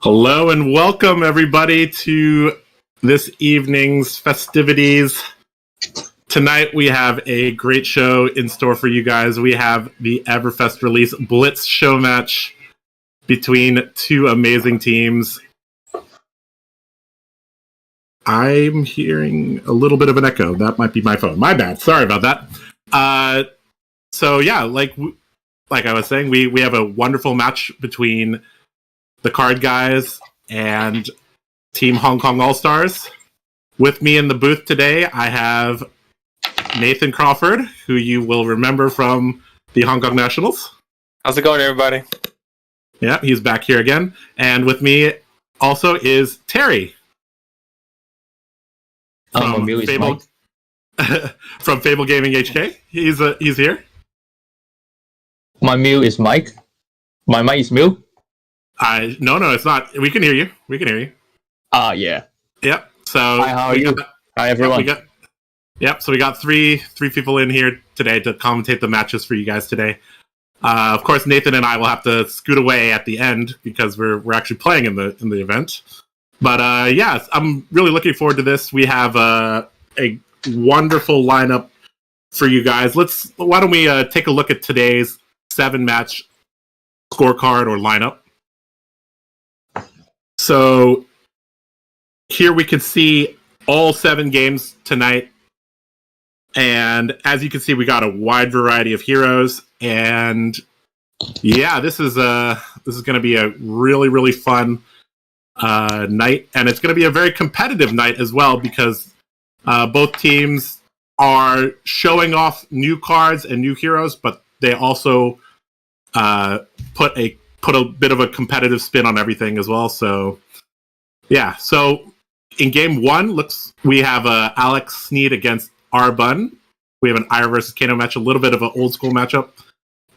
Hello and welcome everybody to this evening's festivities. Tonight we have a great show in store for you guys. We have the Everfest release Blitz show match between two amazing teams. I'm hearing a little bit of an echo. That might be my phone. My bad. Sorry about that. So yeah, like I was saying, we have a wonderful match between TheCardGuyz and Team Hong Kong All-Stars. With me in the booth today, I have Nathan Crawford, who you will remember from the Hong Kong Nationals. How's it going, everybody? Yeah, he's back here again. And with me also is Terry. From Fable, from Fable Gaming HK. He's here. My Mew is Mike. My mic is Mew. No, it's not. We can hear you. Yeah. Yep. So hi, how are you? Hi, everyone. So we got three people in here today to commentate the matches for you guys today. Of course, Nathan and I will have to scoot away at the end because we're actually playing in the event. But yeah, I'm really looking forward to this. We have a wonderful lineup for you guys. Why don't we take a look at today's 7-match scorecard or lineup? So here we can see all 7 games tonight. And as you can see, we got a wide variety of heroes. And yeah, this is going to be a really, really fun night. And it's going to be a very competitive night as well because both teams are showing off new cards and new heroes, but they also put a bit of a competitive spin on everything as well. So yeah, so in game 1, we have Alex Sneed against Arbun. We have an Ira versus Kano match, a little bit of an old school matchup.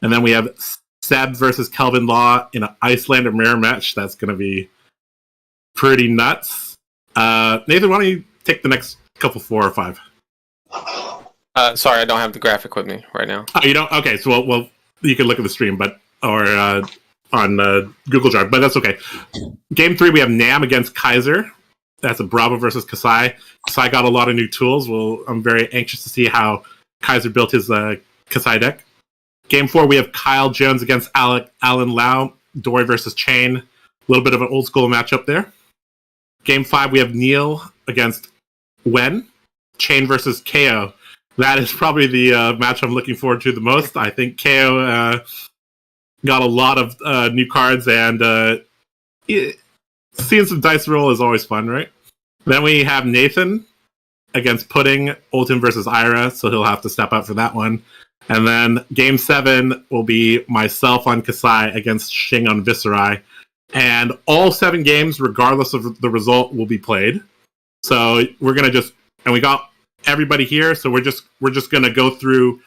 And then we have Seb versus Kelvin Law in an Iceland mirror match. That's going to be pretty nuts. Nathan, why don't you take the next couple 4 or 5? Sorry, I don't have the graphic with me right now. Oh, you don't? Okay, so well, you can look at the stream, or on Google Drive, but that's okay. Game 3, we have Nam against Kaiser. That's a Bravo versus Kasai. Kasai got a lot of new tools. Well, I'm very anxious to see how Kaiser built his Kasai deck. Game 4, we have Kyle Jones against Alan Lau. Dory versus Chain. A little bit of an old school matchup there. Game 5, we have Neil against Wen. Chain versus KO. That is probably the match I'm looking forward to the most. I think KO got a lot of new cards, and seeing some dice roll is always fun, right? Then we have Nathan against Pudding, Ultim versus Ira, so he'll have to step up for that one. And then Game 7 will be myself on Kasai against Shing on Viserai. And all 7 games, regardless of the result, will be played. So we're going to and we got everybody here, so we're just going to go through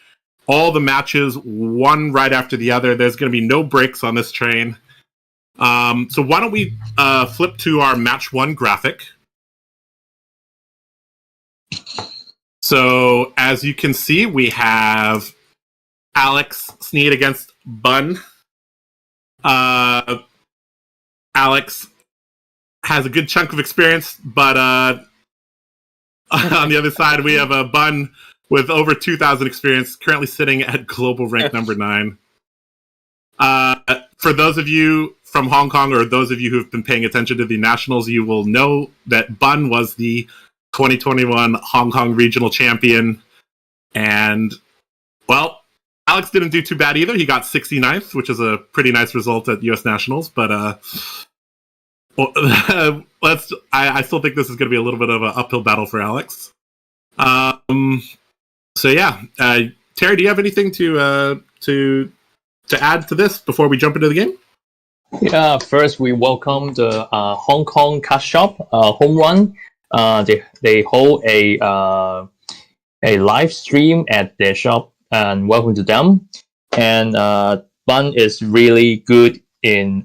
all the matches, one right after the other. There's going to be no breaks on this train. So why don't we flip to our match 1 graphic. So as you can see, we have Alex Sneed against Bun. Alex has a good chunk of experience, but on the other side, we have a Bun with over 2,000 experience, currently sitting at global rank number 9. For those of you from Hong Kong, or those of you who've been paying attention to the Nationals, you will know that Bun was the 2021 Hong Kong regional champion. And, well, Alex didn't do too bad either. He got 69th, which is a pretty nice result at US Nationals. But I still think this is going to be a little bit of an uphill battle for Alex. So yeah, Terry, do you have anything to add to this before we jump into the game? Yeah, first we welcome the Hong Kong Card Shop home run. They hold a live stream at their shop, and welcome to them. And Bun is really good in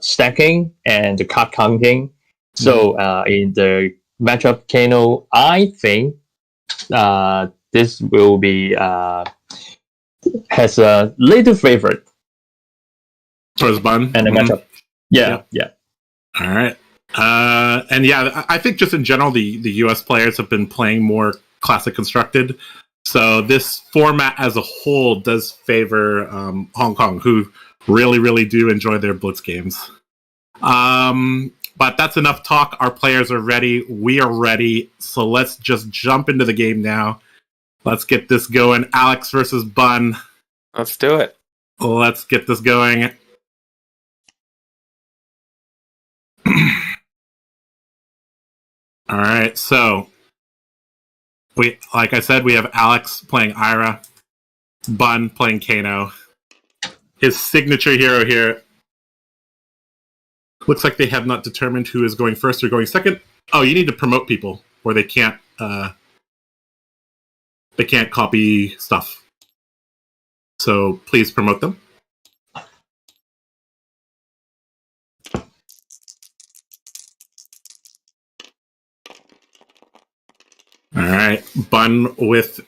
stacking and the card counting. So in the matchup Kano, I think this will be has a little favorite Towards Bun and the matchup. Yeah. All right. And yeah, I think just in general, the US players have been playing more classic constructed. So this format as a whole does favor Hong Kong, who really, really do enjoy their Blitz games. But that's enough talk. Our players are ready. We are ready. So let's just jump into the game now. Let's get this going. Alex versus Bun. Let's do it. Let's get this going. All right, so like I said, we have Alex playing Ira, Bun playing Kano. His signature hero here. Looks like they have not determined who is going first or going second. Oh, you need to promote people, or they can't copy stuff. So please promote them. All right, Bun with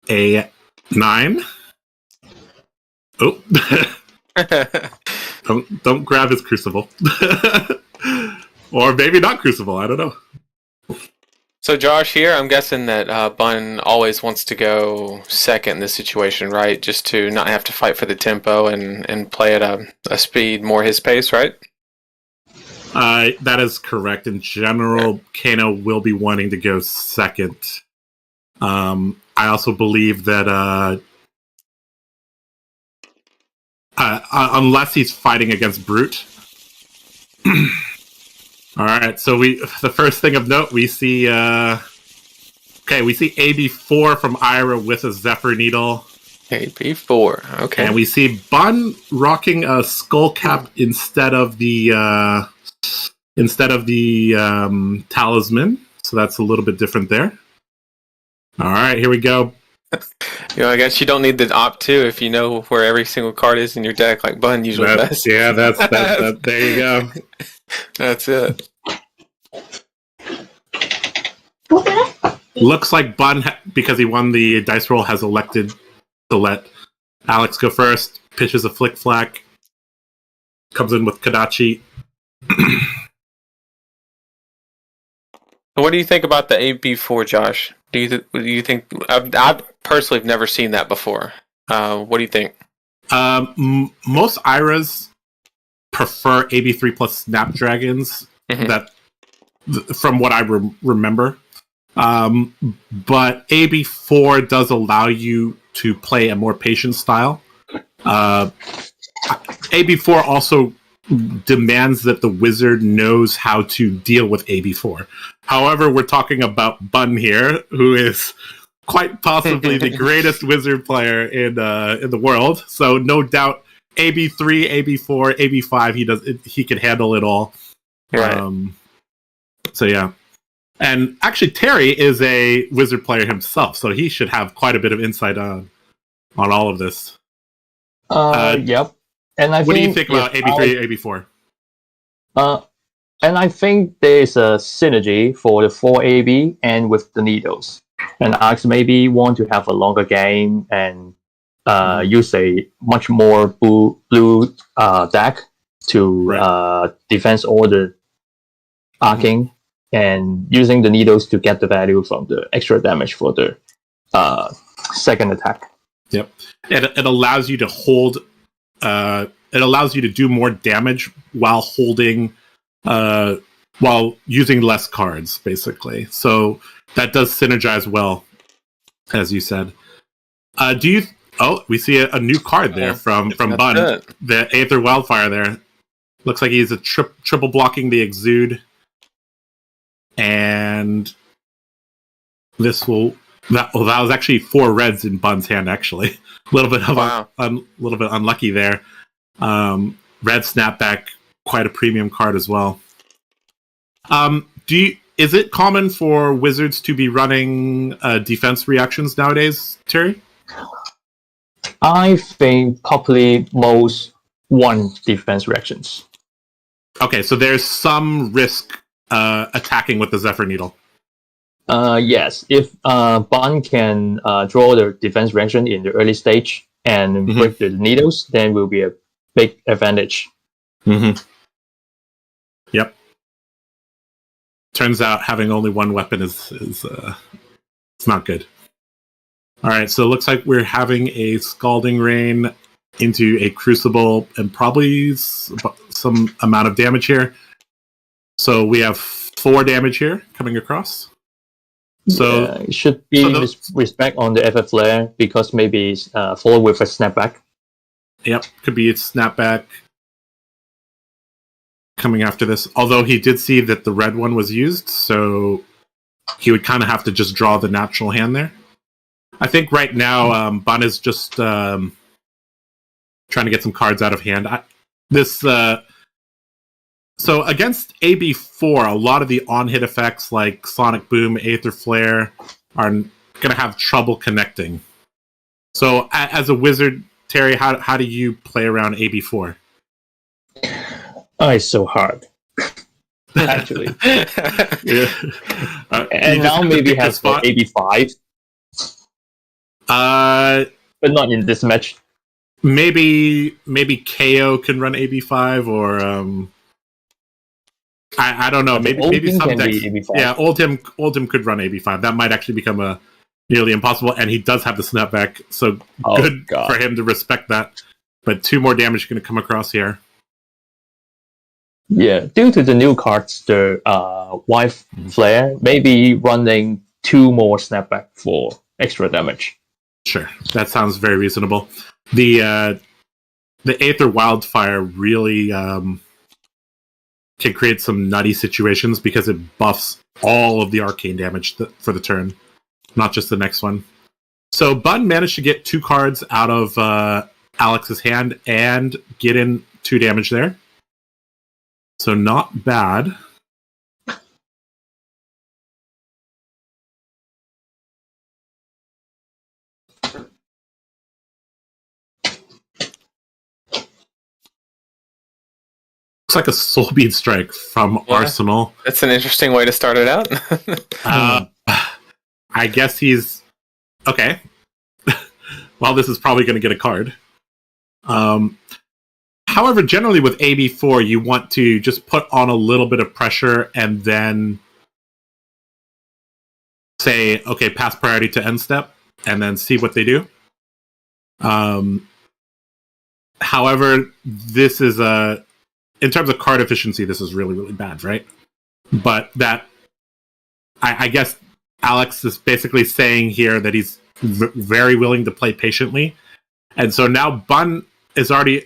a 9. Oh, don't grab his Crucible, or maybe not Crucible. I don't know. So Josh, here I'm guessing that Bun always wants to go second in this situation, right? Just to not have to fight for the tempo and play at a speed more his pace, right? That is correct. In general, Kano will be wanting to go second. I also believe that unless he's fighting against Brute. All right, so the first thing of note, we see we see AB4 from Ira with a Zephyr Needle. AB4, okay. And we see Bun rocking a skull cap instead of the talisman. So that's a little bit different there. All right, here we go. I guess you don't need the opt to if you know where every single card is in your deck, like Bun usually does. Yeah, that's there you go. That's it. Looks like Bun, because he won the dice roll, has elected to let Alex go first. Pitches a Flick Flack. Comes in with Kadachi. What do you think about the AB4, Josh? Do you think I personally have never seen that before? What do you think? Most IRAs prefer AB3 plus Snapdragons. That, from what I remember, but AB4 does allow you to play a more patient style. AB4 also demands that the wizard knows how to deal with AB4. However, we're talking about Bun here, who is quite possibly the greatest wizard player in the world. So no doubt, AB3, AB4, AB5, he can handle it all. Right. So yeah, and actually Terry is a wizard player himself, so he should have quite a bit of insight on all of this. Yep. And what do you think about AB3, AB4? And I think there's a synergy for the 4AB and with the needles. And Alex maybe want to have a longer game and use a much more blue deck to defense all the arcing and using the needles to get the value from the extra damage for the second attack. Yep. It allows you to hold. It allows you to do more damage while holding, while using less cards, basically. So that does synergize well, as you said. Do you? Oh, we see a new card there from Bun. The Aether Wildfire there. Looks like he's a triple blocking the Exude. And this will that was actually 4 reds in Bun's hand. Actually, a little bit of little bit unlucky there. Red Snapback, quite a premium card as well. Is it common for wizards to be running defense reactions nowadays, Terry? I think probably most one defense reactions. Okay, so there's some risk attacking with the Zephyr Needle. Yes, if Bun can draw the defense reaction in the early stage and break the needles, then will be a big advantage. Mm-hmm. Yep. Turns out having only one weapon is it's not good. All right, so it looks like we're having a Scalding Rain into a Crucible and probably some amount of damage here. So we have 4 damage here coming across. So it should be respect on the FF Flare because maybe follow with a snapback. Yep, could be a snapback coming after this. Although he did see that the red one was used, so he would kind of have to just draw the natural hand there. I think right now Bun is just trying to get some cards out of hand. So against AB4, a lot of the on-hit effects like Sonic Boom, Aether Flare are going to have trouble connecting. So as a wizard, Terry, how do you play around AB4? Oh, it's so hard. Actually. Yeah. And now maybe has for AB5. But not in this match. Maybe KO can run AB5 or I don't know. Maybe some decks. Yeah, old him could run AB5. That might actually become nearly impossible. And he does have the snapback, so good for him to respect that. But 2 more damage going to come across here. Yeah, due to the new cards, the White Flare, maybe running 2 more snapback for extra damage. Sure, that sounds very reasonable. The Aether Wildfire really can create some nutty situations because it buffs all of the arcane damage for the turn, not just the next one. So Bun managed to get 2 cards out of Alex's hand and get in 2 damage there. So not bad. Looks like a Soul Bead Strike from Arsenal. That's an interesting way to start it out. I guess he's... Okay. Well, this is probably going to get a card. However, generally with AB4, you want to just put on a little bit of pressure and then say, okay, pass priority to end step, and then see what they do. However, this is in terms of card efficiency, this is really, really bad, right? But that, I guess Alex is basically saying here that he's very willing to play patiently. And so now Bun is already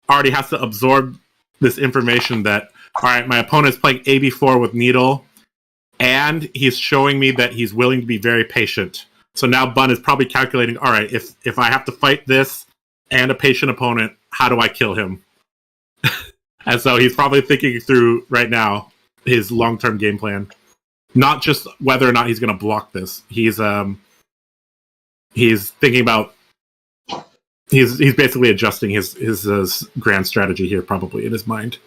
has to absorb this information that, all right, my opponent's playing AB4 with Needle, and he's showing me that he's willing to be very patient. So now Bun is probably calculating, all right, if I have to fight this and a patient opponent, how do I kill him? And so he's probably thinking through right now his long-term game plan, not just whether or not he's going to block this. He's thinking about. He's basically adjusting his grand strategy here, probably in his mind.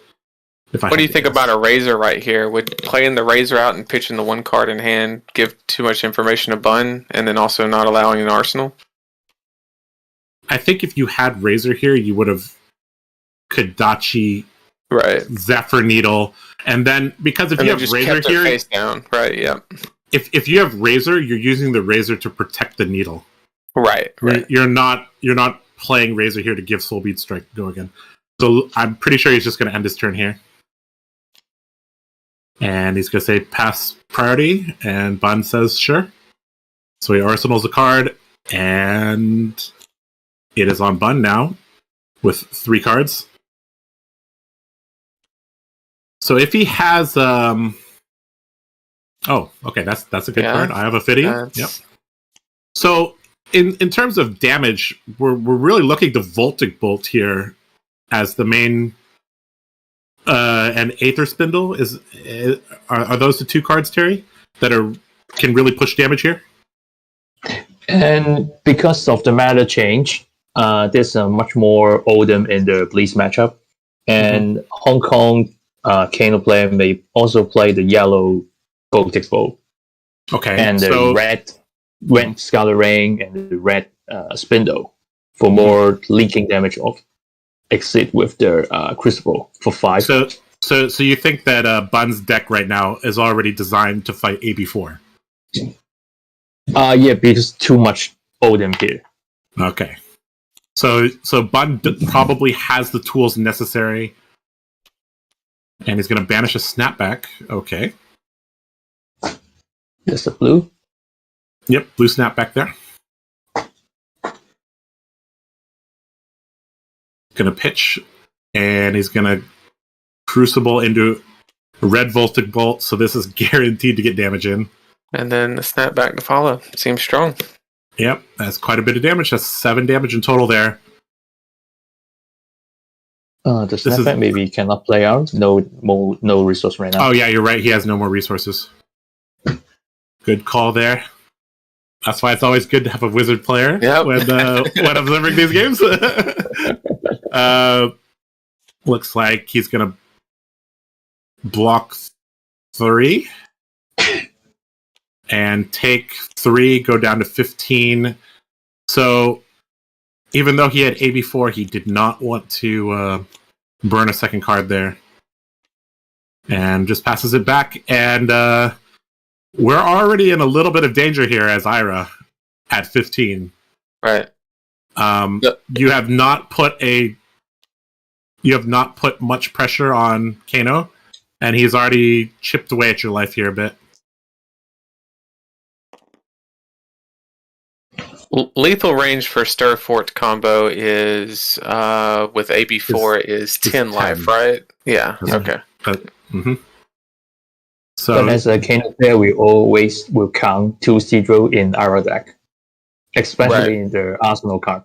What do you think about a Razor right here? Would playing the Razor out and pitching the 1 card in hand give too much information to Bun, and then also not allowing an Arsenal? I think if you had Razor here, you would have Kodachi, right, Zephyr Needle, and then because if you have Razor here, face down, right? Yeah. If you have Razor, you're using the Razor to protect the Needle. Right. You're not playing Razor here to give Soul Bead Strike go again. So I'm pretty sure he's just going to end his turn here. And he's going to say pass priority, and Bun says sure. So he arsenals a card, and it is on Bun now with 3 cards. So if he has oh, okay, that's a good card. I have a Fidia. Yep. So in terms of damage, we're really looking to Voltic Bolt here as the main and Aether Spindle are those the 2 cards, Terry, that can really push damage here? And because of the meta change, there's much more Odin in the Blitz matchup, and Hong Kong Kano player may also play the yellow Voltic Bolt. Okay, and the red Scarlet Rain and the red Spindle for more leaking damage off. exit with the Crucible for 5. So you think that Bun's deck right now is already designed to fight AB4? Yeah, because too much Odin here. Okay. So Bun probably has the tools necessary, and he's going to banish a snapback. Okay. There's the blue. Yep, blue snapback there. Going to pitch, and he's going to Crucible into red Voltic Bolt, so this is guaranteed to get damage in. And then the snapback to follow. Seems strong. Yep, that's quite a bit of damage. That's 7 damage in total there. The snapback maybe cannot play out. No resource right now. Oh yeah, you're right. He has no more resources. Good call there. That's why it's always good to have a wizard player when observing these games. Looks like he's gonna block 3 and take 3, go down to 15. So even though he had AB4, he did not want to burn a second card there. And just passes it back. And we're already in a little bit of danger here as Ira at 15. Right. You have not put much pressure on Kano, and he's already chipped away at your life here a bit. Lethal range for Stir Fort combo is with AB4 is 10 life, right? Yeah. Okay. Mm-hmm. So, but as a Kano player, we always will count 2 Sidro in our deck, especially in the Arsenal card.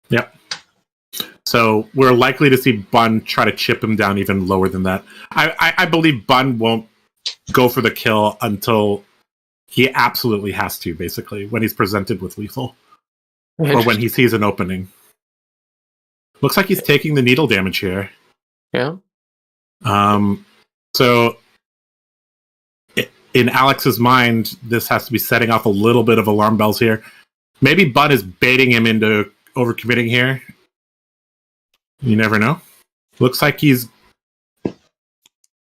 Yep. So we're likely to see Bun try to chip him down even lower than that. I believe Bun won't go for the kill until he absolutely has to, basically, when he's presented with lethal. Or when he sees an opening. Looks like he's taking the needle damage here. Yeah. So in Alex's mind, this has to be setting off a little bit of alarm bells here. Maybe Bun is baiting him into overcommitting here. You never know. Looks like he's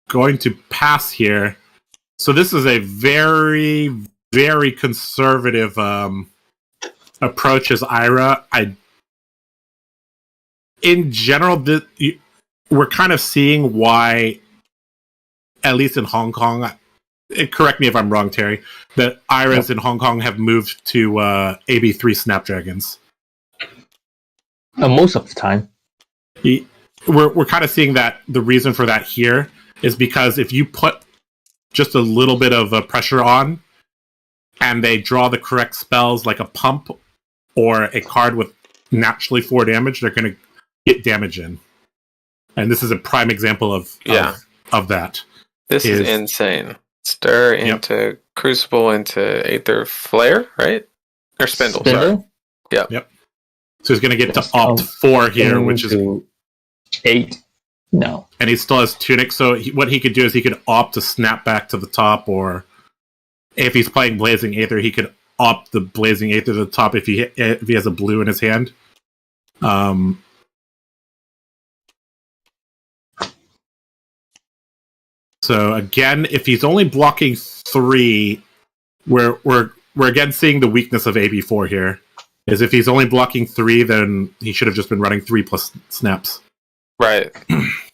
going to pass here. So this is a very, very conservative approach as Ira. In general, we're kind of seeing why, at least in Hong Kong, correct me if I'm wrong, Terry, that Iras in Hong Kong have moved to AB3 Snapdragons. Most of the time. We're kind of seeing that the reason for that here is because if you put just a little bit of pressure on and they draw the correct spells like a pump or a card with naturally 4 damage, they're going to get damage in. And this is a prime example of that. This is insane. Stir into Crucible into Aether Flare, right? Or Spindle, sorry. Yep. So he's going to get to opt 4 here, which is 8. No. And he still has Tunic, so what he could do is he could opt to snap back to the top, or if he's playing Blazing Aether, he could opt the Blazing Aether to the top if he has a blue in his hand. So again, if he's only blocking 3, we're again seeing the weakness of AB4 here. Is if he's only blocking 3, then he should have just been running 3 plus snaps. Right.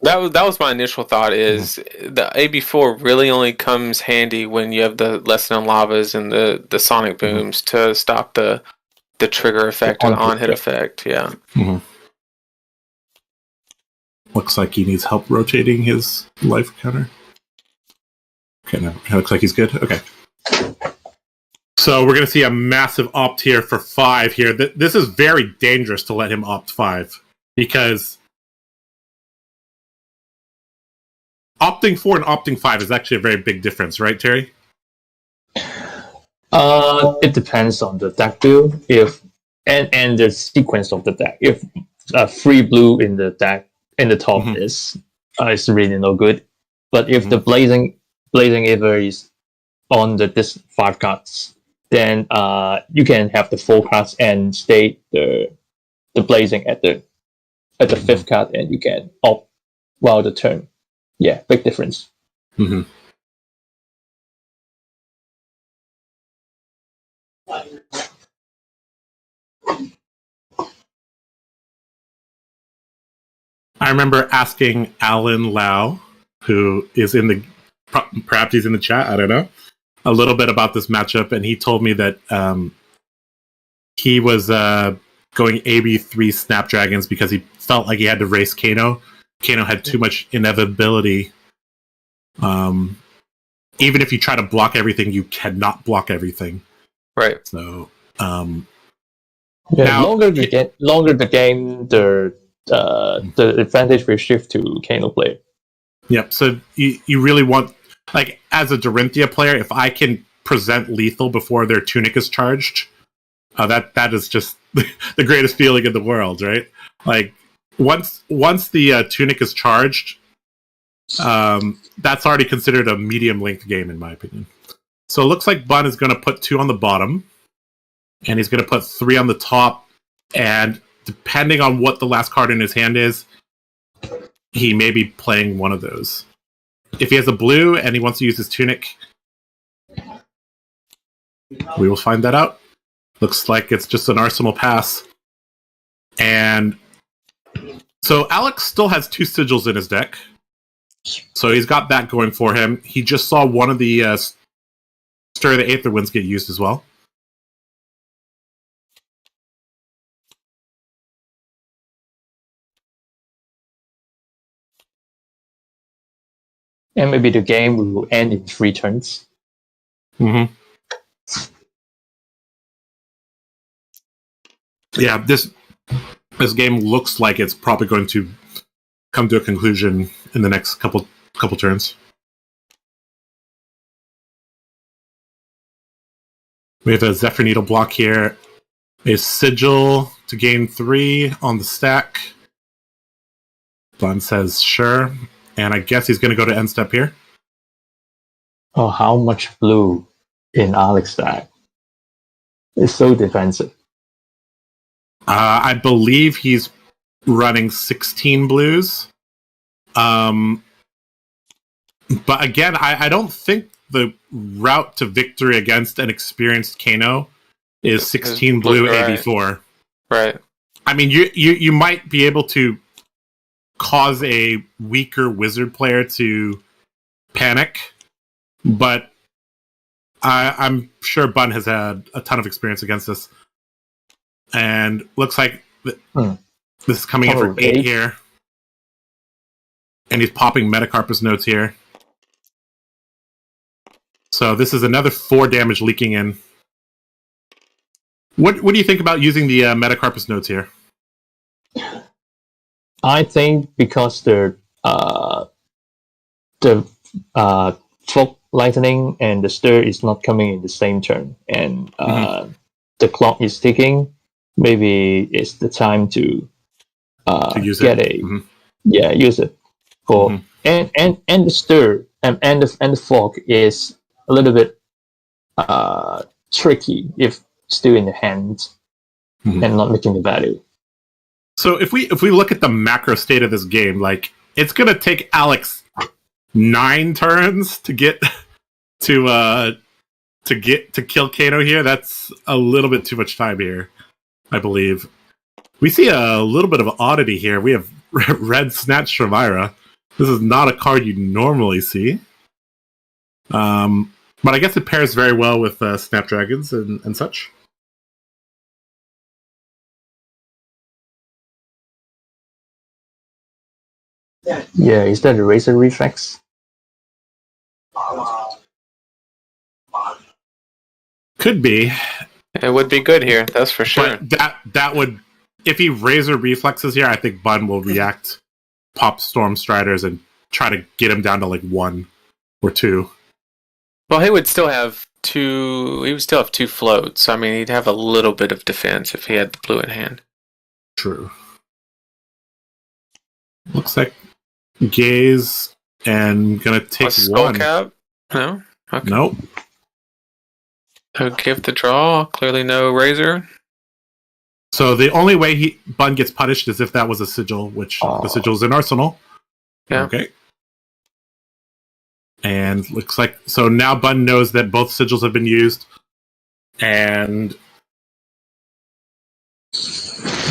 That was my initial thought. Is the AB4 really only comes handy when you have the Lesson on Lavas and the Sonic Booms to stop the trigger effect or the on-hit effect. Yeah. Mm-hmm. Looks like he needs help rotating his life counter. Okay, no, it looks like he's good. Okay. So we're going to see a massive opt here for 5 here. This is very dangerous to let him opt 5 because opting 4 and opting 5 is actually a very big difference, right, Terry? It depends on the deck build and the sequence of the deck. If 3 blue in the deck in the top is really no good. But if the Blazing Aether is on this 5 cards, then you can have the 4 cards and stay the Blazing Aether at the fifth card, and you can opt while the turn. Yeah, big difference. Mm-hmm. I remember asking Alan Lau, who is in the, perhaps he's in the chat, I don't know, a little bit about this matchup, and he told me that he was going AB3 Snapdragons because he felt like he had to race Kano. Kano had too much inevitability. Even if you try to block everything, you cannot block everything. Right. So, now, longer the game, the advantage will shift to Kano player. Yep. So you really want, like, as a Dorinthia player, if I can present lethal before their tunic is charged, that is just the greatest feeling in the world, right? Like once the tunic is charged, that's already considered a medium length game in my opinion. So it looks like Bun is going to put 2 on the bottom, and he's going to put 3 on the top, and depending on what the last card in his hand is, he may be playing one of those. If he has a blue and he wants to use his tunic, we will find that out. Looks like it's just an Arsenal pass. And so Alex still has 2 sigils in his deck. So he's got that going for him. He just saw one of the Stir of the Aether Winds get used as well. And maybe the game will end in 3 turns. Mm-hmm. Yeah, this game looks like it's probably going to come to a conclusion in the next couple turns. We have a Zephyr Needle block here, a Sigil to gain 3 on the stack. Bun says sure, and I guess he's going to go to end step here. Oh, how much blue in Alex's deck? It's so defensive. I believe he's running 16 blues. But again, I don't think the route to victory against an experienced Kano is 16 blue AB4. Right. I mean, you might be able to cause a weaker wizard player to panic, but I'm sure Bun has had a ton of experience against this. And looks like this is coming in for 8 here. And he's popping Metacarpus nodes here. So this is another 4 damage leaking in. What do you think about using the Metacarpus nodes here? I think because the Fog Lightning and the Stir is not coming in the same turn, and the clock is ticking, maybe it's the time to use get it. Use it for and the Stir and the Fog is a little bit tricky if still in the hand and not making the value. So if we look at the macro state of this game, like it's gonna take Alex 9 turns to get to kill Kano here. That's a little bit too much time here, I believe. We see a little bit of oddity here. We have Red Snatch Shavira. This is not a card you normally see. But I guess it pairs very well with Snapdragons and such. Yeah, is that a Razor Reflex? Could be. It would be good here, that's for sure. But that would, if he Razor Reflexes here, I think Bun will react, pop Storm Striders, and try to get him down to like 1 or 2. Well, he would still have 2. He would still have 2 floats. I mean, he'd have a little bit of defense if he had the blue in hand. True. Looks like Guyz and gonna take Skull 1. Cap? No. Okay. Nope. No give the draw. Clearly no razor. So the only way Bun gets punished is if that was a sigil, which the sigil's in Arsenal. Yeah. Okay. And looks like so now Bun knows that both sigils have been used, and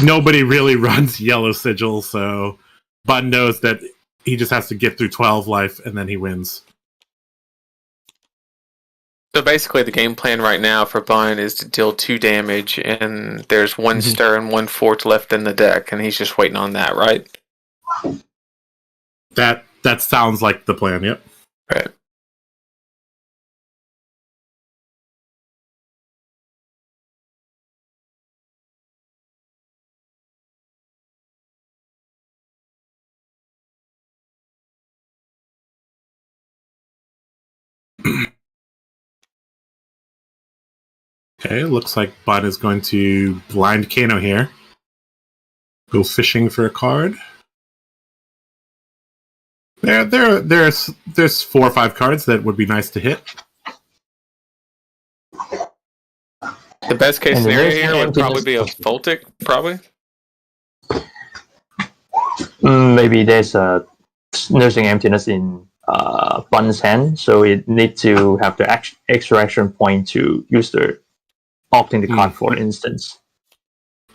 nobody really runs yellow sigil, so Bun knows that he just has to get through 12 life and then he wins. So basically, the game plan right now for Bun is to deal 2 damage, and there's 1 stir and 1 fort left in the deck, and he's just waiting on that, right? That sounds like the plan. Yep. Right. Okay, looks like Bun is going to blind Kano here. Go fishing for a card. There's 4 or 5 cards that would be nice to hit. The best case scenario here would probably be a Voltic, probably. Maybe there's a nursing emptiness in Bun's hand, so it needs to have the extra action point to use the opting the card, for instance.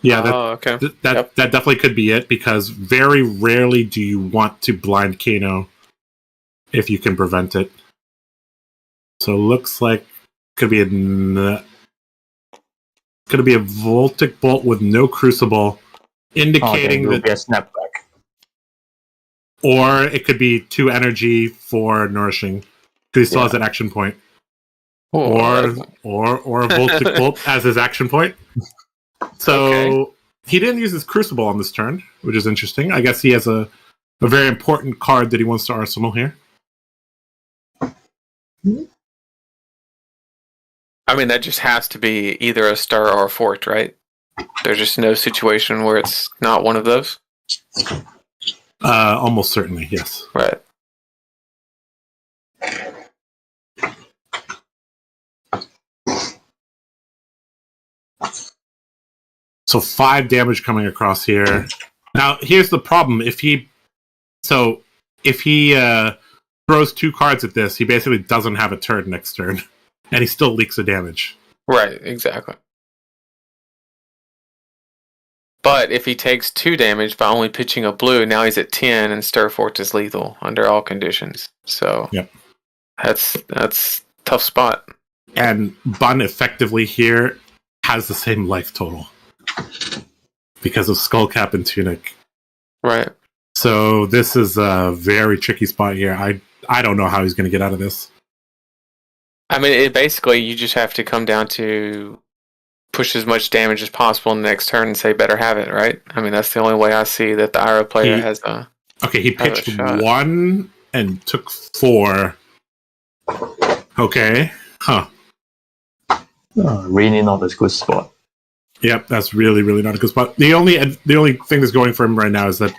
Yeah, okay. That definitely could be it, because very rarely do you want to blind Kano if you can prevent it. So looks like could be a Voltic Bolt with no Crucible, indicating that be a snapback. Or it could be 2 energy for nourishing, because he still has an action point. Or a Voltic Bolt as his action point. So he didn't use his Crucible on this turn, which is interesting. I guess he has a very important card that he wants to arsenal here. I mean, that just has to be either a star or a fort, right? There's just no situation where it's not one of those? Almost certainly, yes. Right. So 5 damage coming across here. Now, here's the problem. If he throws 2 cards at this, he basically doesn't have a turn next turn. And he still leaks the damage. Right, exactly. But if he takes 2 damage by only pitching a blue, now he's at 10, and Stir Fort is lethal under all conditions. So that's tough spot. And Bun effectively here has the same life total because of Skullcap and Tunic. Right. So this is a very tricky spot here. I don't know how he's going to get out of this. I mean, basically, you just have to come down to push as much damage as possible in the next turn and say, better have it, right? I mean, that's the only way I see that the Ira player has a... Okay, he pitched 1 and took 4. Okay. Huh. Really not a good spot. Yep, that's really, really not a good spot. The only thing that's going for him right now is that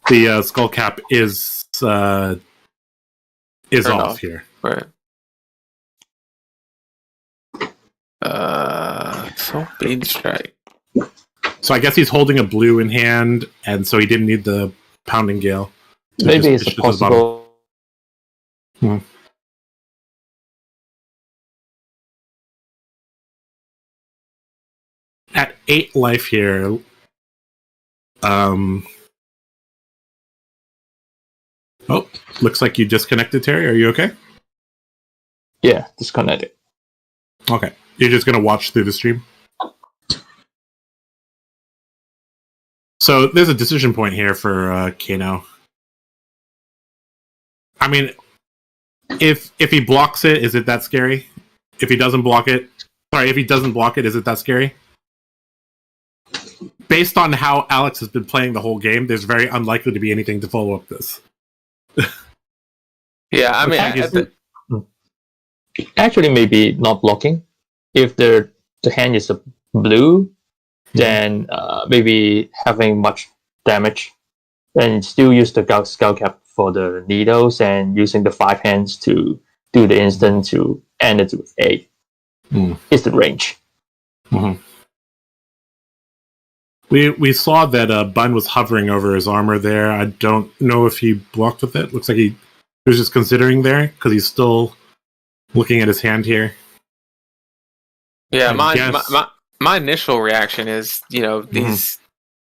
the Skullcap is off here. Right. So Bead Strike. So I guess he's holding a blue in hand, and so he didn't need the Pounding Gale. So maybe it's possible. At 8 life here, oh, looks like you disconnected, Terry. Are you okay? Yeah, disconnected. Okay. You're just going to watch through the stream? So there's a decision point here for Kano. I mean, if he blocks it, is it that scary? If he doesn't block it, is it that scary? Based on how Alex has been playing the whole game, there's very unlikely to be anything to follow up this. Yeah, I mean, actually, maybe not blocking. If the hand is a blue, then maybe having much damage, and still use the Skullcap for the needles and using the 5 hands to do the instant to end it with 8. It's the range. Mm-hmm. We saw that Bun was hovering over his armor there. I don't know if he blocked with it. Looks like he was just considering there because he's still looking at his hand here. Yeah, my initial reaction is, these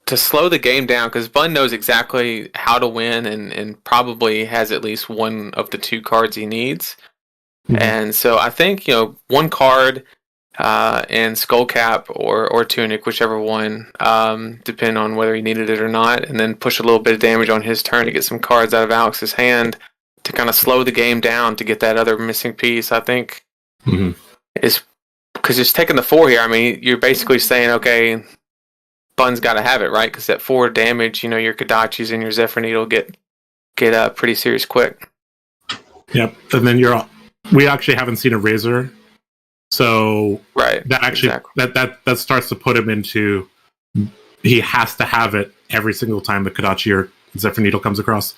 to slow the game down, because Bun knows exactly how to win and probably has at least one of the 2 cards he needs. Mm-hmm. And so I think, one card and Skullcap or Tunic, whichever one, depending on whether he needed it or not, and then push a little bit of damage on his turn to get some cards out of Alex's hand to kind of slow the game down to get that other missing piece, I think, is because just taking the 4 here, I mean, you're basically saying, okay, Bun's got to have it, right? Because at 4 damage, your Kodachis and your Zephyr Needle get pretty serious quick. Yep, and then we actually haven't seen a Razor, so right, that actually that starts to put him into, he has to have it every single time the Kodachi or Zephyr Needle comes across.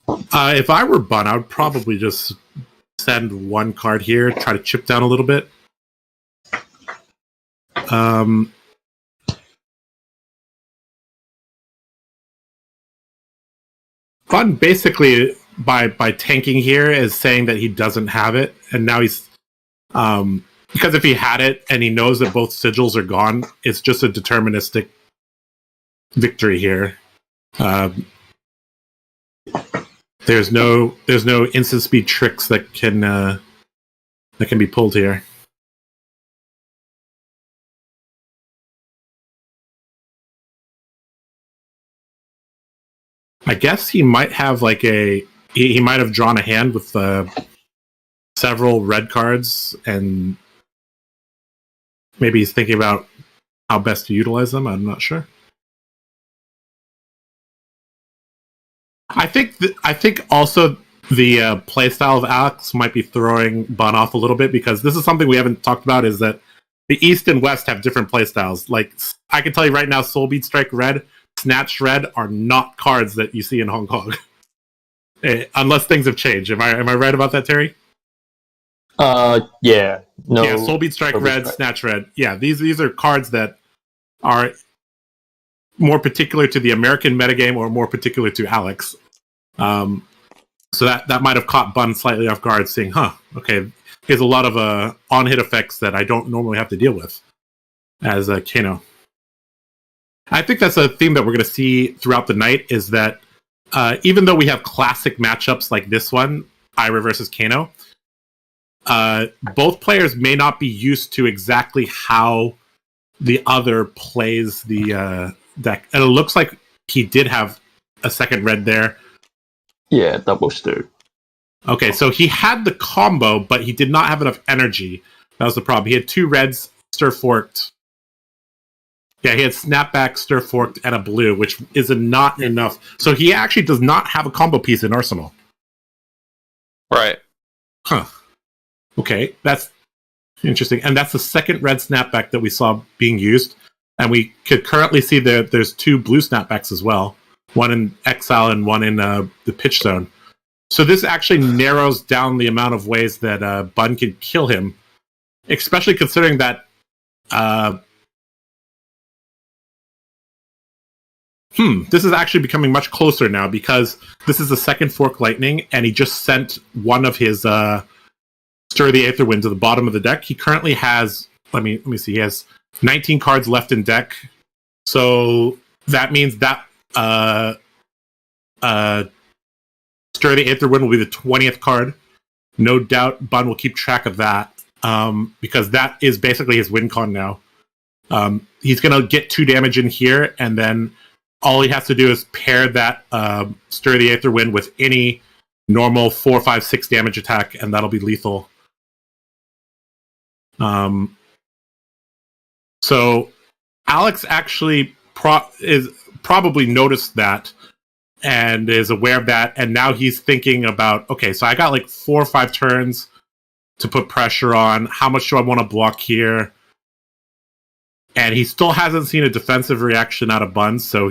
If I were Bun, I would probably just send 1 card here, try to chip down a little bit. Bun basically by tanking here is saying that he doesn't have it, and now he's because if he had it and he knows that both sigils are gone, it's just a deterministic victory here. There's no instant speed tricks that can be pulled here. I guess he might have he might have drawn a hand with several red cards, and maybe he's thinking about how best to utilize them. I'm not sure. I think also the playstyle of Alex might be throwing Bun off a little bit, because this is something we haven't talked about, is that the East and West have different playstyles. Like, I can tell you right now, Soulbeat Strike Red, Snatch Red are not cards that you see in Hong Kong. Unless things have changed. Am I right about that, Terry? Yeah. No. Yeah, Soulbeat Strike Red, Snatch Red. Yeah, these are cards that are more particular to the American metagame, or more particular to Alex. So that might have caught Bun slightly off guard, saying, okay, there's a lot of on-hit effects that I don't normally have to deal with as a Kano. I think that's a theme that we're going to see throughout the night, is that even though we have classic matchups like this one, Ira versus Kano, both players may not be used to exactly how the other plays the deck. And it looks like he did have a second red there. Yeah, double stir. Okay, so he had the combo, but he did not have enough energy. That was the problem. He had 2 reds, stir forked. Yeah, he had snapback, stir forked, and a blue, which is not enough. So he actually does not have a combo piece in Arsenal. Right. Huh. Okay, that's interesting. And that's the second red snapback that we saw being used. And we could currently see that there's 2 blue snapbacks as well. One in Exile and one in the Pitch Zone. So this actually narrows down the amount of ways that Bun can kill him. Especially considering that... this is actually becoming much closer now, because this is the second Fork Lightning, and he just sent one of his Stir the Aetherwind to the bottom of the deck. He currently has... Let me see. He has 19 cards left in deck. So that means that Stir the Aetherwind will be the 20th card. No doubt Bun will keep track of that, because that is basically his win con now. He's going to get 2 damage in here, and then all he has to do is pair that Stir the Aetherwind with any normal 4, 5, 6 damage attack, and that'll be lethal. So Alex actually is probably noticed that and is aware of that, and now he's thinking about, okay, so I got like 4 or 5 turns to put pressure on. How much do I want to block here? And he still hasn't seen a defensive reaction out of Bun, so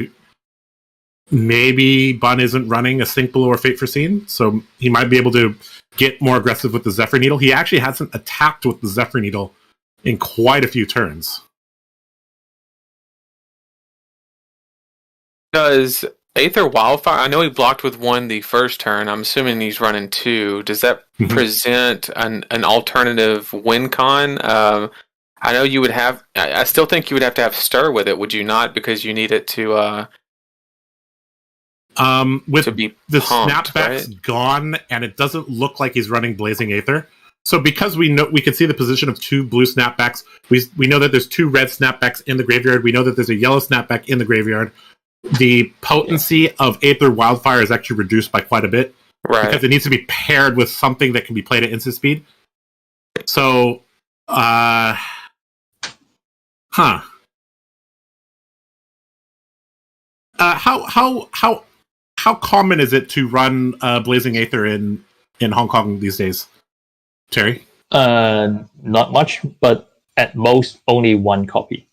maybe Bun isn't running a Sink Below or Fate Foreseen, so he might be able to get more aggressive with the Zephyr Needle. He actually hasn't attacked with the Zephyr Needle in quite a few turns. Does Aether Wildfire? I know he blocked with 1 the first turn. I'm assuming he's running 2. Does that present an alternative win con? I know you would have. I still think you would have to have Stir with it. Would you not? Because you need it to. With to be the pumped, snapback's right? gone, and it doesn't look like he's running Blazing Aether. So because we can see the position of 2 blue snapbacks, we know that there's 2 red snapbacks in the graveyard. We know that there's a yellow snapback in the graveyard. The potency of Aether Wildfire is actually reduced by quite a bit, Right. because it needs to be paired with something that can be played at instant speed. So, How common is it to run Blazing Aether in Hong Kong these days, Terry? Not much, but at most only 1 copy.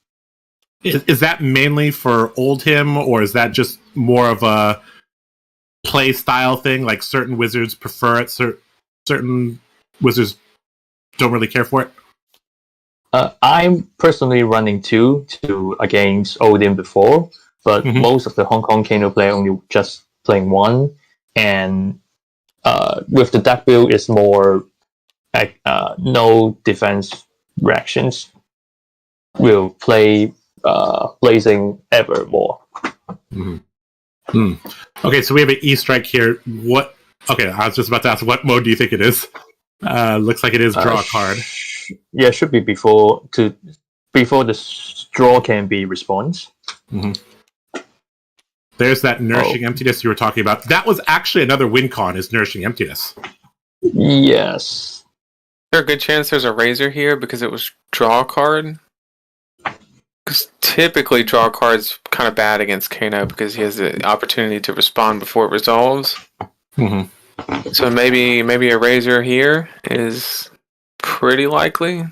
Is that mainly for Oldhim, or is that just more of a play style thing? Like certain wizards prefer it, certain wizards don't really care for it? I'm personally running 2 against Odin before, but most of the Hong Kong Kano player only just playing 1, and with the deck build, it's more no defense reactions. Will play Blazing ever more. Okay, so we have an E-Strike here. What? Okay, I was just about to ask, what mode do you think it is? Looks like it is draw a card. Yeah, it should be before the draw can be response. There's that Nourishing Emptiness you were talking about. That was actually another win con, is Nourishing Emptiness. Yes. Is there a good chance there's a Razor here because it was draw a card? Because typically draw a card's kind of bad against Kano because he has the opportunity to respond before it resolves. So maybe a Razor here is pretty likely.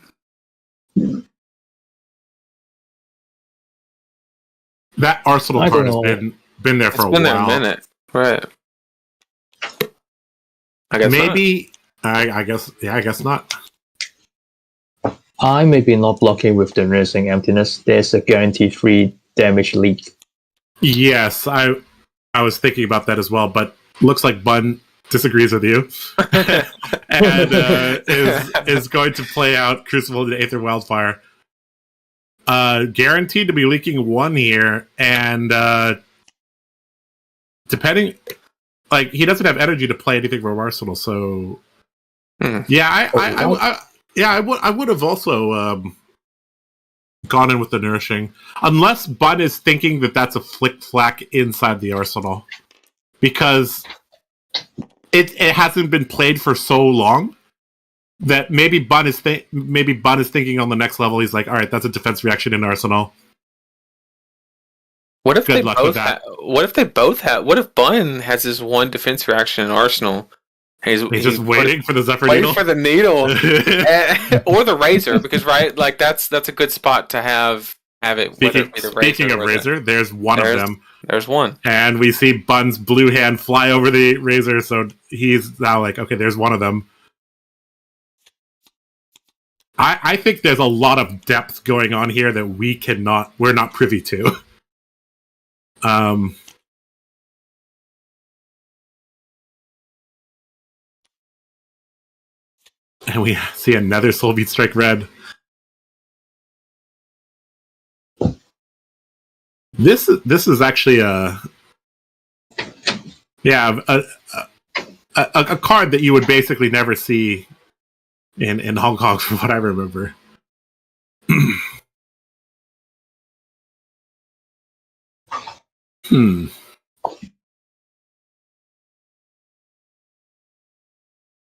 That Arsenal card has been there for a while. It's been there a minute, right? I guess maybe. I guess not. I may be not blocking with the Nursing Emptiness. There's a guaranteed 3 damage leak. Yes, I was thinking about that as well, but looks like Bun disagrees with you and is going to play out Crucible into Aether Wildfire. Guaranteed to be leaking 1 here, and depending, like, he doesn't have energy to play anything from Arsenal, so yeah, I would have also gone in with the Nourishing, unless Bun is thinking that that's a flick flack inside the Arsenal, because it hasn't been played for so long that maybe Bun is thinking on the next level. He's like, all right, that's a defense reaction in Arsenal. What if they both have? What if Bun has his 1 defense reaction in Arsenal? He's just waiting for the Zephyr Needle. Waiting for the needle or the Razor, because like that's a good spot to have it. Speaking of Razor, there's one of them. There's one, and we see Bun's blue hand fly over the Razor, so he's now like, okay, there's one of them. I think there's a lot of depth going on here that we're not privy to. And we see another Soulbeat Strike Red. This is actually a card that you would basically never see in Hong Kong, from what I remember.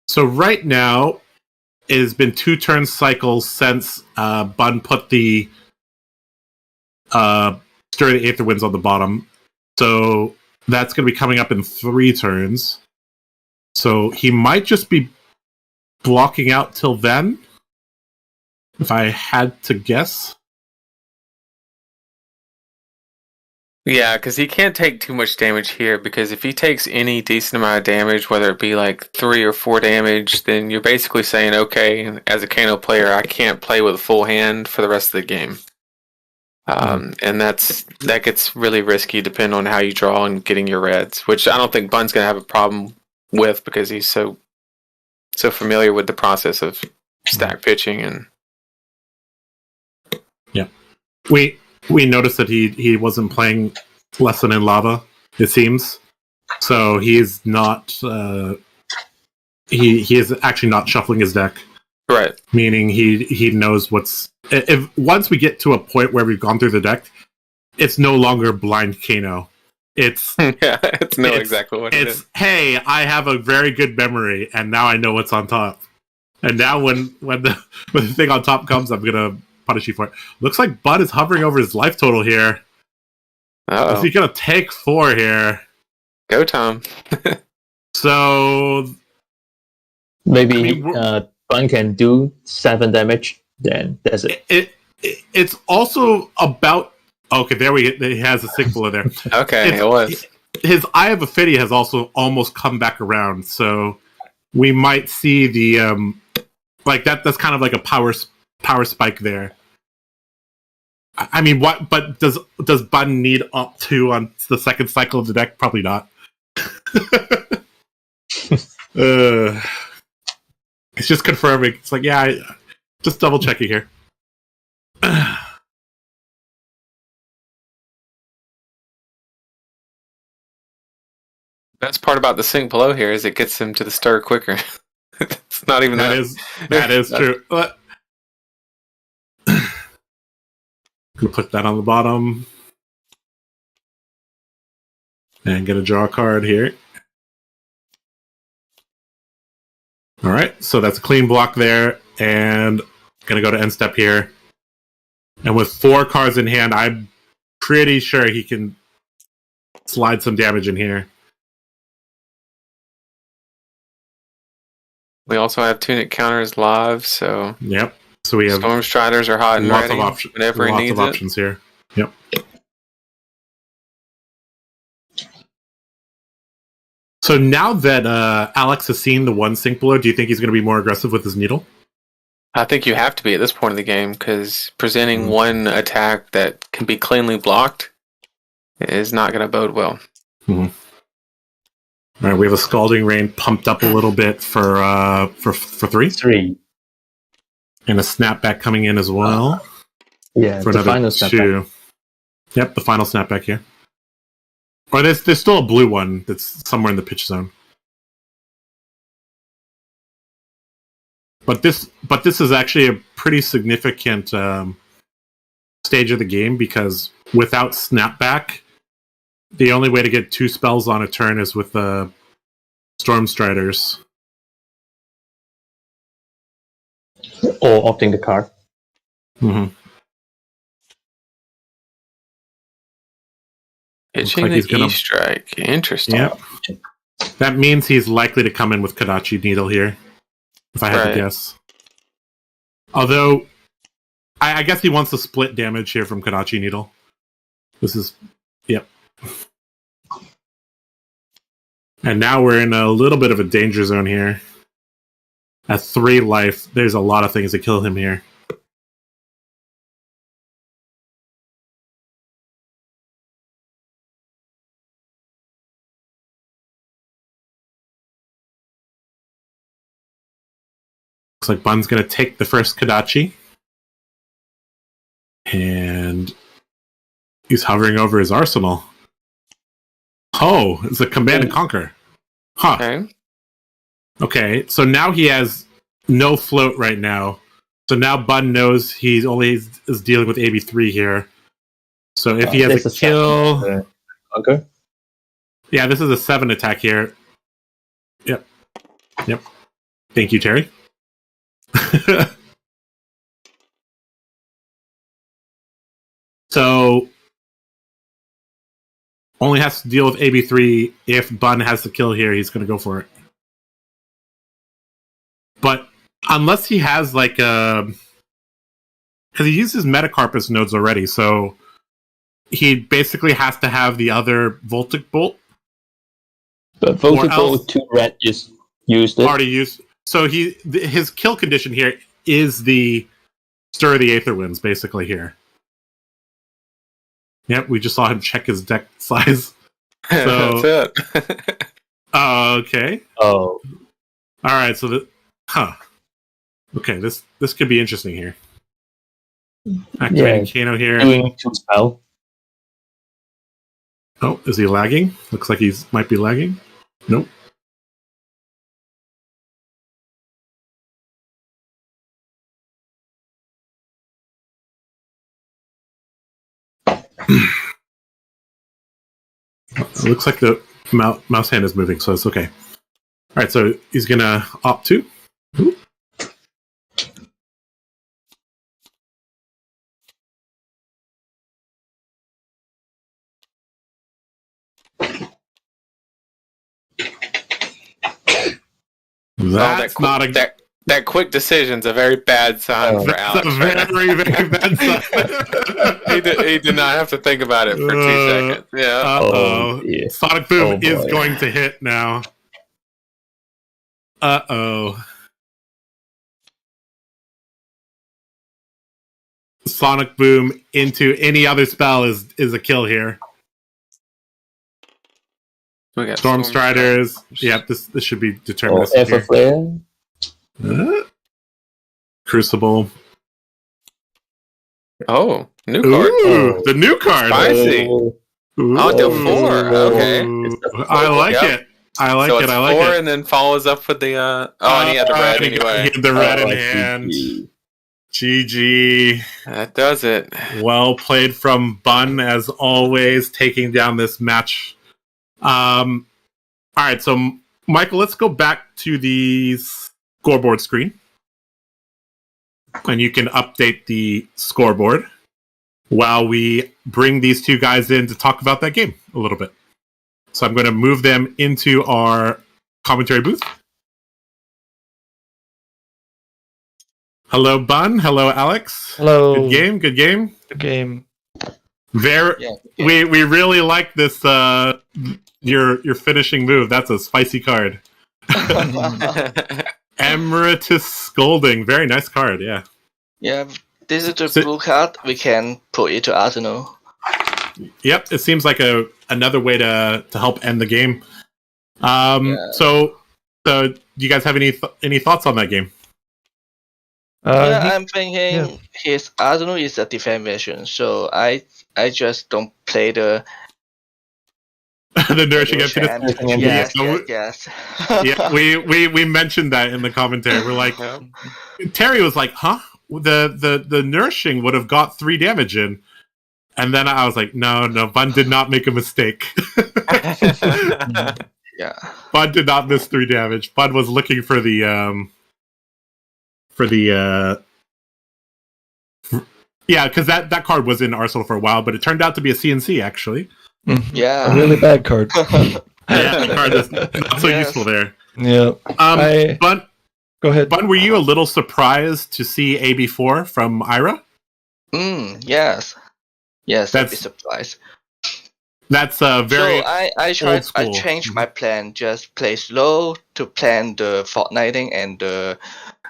So right now, it has been 2 turn cycles since Bun put the Stir the Aether Winds on the bottom. So that's going to be coming up in 3 turns. So he might just be blocking out till then, if I had to guess. Yeah, because he can't take too much damage here, because if he takes any decent amount of damage, whether it be like 3 or 4 damage, then you're basically saying, okay, as a Kano player, I can't play with a full hand for the rest of the game. And that gets really risky depending on how you draw and getting your reds, which I don't think Bun's going to have a problem with because he's so familiar with the process of stack pitching. And yeah, we noticed that he wasn't playing Lesson in Lava, it seems. So he's not he is actually not shuffling his deck. Right. Meaning he knows what's... If once we get to a point where we've gone through the deck, it's no longer blind Kano. It's exactly what it is. Hey, I have a very good memory, and now I know what's on top. And now when the thing on top comes, I'm gonna punish you for it. Looks like Bud is hovering over his life total here. Uh-oh. Is he gonna take 4 here? Go, Tom. So maybe Bun can do 7 damage. Then that's it. It's also about... Okay, there he has a signal there. Okay, it was. His Eye of Affinity has also almost come back around, so we might see the like that's kind of like a power spike there. I mean, what? But does Bun need up 2 on the second cycle of the deck? Probably not. It's just confirming. It's like, yeah, just double checking here. Best part about the sync below here is it gets him to the stir quicker. It's not even that is true. Gonna put that on the bottom and get a draw card here. All right, so that's a clean block there, and gonna go to end step here. And with 4 cards in hand, I'm pretty sure he can slide some damage in here. We also have Tunic counters live, so yep. So we have Storm Striders are hot and lots ready of options. whenever he Lots needs of options here. Yep. So now that Alex has seen the 1 sync below, do you think he's going to be more aggressive with his needle? I think you have to be at this point of the game because presenting one attack that can be cleanly blocked is not going to bode well. Mm-hmm. All right, we have a Scalding Rain pumped up a little bit for 3. 3. And a Snapback coming in as well. Yeah, for the another final 2. snapback. Yep, the final Snapback here. Or there's still a blue one that's somewhere in the pitch zone. But this is actually a pretty significant stage of the game because without Snapback, the only way to get 2 spells on a turn is with the Storm Striders. Or opting the card. Mm-hmm. Pitching like the E-Strike. Interesting. Yep. That means he's likely to come in with Kodachi Needle here, if I had to guess. Although, I guess he wants to split damage here from Kodachi Needle. This is... Yep. And now we're in a little bit of a danger zone here. At 3 life, there's a lot of things that kill him here. Looks like Bun's going to take the first Kodachi. And he's hovering over his arsenal. Oh, it's a Command and Conquer. Huh. Okay, so now he has no float right now. So now Bun knows he only is dealing with AB3 here. So if he has a kill... Okay. Yeah, this is a 7 attack here. Yep. Thank you, Terry. So only has to deal with AB3. If Bun has the kill here, he's going to go for it. But unless he has like a... Because he uses Metacarpus nodes already, so he basically has to have the other Voltic Bolt. But Voltic Bolt 2 red just used it. Already used. So his kill condition here is the Stir of the Aether Winds, basically here. Yep, we just saw him check his deck size. So, That's it. okay. Oh, All right. So Okay, this could be interesting here. Activating Kano here. doing 2 spell. Oh, is he lagging? Looks like he's might be lagging. Nope. It looks like the mouse hand is moving, so it's okay. All right, so he's gonna opt to. Ooh. That's not a that quick decision's a very bad sign for Alex. That's a very, very bad sign. He did not have to think about it for 2 seconds. Yeah. Uh-oh. Yeah. Sonic Boom Oh, is boy. going to hit now. Uh-oh. Sonic Boom into any other spell is a kill here. We got Storm Striders. Yep, this should be deterministic here. Everflare. Crucible. Oh, new Ooh, card. the new card. Spicy. Oh, Ooh. Oh, deal 4. Okay. I like Yep. it. I like So it. it's I like 4 it. and then follows up with the and he had the red He anyway. had the red in I hand. see. GG. That does it. Well played from Bun, as always, taking down this match. All right, so Michael, let's go back to the scoreboard screen, and you can update the scoreboard while we bring these two guys in to talk about that game a little bit. So I'm going to move them into our commentary booth. Hello, Bun. Hello, Alex. Hello. Good game. Good game. Good game. Very. Yeah. We really like this. Your finishing move. That's a spicy card. Emeritus Scolding. Very nice card. Yeah. Yeah, this is the So- blue card. We can put it to Arsenal. Yep. It seems like another way to help end the game. Yeah. So, do you guys have any thoughts on that game? I'm thinking his Arsenal is a defense version, so I just don't play the The nourishing version. emptiness. Yes, Yeah, yes. Yeah, we mentioned that in the commentary. We're like, Terry was like, "Huh? The nourishing would have got 3 damage in," and then I was like, "No, Bun did not make a mistake. Yeah. Bun did not miss 3 damage. Bun was looking for the yeah, because that card was in Arsenal for a while, but it turned out to be a CNC actually. A Yeah. really bad card. Yeah, the card is not so Yes. useful there. Yeah. Bun, Go ahead. Bun, were you a little surprised to see AB4 from Ira? Yes. Yes, I'd be That's surprised. That's very So I tried. I school. changed my plan. Just play slow to plan the fortnighting and the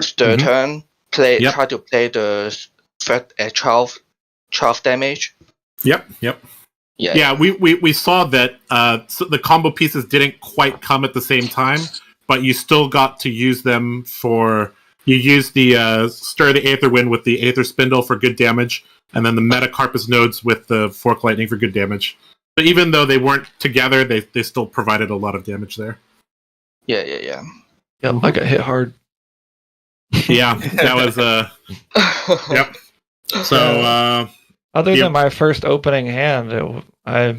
third Mhm. turn. Yep. Try to play the third at 12 damage. Yep. Yeah, we saw that so the combo pieces didn't quite come at the same time, but you still got to use them for. You used the Stir the Aether Wind with the Aether Spindle for good damage, and then the Metacarpus Nodes with the Fork Lightning for good damage. But even though they weren't together, they still provided a lot of damage there. Yeah. Yeah, I got hit hard. Yeah, that was yep. So Other Yeah. than my first opening hand, I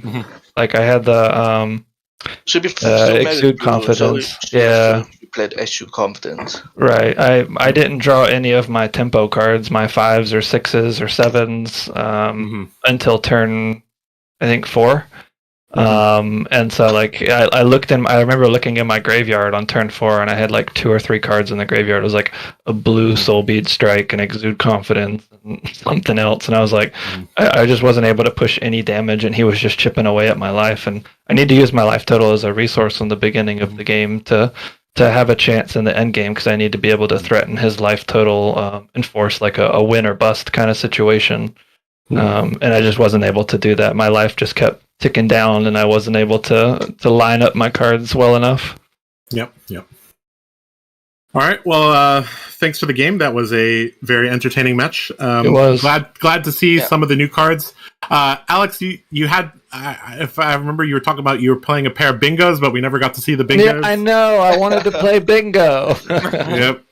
had the Should be exude confidence. Yeah. You played exude confidence. right. I didn't draw any of my tempo cards, my 5s or 6s or 7s, until turn, I think 4. And so I remember looking in my graveyard on turn 4, and I had like 2 or 3 cards in the graveyard. It was like a blue Soul Bead Strike and Exude Confidence and something else, and I was like, I just wasn't able to push any damage, and he was just chipping away at my life. And I need to use my life total as a resource in the beginning of the game to have a chance in the end game, because I need to be able to threaten his life total, enforce like a win or bust kind of situation. And I just wasn't able to do that. My life just kept ticking down, and I wasn't able to line up my cards well enough. Yep. All right. Well, thanks for the game. That was a very entertaining match. It was. Glad to see some of the new cards. Alex, you had, if I remember, you were talking about you were playing a pair of bingos, but we never got to see the bingos. Yeah, I know. I wanted to play bingo. Yep.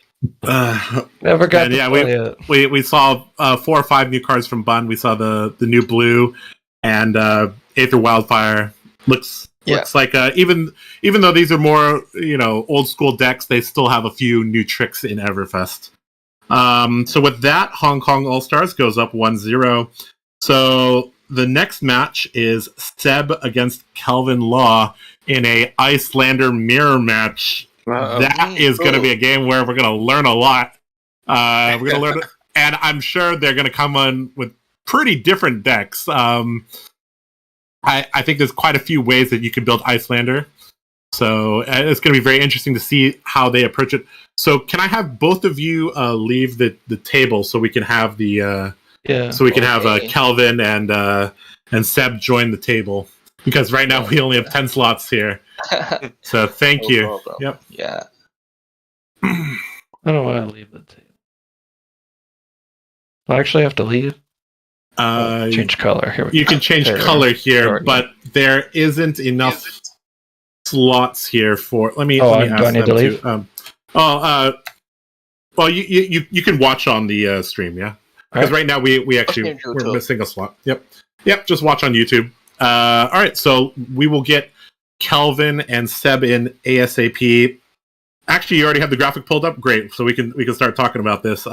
Never got to play it. We saw 4 or 5 new cards from Bun. We saw the new blue and Aether Wildfire. Looks like even though these are more old school decks, they still have a few new tricks in Everfest. So with that, Hong Kong All Stars goes up 1-0. So the next match is Seb against Kelvin Law in a Icelander mirror match. That is going to be a game where we're going to learn a lot. We're going to learn, and I'm sure they're going to come on with pretty different decks. I think there's quite a few ways that you can build Icelander. So it's going to be very interesting to see how they approach it. So can I have both of you leave the table so we can have the Kelvin and Seb join the table, because right now we only have 10 slots here. So thank you. Problem. Yep. Yeah. I don't want to leave the table. Do I actually have to leave? Change color. Here we you can change color here, but there isn't enough slots here for. Let me ask do I need them to leave? Well, you can watch on the stream, yeah. Because right now we're missing a slot. Yep. Just watch on YouTube. All right, so we will get Kelvin and Seb in ASAP. Actually, you already have the graphic pulled up. Great, so we can start talking about this.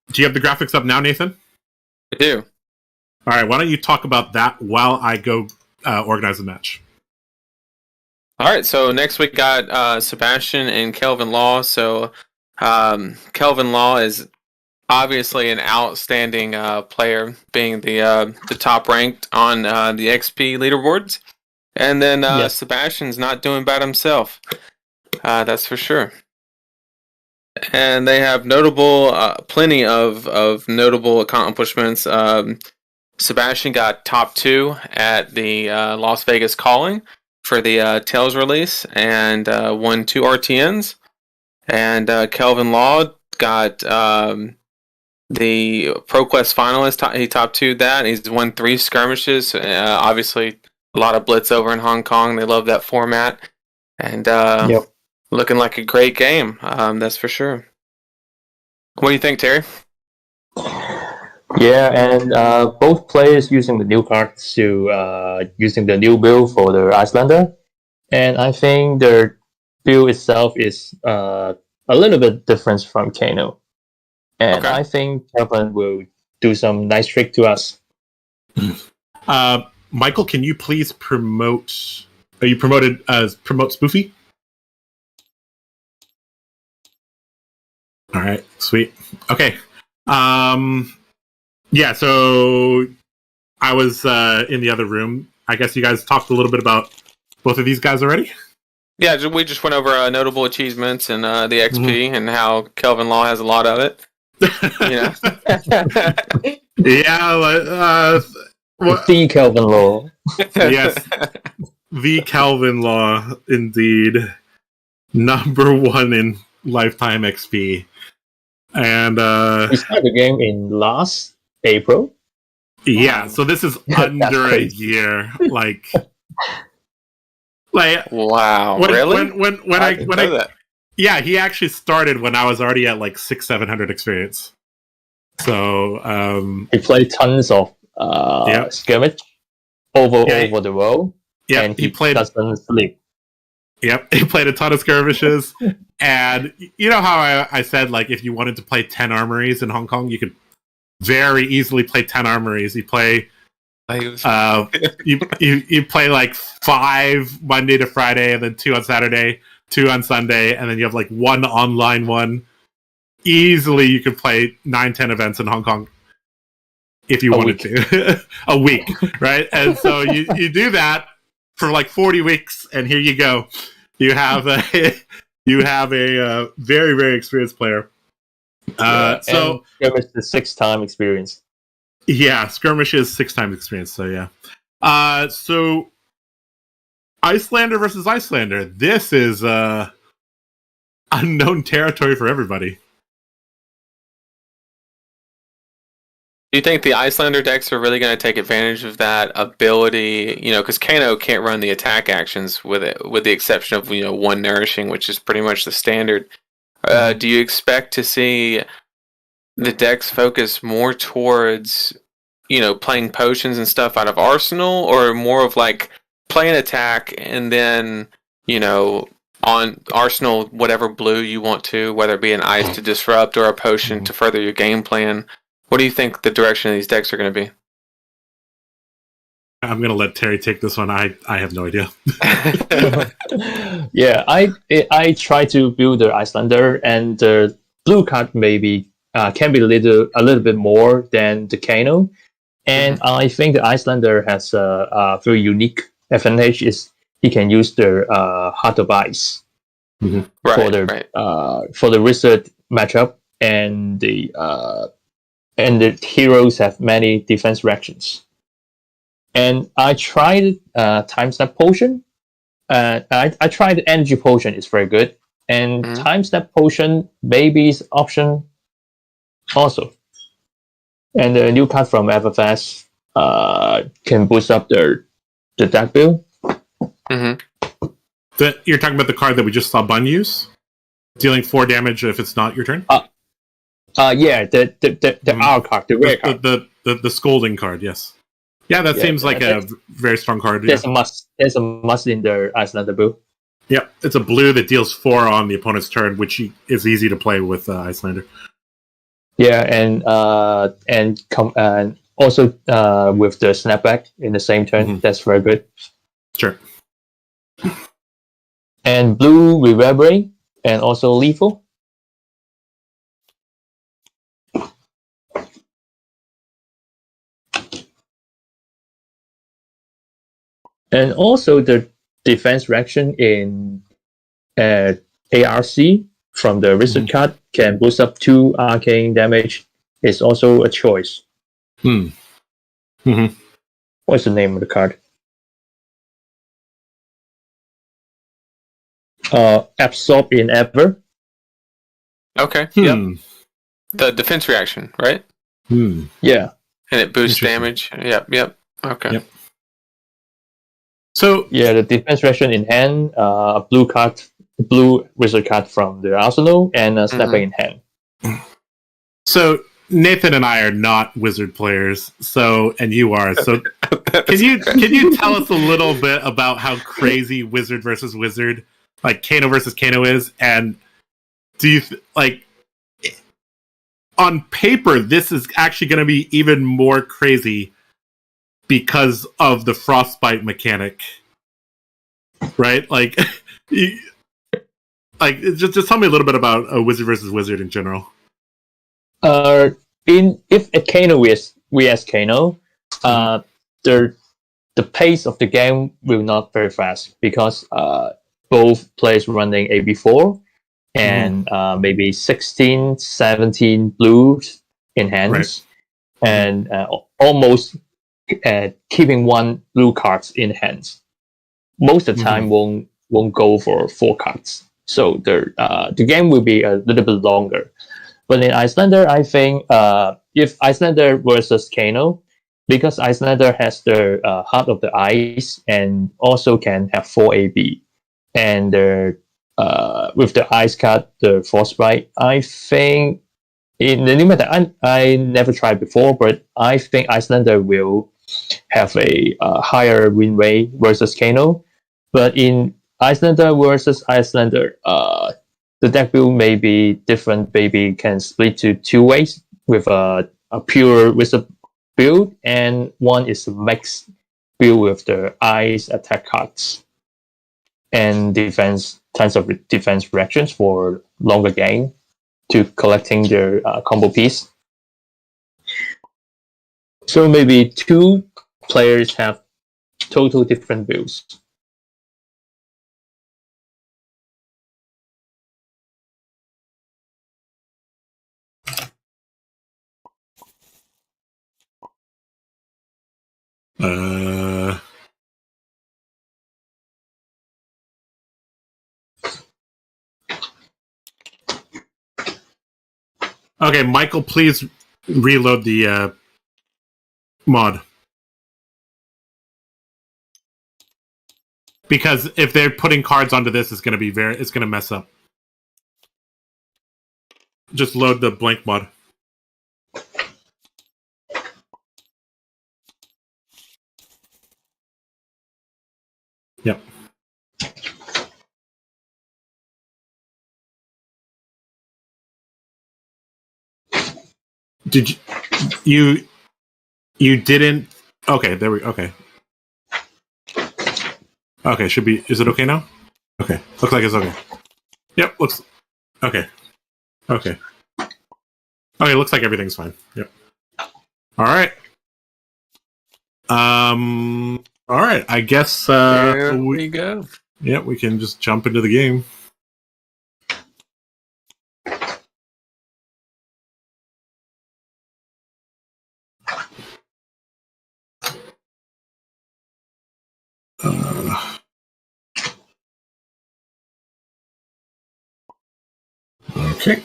Do you have the graphics up now, Nathan? I do. All right, why don't you talk about that while I go organize the match? All right, so next we got Sebastian and Kelvin Law. So Kelvin Law is obviously an outstanding player, being the top ranked on the XP leaderboards. And then Sebastian's not doing bad himself. That's for sure. And they have plenty of notable accomplishments. Sebastian got top 2 at the Las Vegas Calling for the Tails release and won 2 RTNs. And Kelvin Law got the ProQuest finalist. He top 2'd that. He's won 3 skirmishes. Obviously, a lot of Blitz over in Hong Kong. They love that format. And looking like a great game, that's for sure. What do you think, Terry? Yeah, and both players using the new cards to using the new build for the Icelander, and I think their build itself is a little bit different from Kano, and I think Kevin will do some nice trick to us. Michael, can you please promote? Are you promoted as promote Spoofy? All right, sweet. Okay. Yeah, so I was in the other room. I guess you guys talked a little bit about both of these guys already? Yeah, we just went over notable achievements and the XP and how Kelvin Law has a lot of it. Yeah, the Kelvin Law. Yes, the Kelvin Law, indeed. Number 1 in lifetime XP. And we started the game in last April. Yeah, so this is under a year. Like wow, really? When I that. Yeah, he actually started when I was already at like 600-700 experience. So he played tons of skirmish over the world. Yeah, and he doesn't sleep. Yep, he played a ton of skirmishes. And you know how I said, like, if you wanted to play 10 armories in Hong Kong, you could very easily play 10 armories. You play you play like 5 Monday to Friday, and then 2 on Saturday, 2 on Sunday, and then you have like 1 online one. Easily you could play 9-10 events in Hong Kong if you wanted to. A week, right? And so you do that for like 40 weeks, and here you go. You have a very, very experienced player. So skirmish the 6-time experience. Yeah, skirmish is 6 times experience. So yeah. So Icelander versus Icelander. This is unknown territory for everybody. Do you think the Icelander decks are really going to take advantage of that ability? You know, because Kano can't run the attack actions with it, with the exception of one nourishing, which is pretty much the standard. Do you expect to see the decks focus more towards playing potions and stuff out of Arsenal, or more of like play an attack and then on Arsenal whatever blue you want to, whether it be an ice to disrupt or a potion to further your game plan? What do you think the direction of these decks are going to be? I'm going to let Terry take this one. I have no idea. Yeah, I try to build the Icelander, and the blue card maybe can be a little bit more than the Kano. And I think the Icelander has a very unique advantage is he can use the Heart of Ice for the wizard matchup, and the heroes have many defense reactions. And I tried Time Step Potion. I tried the Energy Potion. It's very good. And Time Step Potion maybe is option also. And the new card from Everfest can boost up the deck build. You're talking about the card that we just saw Bun use? Dealing 4 damage if it's not your turn? Yeah, the R card, the rare card. The Scolding card, yes. Yeah, that seems like a very strong card. There's a must in the Icelander build. Yeah, it's a blue that deals 4 on the opponent's turn, which is easy to play with Icelander. Yeah, and also with the snapback in the same turn, that's very good. Sure. And blue reverberate and also lethal. And also the defense reaction in ARC from the wizard card can boost up 2 arcane damage. Is also a choice. What's the name of the card? Absorb in Ever. Okay. Yep. The defense reaction, right? Yeah. And it boosts damage. Yep. Okay. Yep. So yeah, the defense reaction in hand, blue wizard card from the arsenal, and a snapback in hand. So Nathan and I are not wizard players, and you are. So can you tell us a little bit about how crazy wizard versus wizard, like Kano versus Kano is, and do you on paper this is actually going to be even more crazy because of the frostbite mechanic, right? Just tell me a little bit about a wizard versus wizard in general. If a Kano vs Kano, the pace of the game will not very fast because both players running AB4 and maybe 16, 17 blues in hands, and almost keeping 1 blue cards in hands. Most of the time won't go for 4 cards. So the game will be a little bit longer. But in Icelander, I think if Icelander versus Kano, because Icelander has the Heart of the Ice and also can have 4 AB, and with the Ice card, the Frostbite, I think in the new meta, I never tried before, but I think Icelander will have a higher win rate versus Kano. But in Icelander versus Icelander, the deck build may be different. Maybe can split to 2 ways with a pure wizard build, and one is a mix build with the ice attack cards and tons of defense reactions for longer game to collecting their combo piece. So maybe 2 players have total different builds. Okay, Michael, please reload the mod. Because if they're putting cards onto this, it's going to mess up. Just load the blank mod. Yep. Did you didn't? Okay, there we. Okay. Okay, should be. Is it okay now? Okay, looks like it's okay. Yep, looks. Okay. Okay. Okay, looks like everything's fine. Yep. All right. All right. I guess. There we go. Yep, we can just jump into the game. Okay.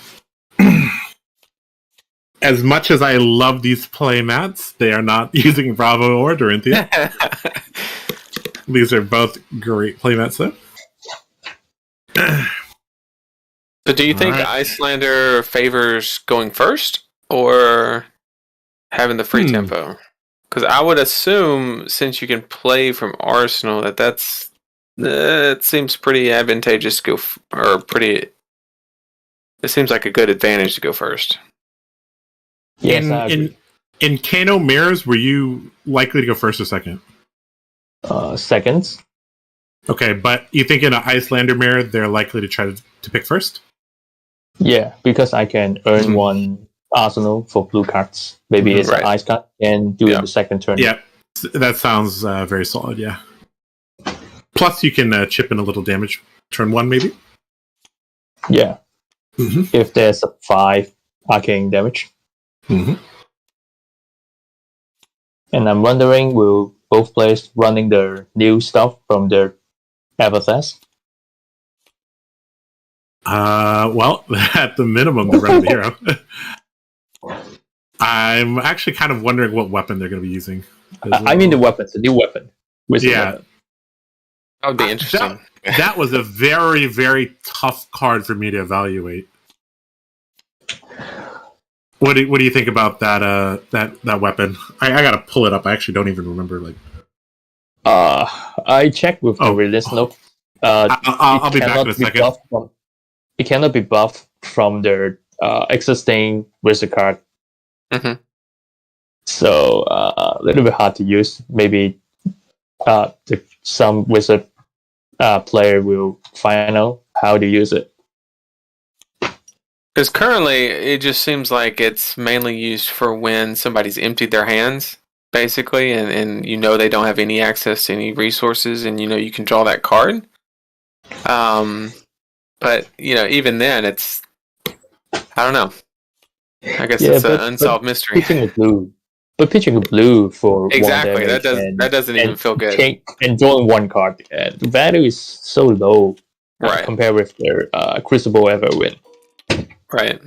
As much as I love these playmats, they are not using Bravo or Dorinthia. These are both great playmats, though. So do you think Icelander favors going first or having the free tempo? Because I would assume, since you can play from Arsenal, it seems pretty advantageous to go, it seems like a good advantage to go first. Yes, in Kano mirrors, were you likely to go first or second? Seconds. Okay, but you think in an Icelander mirror, they're likely to try to pick first? Yeah, because I can earn one Arsenal for blue cards. Maybe it's an ice card and do it in the second turn. Yeah, that sounds very solid, yeah. Plus, you can chip in a little damage turn one, maybe? Yeah. Mm-hmm. If there's a 5 arcane damage. Mm-hmm. And I'm wondering, will both players running their new stuff from their Everfest? Well, at the minimum, they're running the hero. I'm actually kind of wondering what weapon they're going to be using. I mean the weapons, the new weapon. Yeah. That would be interesting. That was a very, very tough card for me to evaluate. What do you think about that weapon? I gotta pull it up. I actually don't even remember. I checked with the release note. I'll be back in a second. It cannot be buffed from their existing wizard card. Mm-hmm. So a little bit hard to use. Maybe some wizard player will find out how to use it. Because currently, it just seems like it's mainly used for when somebody's emptied their hands, basically, and you know they don't have any access to any resources, and you know you can draw that card. But you know, even then, it's I don't know. I guess it's an unsolved mystery. Pitching a blue for exactly that doesn't even feel good. And drawing one card, the value is so low, compared with their Crucible Everwind. Right.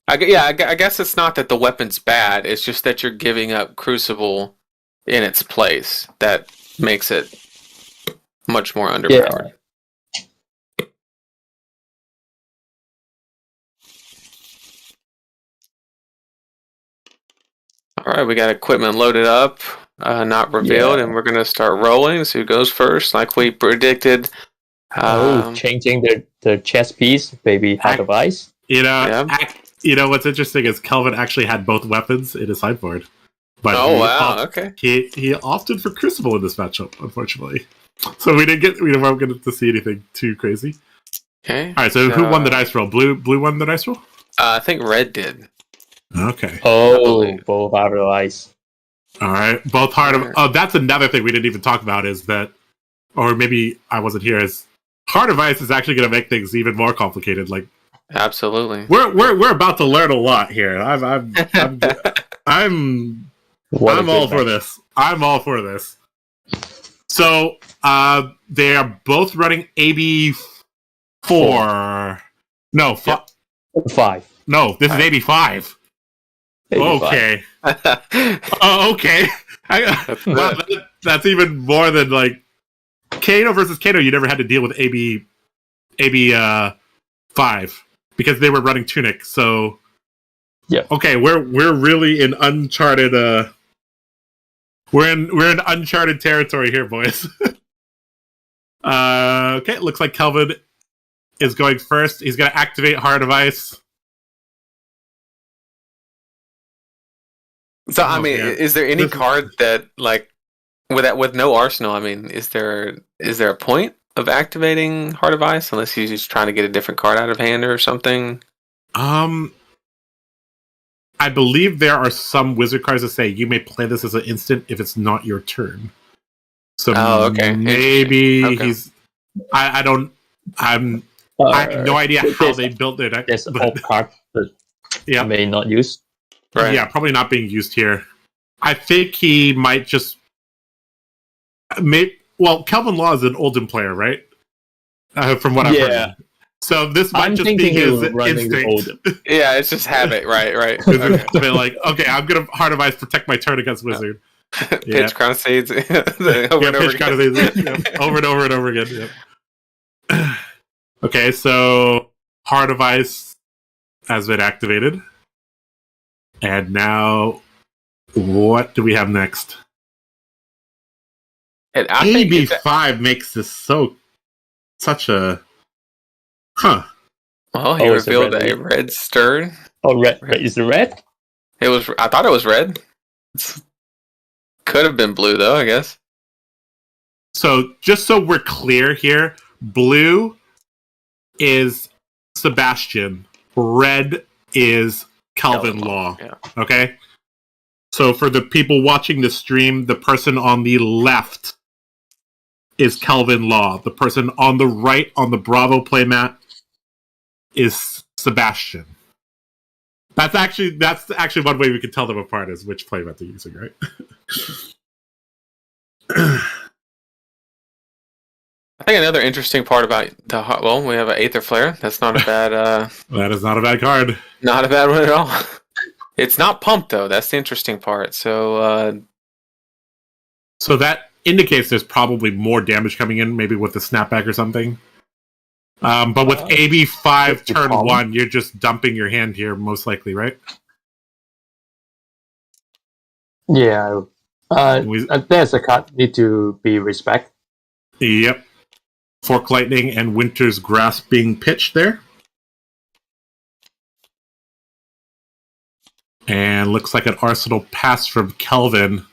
I guess it's not that the weapon's bad. It's just that you're giving up Crucible in its place. That makes it much more underpowered. Yeah. All right, we got equipment loaded up, not revealed, and we're going to start rolling. So who goes first, like we predicted. Changing the chess piece, maybe Heart of Ice. You know what's interesting is Kelvin actually had both weapons in his sideboard. But okay. He opted for Crucible in this matchup, unfortunately. So we weren't going to see anything too crazy. Okay. All right. So who won the dice roll? Blue won the dice roll. I think Red did. Okay. Both Heart of Ice. All right. Both Heart of. Oh, that's another thing we didn't even talk about is that, or maybe I wasn't here. Is Heart of Ice is actually going to make things even more complicated. Like, absolutely, we're about to learn a lot here. I'm I'm all for this. I'm all for this. So, they are both running AB4. No, 5. No, this is AB5. 85. Okay. Oh, okay. Wow, that's even more than like Kano versus Kano. You never had to deal with AB 5 because they were running Tunic. So yeah. Okay, we're really in uncharted. We're in uncharted territory here, boys. Okay, looks like Kelvin is going first. He's going to activate Heart of Ice. So I mean, is there any card that like with no arsenal? I mean, is there a point of activating Heart of Ice unless he's just trying to get a different card out of hand or something? I believe there are some wizard cards that say you may play this as an instant if it's not your turn. So okay. Maybe he's. I have no idea how they built it. There's a whole card that may not use. Right. Yeah, probably not being used here. I think he might just. Well, Kelvin Law is an Oldham player, right? From what I've heard. So this might just be his instinct. Yeah, it's just habit, right? Okay. Be like, okay, I'm gonna Heart of Ice protect my turn against Wizard. Pitch Crown Seeds over and over again. Over and over and over again. Yep. Okay, so Heart of Ice has been activated. And now, what do we have next? AB5 makes this such a... Huh. Well, he revealed a red stern. Oh, red. Is it red? I thought it was red. Could have been blue, though, I guess. So, just so we're clear here, blue is Sebastian. Red is Kelvin Law. Yeah. Okay? So, for the people watching the stream, the person on the left is Kelvin Law. The person on the right on the Bravo playmat is Sebastian. That's actually one way we can tell them apart is which playmat they're using, right? I think another interesting part about we have an Aether Flare. That's not a bad. That is not a bad card. Not a bad one at all. It's not pumped though. That's the interesting part. So that indicates there's probably more damage coming in, maybe with the snapback or something. But with AB5 turn 1, you're just dumping your hand here, most likely, right? Yeah. There's a card need to be respect. Yep. Fork Lightning and Winter's Grasp being pitched there. And looks like an Arsenal pass from Kelvin.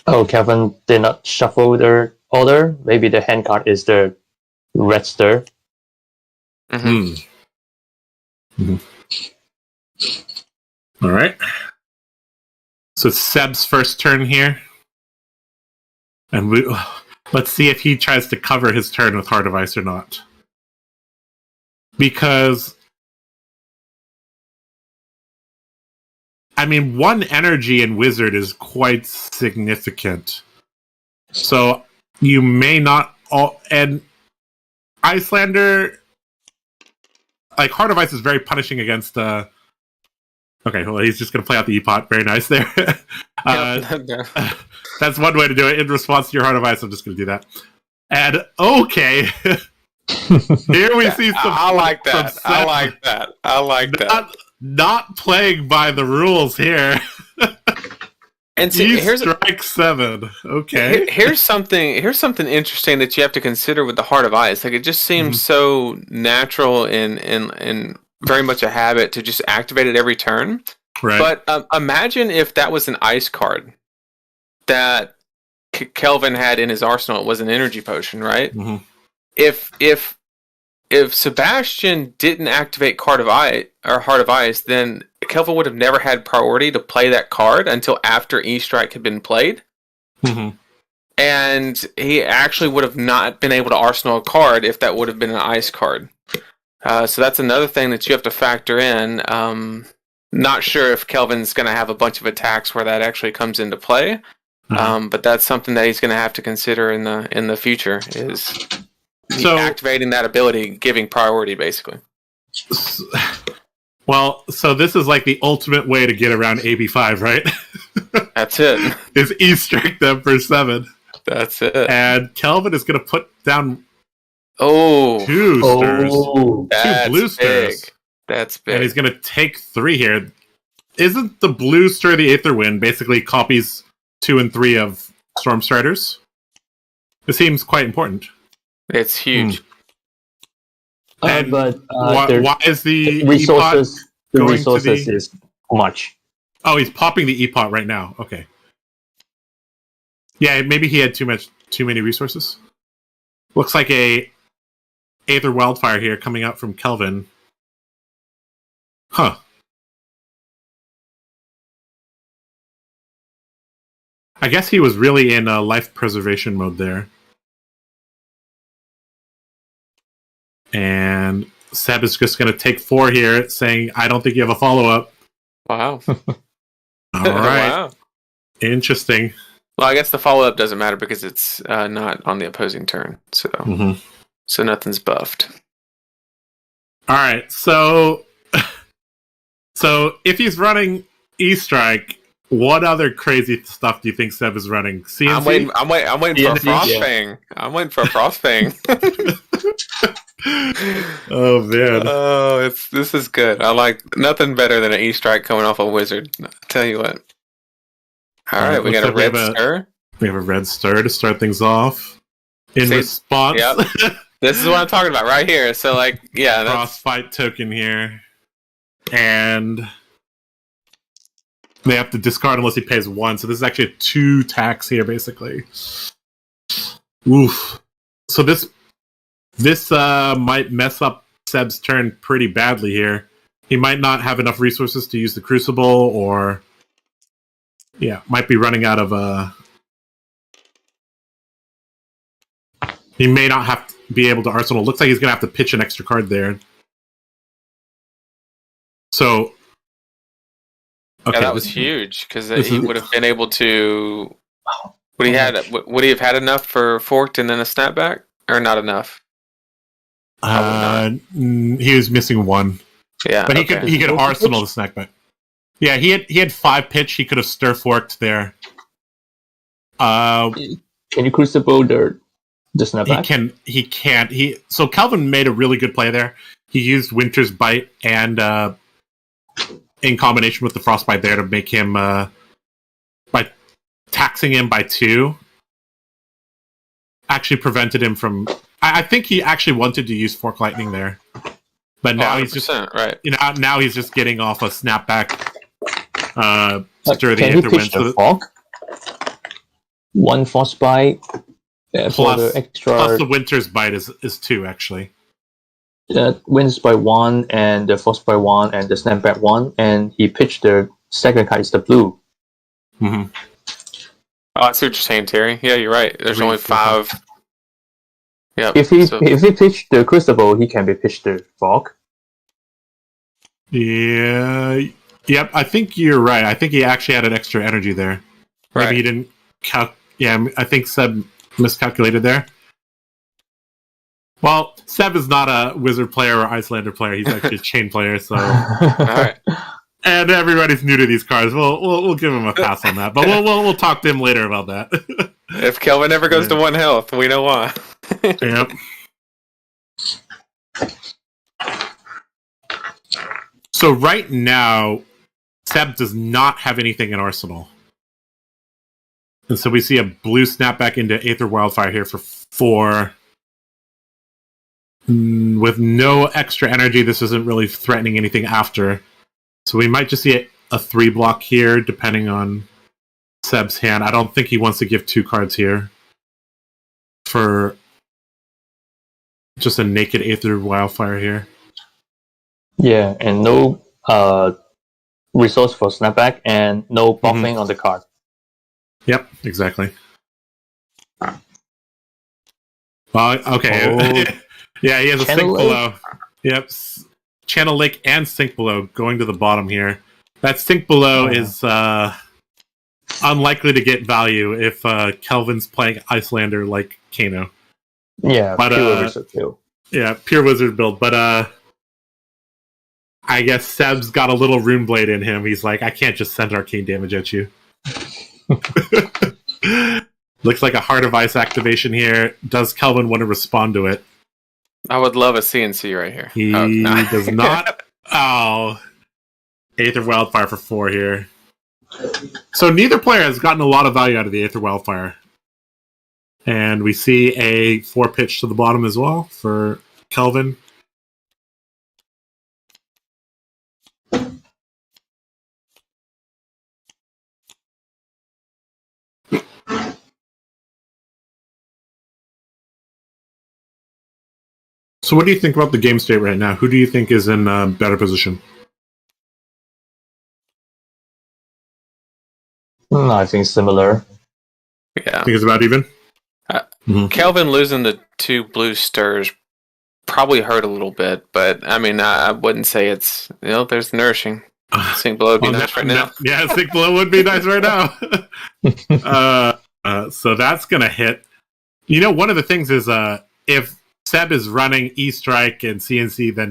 Oh, Kelvin did not shuffle their order. Maybe the hand card is the red stir. Mm-hmm. All right. So it's Seb's first turn here. And let's see if he tries to cover his turn with Heart of Ice or not. Because, I mean, 1 energy in Wizard is quite significant. So you may not and Icelander, like Heart of Ice is very punishing against okay, well, he's just going to play out the E-Pot. Very nice there. That's one way to do it. In response to your Heart of Ice, I'm just going to do that. And, okay. Here we see some... I like that. I like that. Not playing by the rules here. And see, here's strike 7. Okay. Here's something interesting that you have to consider with the Heart of Ice. Like, it just seems so natural and very much a habit to just activate it every turn. Right. But imagine if that was an ice card that Kelvin had in his arsenal. It was an energy potion, right? Mm-hmm. If Sebastian didn't activate Heart of Ice, then Kelvin would have never had priority to play that card until after E-Strike had been played. Mm-hmm. And he actually would have not been able to arsenal a card if that would have been an ice card. So that's another thing that you have to factor in. Not sure if Kelvin's going to have a bunch of attacks where that actually comes into play, but that's something that he's going to have to consider in the future. Is activating that ability, giving priority, basically. Well, so this is like the ultimate way to get around AB5, right? That's it. Is E-Strike them for 7. That's it. And Kelvin is going to put down 2 stirs. 2 that's blue stirs. Big. That's big. And he's going to take 3 here. Isn't the blue stir the Aether Wind basically copies 2 and 3 of Storm Striders? It seems quite important. It's huge. And but why is the resources? The going resources to the... is much. Oh, he's popping the E-Pot right now. Okay. Yeah, maybe he had too many resources. Looks like a Aether Wildfire here coming out from Kelvin. Huh. I guess he was really in life preservation mode there. And Seb is just going to take 4 here, saying, I don't think you have a follow-up. Wow. All right. Wow. Interesting. Well, I guess the follow-up doesn't matter because it's not on the opposing turn. So so nothing's buffed. All right. So if he's running E-Strike, what other crazy stuff do you think Seb is running? CNC? I'm waiting for a Frostfang. I'm waiting for a Frostfang. Oh man! Oh, this is good. I like nothing better than an E-Strike coming off a wizard. I'll tell you what. All right, we got a red stir. We have a red stir to start things off. In response, yep. This is what I'm talking about right here. So, like, yeah, Frostbite token here, and they have to discard unless he pays 1. So this is actually a 2 tax here, basically. Oof. So this might mess up Seb's turn pretty badly here. He might not have enough resources to use the Crucible, or might be running out of he may not have to be able to arsenal. Looks like he's gonna have to pitch an extra card there. So okay, that was huge because he would have been able to. Would he have had enough for forked and then a snapback, or not enough? He was missing 1. Yeah, but he could arsenal the snapback. Yeah, he had 5 pitch. He could have stir forked there. Can you crucible the snapback? He can't. So Calvin made a really good play there. He used Winter's Bite and in combination with the Frostbite there to make him by taxing him by 2. Actually prevented him from. I think he actually wanted to use Fork Lightning there, but now he's just right. Now he's just getting off a snapback. Stir the Can he pitch the Fork? 1 Frostbite for the extra. Plus the Winter's Bite is 2 actually. Wins by 1 and the Frostbite 1 and the snapback 1, and he pitched the second card is the blue. Oh, I see what you're saying, Terry. Yeah, you're right. There's only 5. Yeah. If he pitched the Crucible, he can be pitched the Fork. Yeah. Yep. I think you're right. I think he actually had an extra energy there. Right. Maybe he didn't I think Seb miscalculated there. Well, Seb is not a Wizard player or Icelander player. He's actually a Chain player. So, all right. And everybody's new to these cards. We'll give him a pass on that. But we'll talk to him later about that. If Kelvin ever goes to 1 health, we know why. Yep. So right now, Seb does not have anything in Arsenal. And so we see a blue snapback into Aether Wildfire here for 4. With no extra energy, this isn't really threatening anything after. So we might just see a 3 block here, depending on Seb's hand. I don't think he wants to give 2 cards here for just a naked Aether Wildfire here. Yeah, and no resource for snapback and no buffing on the card. Yep, exactly. Okay. Yeah, he has a Sink Below. Yep. Channel Lake and Sink Below going to the bottom here. That sink below is unlikely to get value if Kelvin's playing Icelander like Kano. Yeah, but, pure wizard build. Yeah, pure wizard build. But I guess Seb's got a little rune blade in him. He's like, I can't just send arcane damage at you. Looks like a Heart of Ice activation here. Does Kelvin want to respond to it? I would love a CNC right here. He does not. Oh. Aether Wildfire for 4 here. So neither player has gotten a lot of value out of the Aether Wildfire. And we see a 4 pitch to the bottom as well for Kelvin. So what do you think about the game state right now? Who do you think is in a better position? I think similar. Yeah. I think it's about even? Kelvin losing the 2 blue stirs probably hurt a little bit, but I mean, I wouldn't say it's, there's nourishing. Sink below would be nice right now. Yeah, sink below would be nice right now. So that's going to hit. One of the things is if Seb is running E-Strike and CNC, then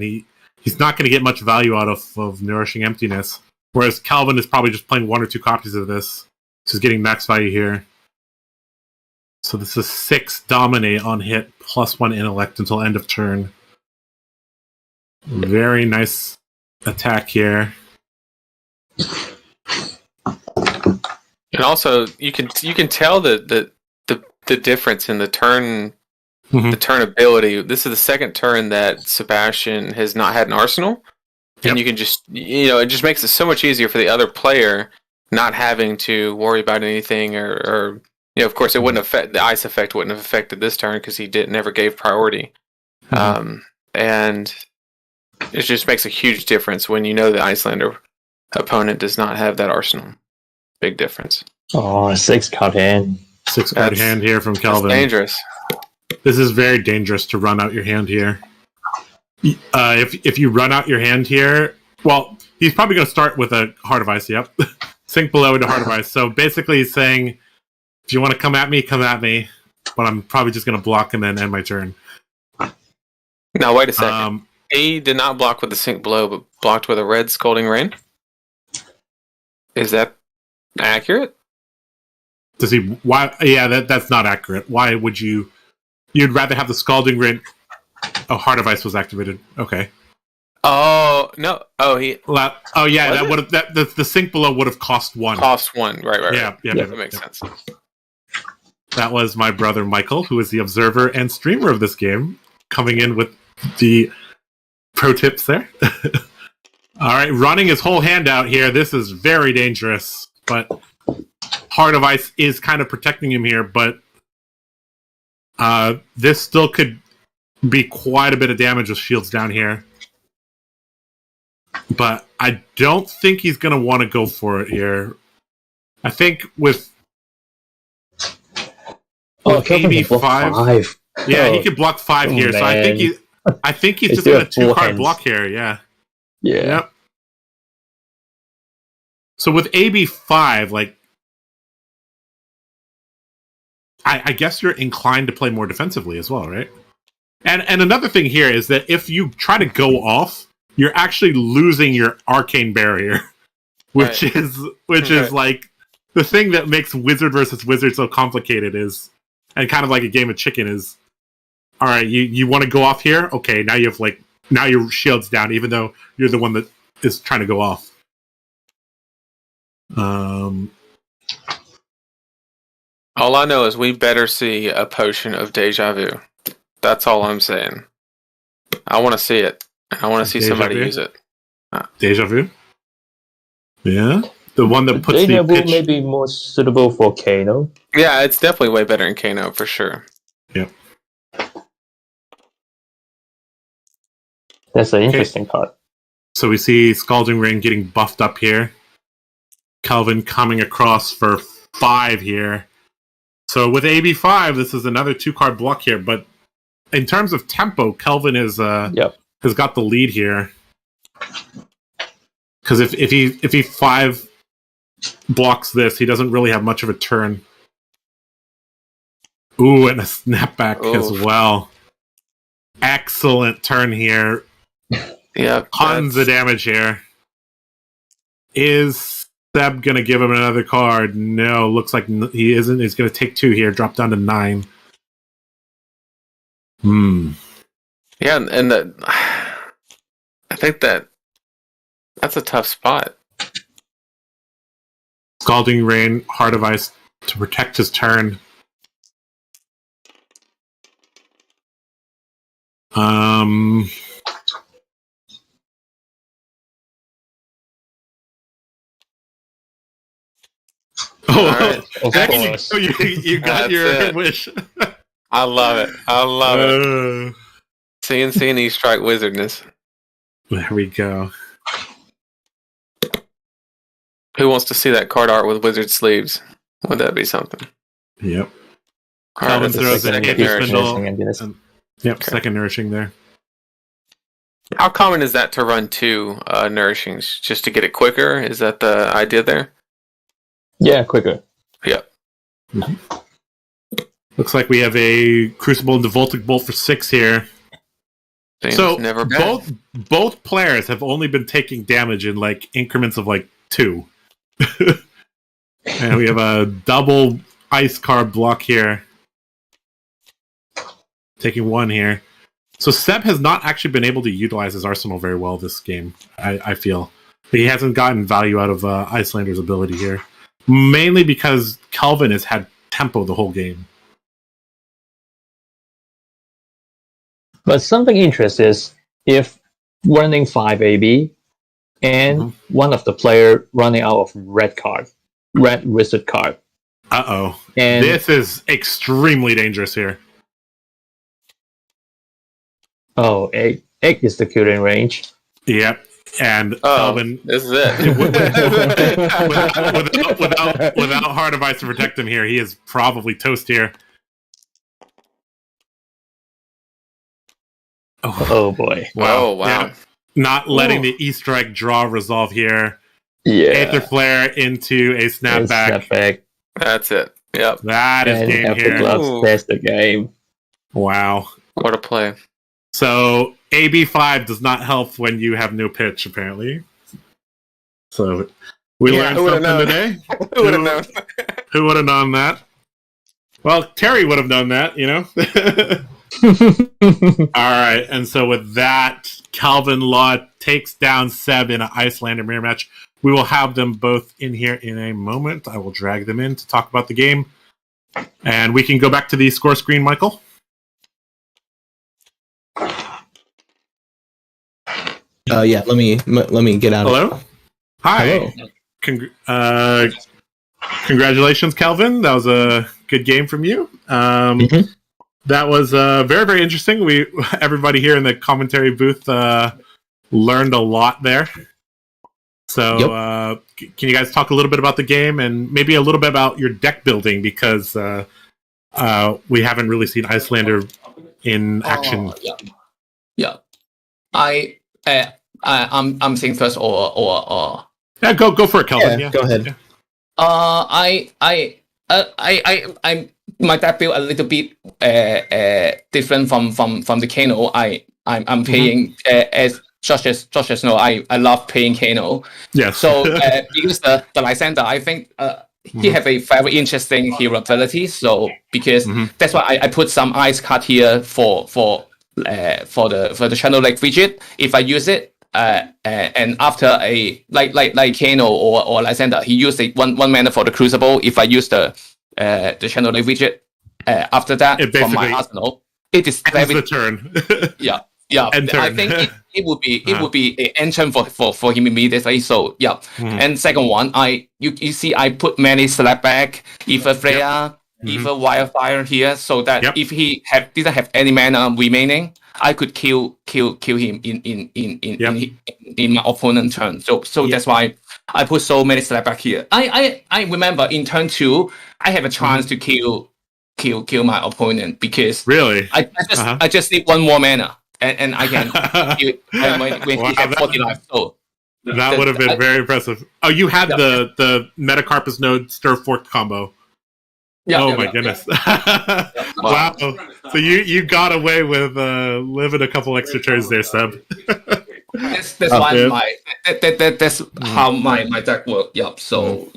he's not going to get much value out of Nourishing Emptiness. Whereas Calvin is probably just playing 1 or 2 copies of this. So he's getting max value here. So this is 6 Dominate on hit, +1 Intellect until end of turn. Very nice attack here. And also, you can tell the difference in the turn. The turn ability. This is the second turn that Sebastian has not had an arsenal. And you can just, it just makes it so much easier for the other player not having to worry about anything or of course it wouldn't affect, the ice effect wouldn't have affected this turn because he never gave priority. And it just makes a huge difference when the Icelander opponent does not have that arsenal. Big difference. Oh, 6 card hand. 6 card hand here from Kelvin. That's dangerous. This is very dangerous to run out your hand here. If you run out your hand here, well, he's probably going to start with a Heart of Ice, yep. Sink below into Heart of Ice. So basically he's saying, if you want to come at me, but I'm probably just going to block and then end my turn. Now, wait a second. He did not block with the Sink below, but blocked with a red Scalding Rain? Is that accurate? Does he? Why? Yeah, that's not accurate. Why would you? You'd rather have the Scalding Rain. Oh, Heart of Ice was activated. Okay. Oh no! Oh, he. Oh yeah, that would have the Sink below would have cost 1. Cost 1, right. Yeah, that makes sense. That was my brother Michael, who is the observer and streamer of this game, coming in with the pro tips there. All right, running his whole hand out here. This is very dangerous, but Heart of Ice is kind of protecting him here, but this still could be quite a bit of damage with shields down here. But I don't think he's going to want to go for it here. I think with KB5, yeah, he could block 5 here. Man. So I think he's just going to 2-card block here. Yeah. Yep. So with AB5, I guess you're inclined to play more defensively as well, right? And another thing here is that if you try to go off, you're actually losing your arcane barrier, which is like the thing that makes wizard versus wizard so complicated is, and kind of like a game of chicken is, all right, you want to go off here? Okay, now you have now your shield's down, even though you're the one that is trying to go off. All I know is we better see a potion of deja vu. That's all I'm saying. I want to see it. I want to see somebody use it. Deja vu? Yeah? The one that puts deja the pitch... vu may be more suitable for Kano. Yeah, it's definitely way better in Kano, for sure. Yep. That's an interesting card. So we see Scalding Ring getting buffed up here. Kelvin coming across for 5 here. So with AB5, this is another 2-card block here, but in terms of tempo, Kelvin is has got the lead here. Because if he 5 blocks this, he doesn't really have much of a turn. Ooh, and a snapback as well. Excellent turn here. Yeah, Tons of damage here. Is Seb gonna give him another card? No, looks like he isn't. He's gonna take 2 here, drop down to 9. Yeah, and I think that's a tough spot. Scalding Rain, Heart of Ice to protect his turn. Right. You got your wish. I love it. CNC and E-Strike Wizardness. There we go. Who wants to see that card art with wizard sleeves? Would that be something? Yep. Calvin throws the Nourishing. Yep, second Nourishing there. How common is that to run 2 Nourishings just to get it quicker? Is that the idea there? Yeah, quicker. Yep. Looks like we have a Crucible and Voltic Bolt for 6 here. So never both players have only been taking damage in like increments of like 2. And we have a double ice card block here. Taking 1 here. So Seb has not actually been able to utilize his arsenal very well this game, I feel. He hasn't gotten value out of Icelander's ability here. Mainly because Calvin has had tempo the whole game. But something interesting is if running 5 AB and one of the player running out of red wizard card. Uh-oh. And this is extremely dangerous here. Oh, egg is the killing range. Yep. And Calvin, this is it. without Heart of Ice to protect him here, he is probably toast here. Oh boy. Wow. Oh, wow. Yeah. Not letting the E-Strike draw resolve here. Yeah. Aether Flare into a snapback. That's it. Yep. That is game here. That's the game. Wow. What a play. So AB5 does not help when you have no pitch, apparently. So we learned something today. Who would have known? Who would have known that? Well, Terry would have known that, you know? All right, and so with that, Calvin Law takes down Seb in an Icelander mirror match. We will have them both in here in a moment. I will drag them in to talk about the game. And we can go back to the score screen, Michael. Yeah, let me get out. Hello? Hi. Hello. Congratulations, Calvin. That was a good game from you. That was very, very interesting. Everybody here in the commentary booth learned a lot there. So can you guys talk a little bit about the game and maybe a little bit about your deck building, because we haven't really seen Icelander in action. Yeah. I'm saying first or. Yeah, go for it, Calvin. Yeah, go ahead. My deck build a little bit different from the Kano. I'm playing as Josh know. I love playing Kano. Yes. So because the Lysander, I think he have a very interesting hero ability. So because that's why I put some ice card here for the Channel Lake widget. If I use it, and after a like Kano or Lysander, he used one mana for the Crucible. If I use the Channel Lake widget, after that from my arsenal, it is very the turn. yeah. I think it would be an entrance for him immediately. So yeah. And second one, you see I put many slapback, Ether Flare, Ether Wildfire here, so that if he didn't have any mana remaining, I could kill him in my opponent's turn. So that's why I put so many slapback here. I remember in turn 2, I have a chance to kill my opponent because really I just need one more mana and I can kill when he has 40 life. So That would have been very impressive. Oh, you had the Metacarpus node stir fork combo. My goodness! Wow. So you got away with living a couple extra turns there, Seb. That's why that's how my deck works. Yep. So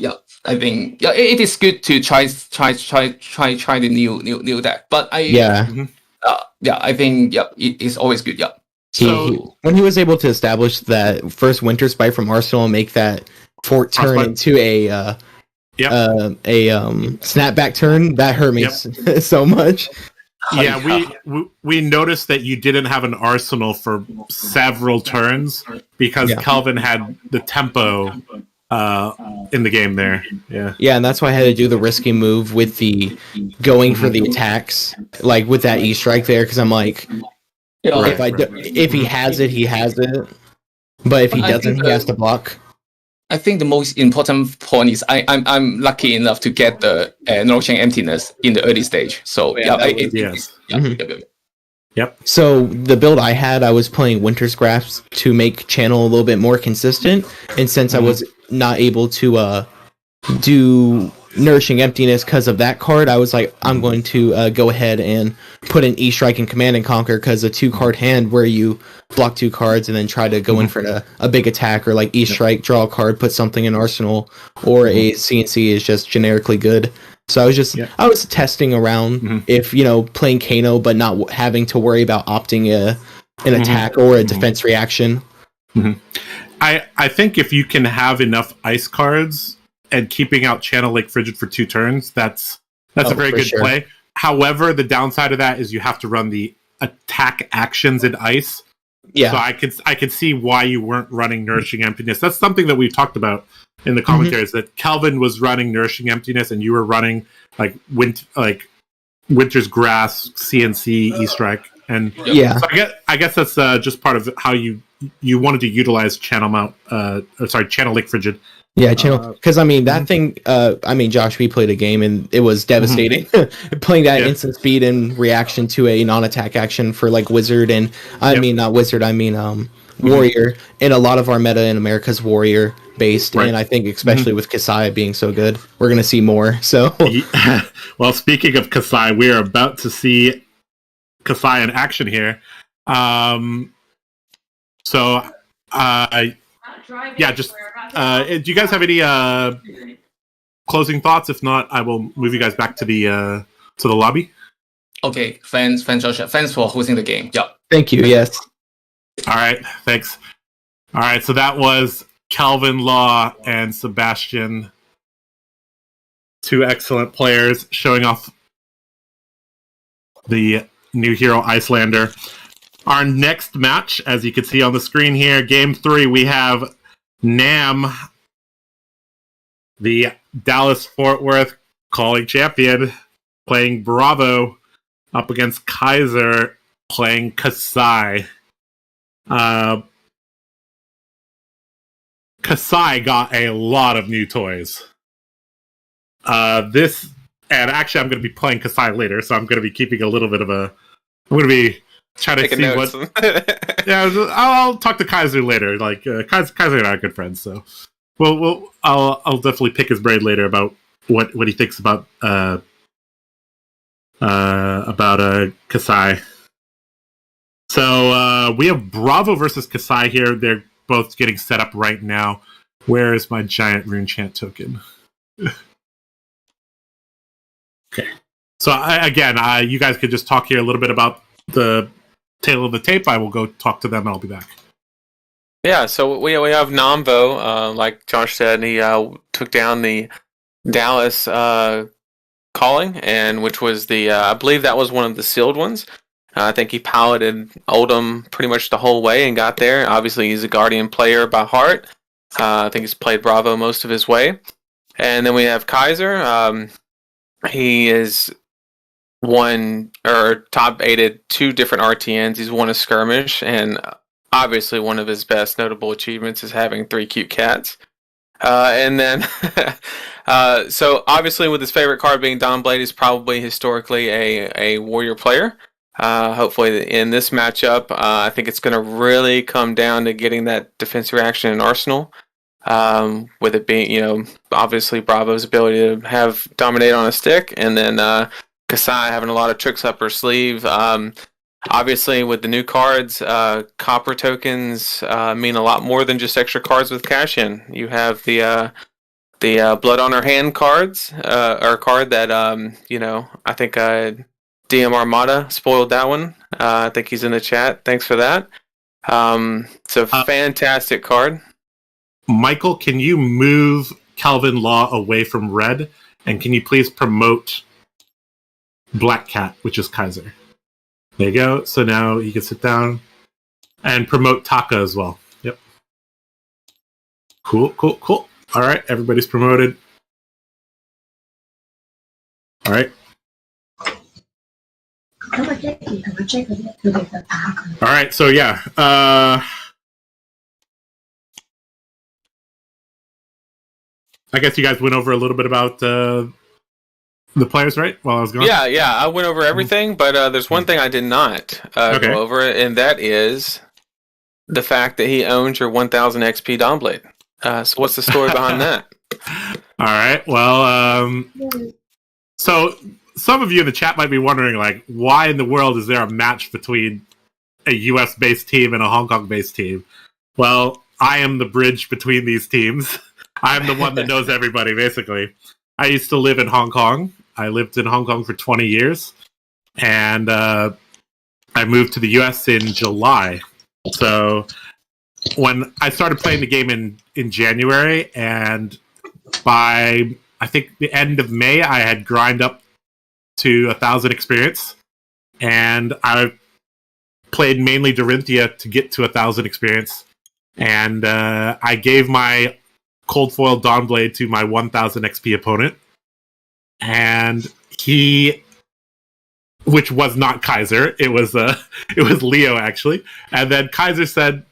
I think it is good to try the new deck. But I think it is always good. When he was able to establish that first Winter Spite from Arsenal and make that fork turn into a snapback turn, that hurt me so much. Yeah, we noticed that you didn't have an Arsenal for several turns because Kelvin had the tempo in the game there. Yeah, and that's why I had to do the risky move with the going for the attacks, like with that E strike there, because I'm like, if he has it, he has it. But if he doesn't, he has to block. I think the most important point is I'm lucky enough to get the Nourishing Emptiness in the early stage. So So the build I had, I was playing Winter Scraps to make channel a little bit more consistent, and since I was not able to do Nourishing Emptiness because of that card, I was like, I'm going to go ahead and put an E-Strike in Command and Conquer, because a 2-card hand where you block 2 cards and then try to go in for a big attack, or like E-Strike, draw a card, put something in Arsenal, or a CNC is just generically good. So I was just I was testing around if, playing Kano but not having to worry about opting an attack or a defense reaction. I think if you can have enough ice cards and keeping out Channel Lake Frigid for 2 turns, that's a very good play. However, the downside of that is you have to run the attack actions in ice. So I can see why you weren't running Nourishing Emptiness. That's something that we've talked about in the commentaries, that Kelvin was running Nourishing Emptiness and you were running like Winter's Grass, CNC, E-Strike. And so I guess that's just part of how you wanted to utilize Channel Lake Frigid. Yeah, channel, because that thing. Josh, we played a game and it was devastating. Playing that instant speed in reaction to a non-attack action for like Wizard and not Wizard, Warrior. And a lot of our meta in America is Warrior based, and I think especially with Kasai being so good, we're gonna see more. So, well, speaking of Kasai, we are about to see Kasai in action here. Do you guys have any closing thoughts? If not, I will move you guys back to the lobby. Okay, thanks, Josh. Thanks for hosting the game. Yeah. Thank you. Yes. All right. Thanks. All right. So that was Kelvin Law and Sebastian, 2 excellent players showing off the new hero Icelander. Our next match, as you can see on the screen here, Game 3, we have Nam, the Dallas-Fort Worth calling champion, playing Bravo, up against Kaiser, playing Kasai. Kasai got a lot of new toys. And actually I'm going to be playing Kasai later, so I'm going to be keeping a little bit of I'm going to be trying to see notes. I'll talk to Kaiser later. Like Kaiser and I are good friends, so I'll definitely pick his brain later about what he thinks about Kasai. So we have Bravo versus Kasai here. They're both getting set up right now. Where is my giant rune chant token? Okay. So you guys could just talk here a little bit about the tail of the tape. I will go talk to them and I'll be back. Yeah, so we have Namvo, like Josh said, he took down the Dallas calling, and which was I believe that was one of the sealed ones. I think he piloted Oldham pretty much the whole way and got there. Obviously, he's a Guardian player by heart. I think he's played Bravo most of his way. And then we have Kaiser. He is top 8'd 2 different RTNs. He's won a skirmish, and obviously one of his best notable achievements is having 3 cute cats. And then, so obviously with his favorite card being Dawnblade, he's probably historically a warrior player. Hopefully in this matchup, I think it's going to really come down to getting that defensive reaction in Arsenal. With it being, obviously Bravo's ability to have dominate on a stick, and then Kasai having a lot of tricks up her sleeve. Obviously, with the new cards, copper tokens mean a lot more than just extra cards with cash in. You have the Blood on Her Hand cards, or a card that I think DM Armada spoiled that one. I think he's in the chat. Thanks for that. It's a fantastic card. Michael, can you move Calvin Law away from red? And can you please promote Black Cat, which is Kaiser? There you go. So now you can sit down and promote Taka as well. Yep. Cool. All right. Everybody's promoted. All right. All right. So yeah. I guess you guys went over a little bit about the players, right? While I was gone. Yeah. I went over everything, but there's one thing I did not go over, and that is the fact that he owns your 1000 XP Dawnblade. So what's the story behind that? All right. Well, so some of you in the chat might be wondering, like, why in the world is there a match between a US-based team and a Hong Kong-based team? Well, I am the bridge between these teams. I'm the one that knows everybody, basically. I used to live in Hong Kong. I lived in Hong Kong for 20 years. And I moved to the US in July. So when I started playing the game in January, and by, I think, the end of May, I had grind up to 1,000 experience. And I played mainly Dorinthia to get to 1,000 experience. And I gave my Cold Foil Dawnblade to my 1000 XP opponent, and which was not Kaiser, it was Leo actually. And then Kaiser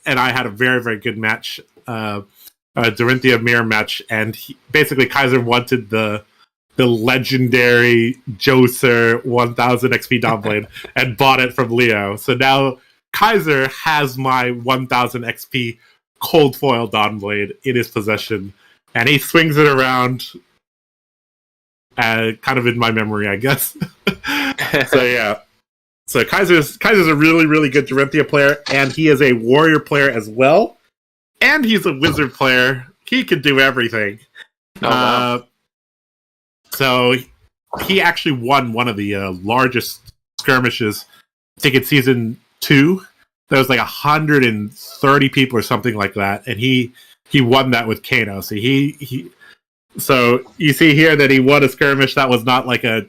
and I had a very, very good match, a Dorinthia mirror match, and basically Kaiser wanted the legendary Joser 1000 XP Dawnblade and bought it from Leo. So now Kaiser has my 1000 XP Cold Foil Dawnblade in his possession, and he swings it around kind of in my memory, I guess. So yeah. So Kaiser's a really, really good Dorinthia player, and he is a warrior player as well. And he's a wizard player. He can do everything. Oh, wow. So he actually won one of the largest skirmishes, I think in season 2. There was like 130 people or something like that, and he won that with Kano. So so you see here that he won a skirmish that was not like a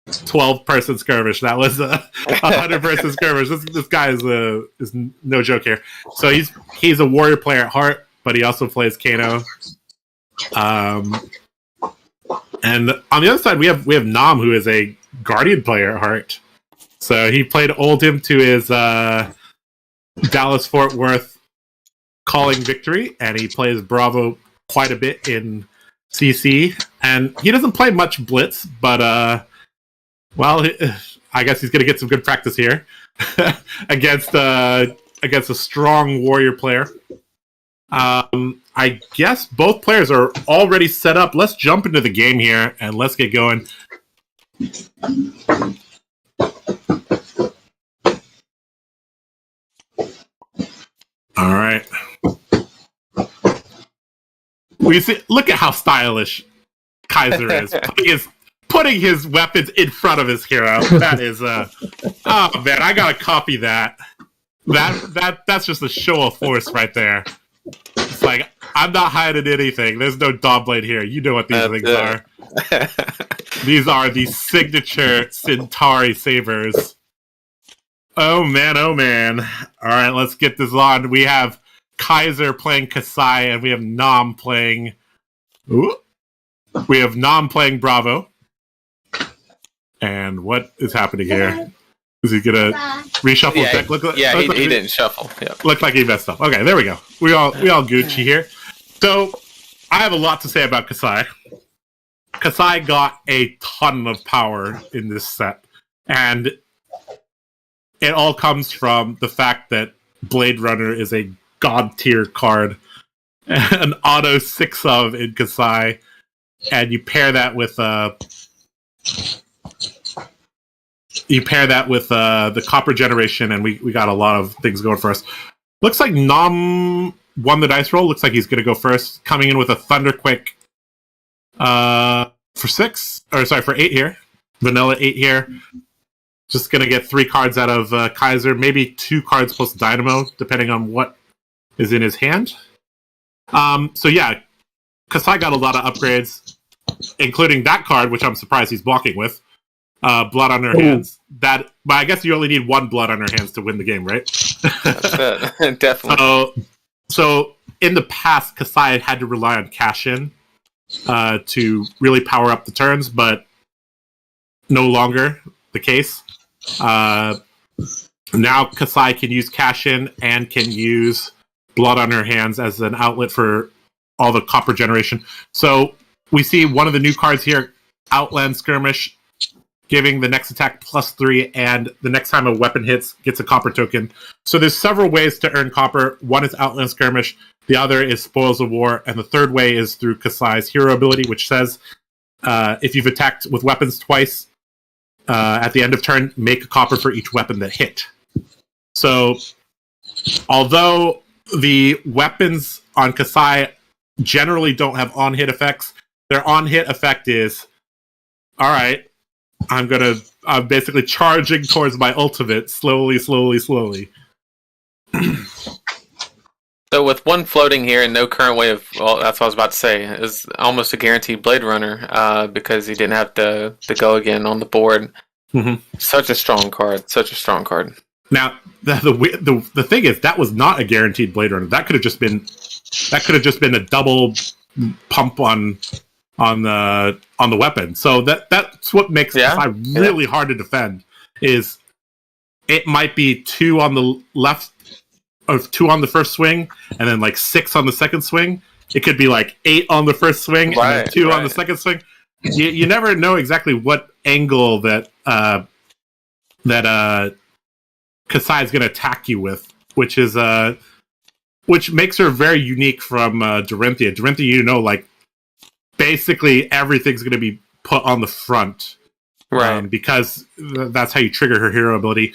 12-person skirmish. That was a 100-person skirmish. This guy is no joke here. So he's a warrior player at heart, but he also plays Kano. And on the other side, we have Nam, who is a Guardian player at heart. So he played Oldhim to his Dallas Fort Worth calling victory, and he plays Bravo quite a bit in CC. And he doesn't play much Blitz, but I guess he's going to get some good practice here against a strong warrior player. I guess both players are already set up. Let's jump into the game here and let's get going. All right. Look at how stylish Kaiser is. Putting his weapons in front of his hero. That is oh man, I gotta copy that. That's just a show of force right there. It's like, I'm not hiding anything. There's no Dawnblade here. You know what these things are. These are the signature Centauri sabers. Oh man, oh man. Alright, let's get this on. We have Kaiser playing Kasai, and we have Nam playing... Ooh. We have Nam playing Bravo. And what is happening here? Is he gonna reshuffle the deck? He didn't shuffle. Yep. Looked like he messed up. Okay, there we go. We all Gucci here. So, I have a lot to say about Kasai. Kasai got a ton of power in this set. And it all comes from the fact that Blade Runner is a god tier card, an auto 6 of in Kasai, and you pair that with the Copper Generation, and we got a lot of things going for us. Looks like Nom won the dice roll. Looks like he's going to go first, coming in with a Thunderquake for 8 here. Vanilla 8 here. Just going to get 3 cards out of Kaiser, maybe 2 cards plus Dynamo, depending on what is in his hand. So yeah, Kasai got a lot of upgrades, including that card, which I'm surprised he's blocking with. Blood on her hands. But I guess you only need 1 blood on her hands to win the game, right? That's it. Definitely. So in the past, Kasai had to rely on cash-in to really power up the turns, but no longer the case. Now Kasai can use cash-in and can use blood on her hands as an outlet for all the Copper Generation. So we see one of the new cards here, Outland Skirmish, giving the next attack +3, and the next time a weapon hits, gets a copper token. So there's several ways to earn copper. One is Outland Skirmish, the other is Spoils of War, and the third way is through Kasai's hero ability, which says if you've attacked with weapons twice, at the end of turn, make a copper for each weapon that hit. So, although the weapons on Kasai generally don't have on-hit effects, their on-hit effect is, alright, I'm basically charging towards my ultimate slowly. So with 1 floating here and no current way of, well, that's what I was about to say, is almost a guaranteed Blade Runner because he didn't have to go again on the board. Mm-hmm. Such a strong card. Now, the thing is, that was not a guaranteed Blade Runner. That could have just been a double pump on the weapon. So that's what makes Kasai really hard to defend. Is it might be 2 on the left, or 2 on the first swing, and then like 6 on the second swing. It could be like 8 on the first swing, and then 2 on the second swing. You never know exactly what angle that Kasai is going to attack you with, which makes her very unique from Dorinthia. Dorinthia, like basically everything's going to be put on the front, right? Because that's how you trigger her hero ability,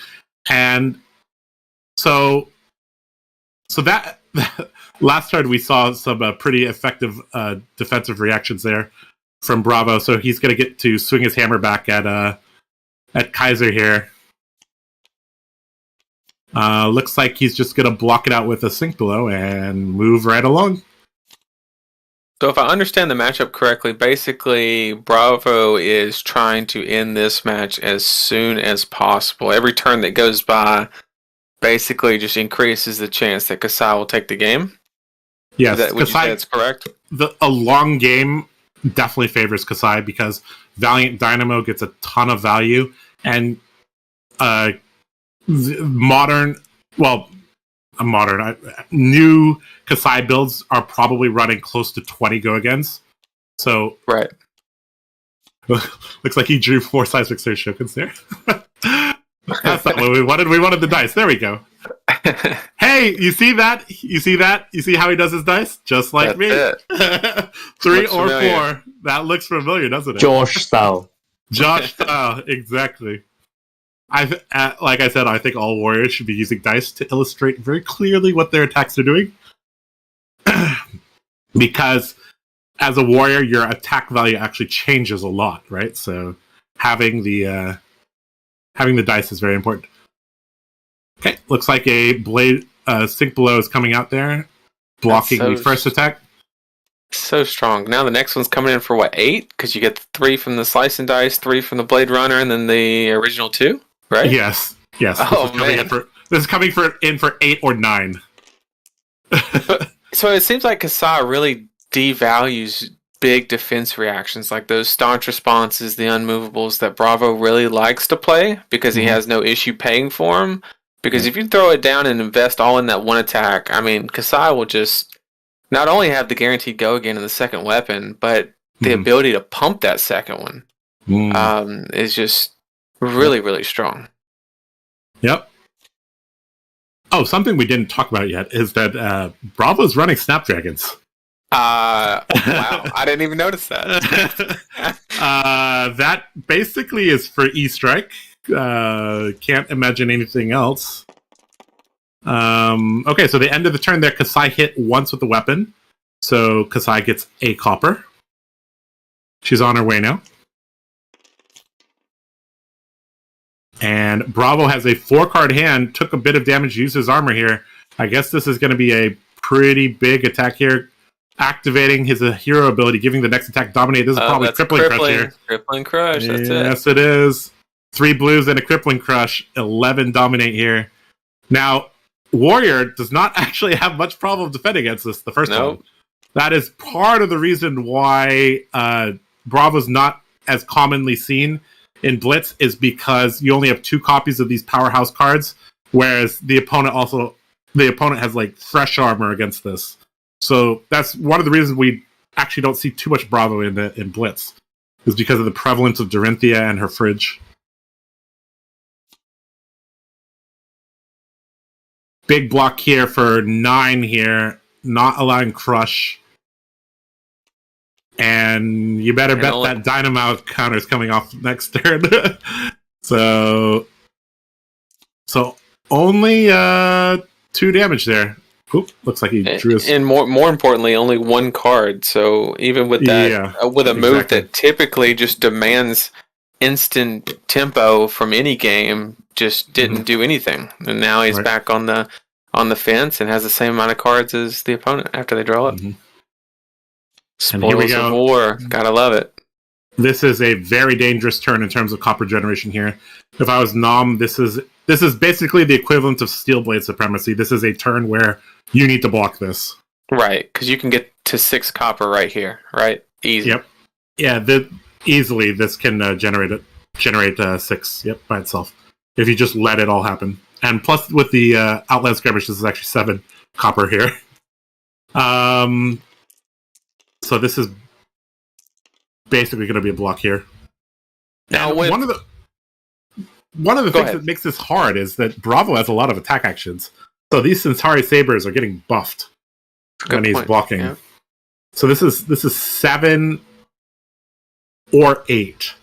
and so that last turn we saw some pretty effective defensive reactions there from Bravo. So he's going to get to swing his hammer back at Kaiser here. Looks like he's just going to block it out with a Sink Below and move right along. So if I understand the matchup correctly, basically Bravo is trying to end this match as soon as possible. Every turn that goes by basically just increases the chance that Kasai will take the game. Yes, would you say that's correct? A long game definitely favors Kasai because Valiant Dynamo gets a ton of value, and new Kasai builds are probably running close to 20 go-agains. So right. Looks like he drew 4 Seismic Surge Shokens there. That's not what we wanted. We wanted the dice. There we go. Hey, you see that? You see how he does his dice? Just like me. 3 or 4. That looks familiar, doesn't it? Josh style. Exactly. Like I said, I think all warriors should be using dice to illustrate very clearly what their attacks are doing. Because as a warrior, your attack value actually changes a lot, right? So having the dice is very important. Okay, looks like a blade Sink Below is coming out there, blocking the first attack. So strong. Now the next one's coming in for what, 8? Because you get the 3 from the Slice and Dice, 3 from the Blade Runner, and then the original 2, right? Yes. Oh, This is coming in for 8 or 9. So it seems like Kasai really devalues big defense reactions, like those staunch responses, the unmovables that Bravo really likes to play because he has no issue paying for them. Because if you throw it down and invest all in that one attack, I mean, Kasai will just not only have the guaranteed go again in the second weapon, but the ability to pump that second one is just Really, really strong. Yep. Oh, something we didn't talk about yet is that Bravo's running Snapdragons. Wow, I didn't even notice that. That basically is for E-Strike. Can't imagine anything else. Okay, so the end of the turn there, Kasai hit once with the weapon. So Kasai gets a copper. She's on her way now. And Bravo has a 4-card hand, took a bit of damage, used his armor here. I guess this is going to be a pretty big attack here. Activating his hero ability, giving the next attack dominate. This is probably crippling crush here. Crippling crush, that's it. Yes, it is. 3 blues and a crippling crush. 11 dominate here. Now, Warrior does not actually have much problem defending against this, the first one. That is part of the reason why Bravo's not as commonly seen in Blitz, is because you only have 2 copies of these powerhouse cards, whereas the opponent has like fresh armor against this. So that's one of the reasons we actually don't see too much Bravo in Blitz, is because of the prevalence of Dorinthia and her fridge. Big block here for 9 here, not allowing crush. And you better bet that Dynamo counter is coming off next turn. So only 2 damage there. Oop, looks like he drew his... And more importantly, only 1 card. So even with that, with a move that typically just demands instant tempo from any game, just didn't do anything. And now he's back on the fence and has the same amount of cards as the opponent after they draw it. Mm-hmm. Spoils of war. Gotta love it. This is a very dangerous turn in terms of copper generation here. If I was Nom, this is basically the equivalent of Steel Blade Supremacy. This is a turn where you need to block this. Right, because you can get to 6 copper right here, right? Easy. Yep. Yeah, easily this can generate 6, yep, by itself. If you just let it all happen. And plus with the Outland Skirmish, this is actually 7 copper here. So this is basically going to be a block here. Now, one of the things that makes this hard is that Bravo has a lot of attack actions. So these Centauri Sabers are getting buffed when he's blocking. Yeah. So this is 7 or 8.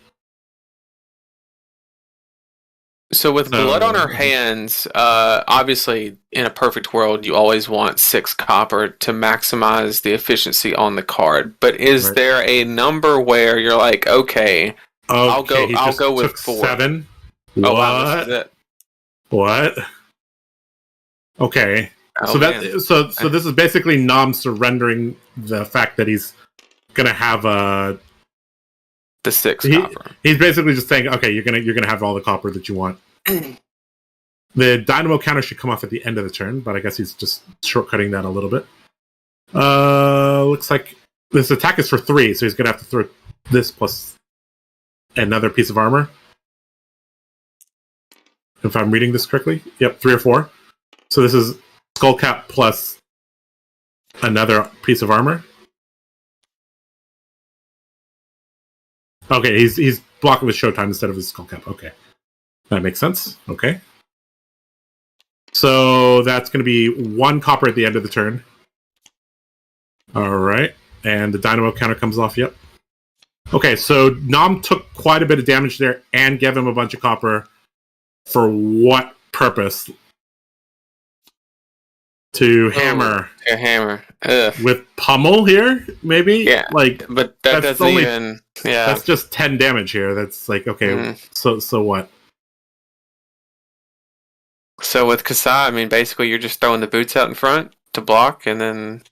So with blood on her hands, obviously in a perfect world, you always want 6 copper to maximize the efficiency on the card. But is there a number where you're like, okay, I'll go with 4. 7. Oh, wow, this is it. What? Okay. Oh, so this is basically Nom surrendering the fact that he's gonna have the 6 copper. He's basically just saying, okay, you're gonna have all the copper that you want. The Dynamo counter should come off at the end of the turn, but I guess he's just shortcutting that a little bit. Looks like this attack is for 3, so he's gonna have to throw this plus another piece of armor. If I'm reading this correctly, yep, 3 or 4. So this is Skullcap plus another piece of armor. Okay, he's blocking with Showtime instead of his Skullcap. Okay, that makes sense. Okay, so that's going to be 1 copper at the end of the turn. All right, and the Dynamo counter comes off. Yep. Okay, so Nom took quite a bit of damage there and gave him a bunch of copper. For what purpose? To hammer. To hammer. With pummel here, maybe? Yeah. But that doesn't only, even... Yeah. That's just 10 damage here. That's like, okay, so what? So with Kasai, I mean, basically you're just throwing the boots out in front to block, and then...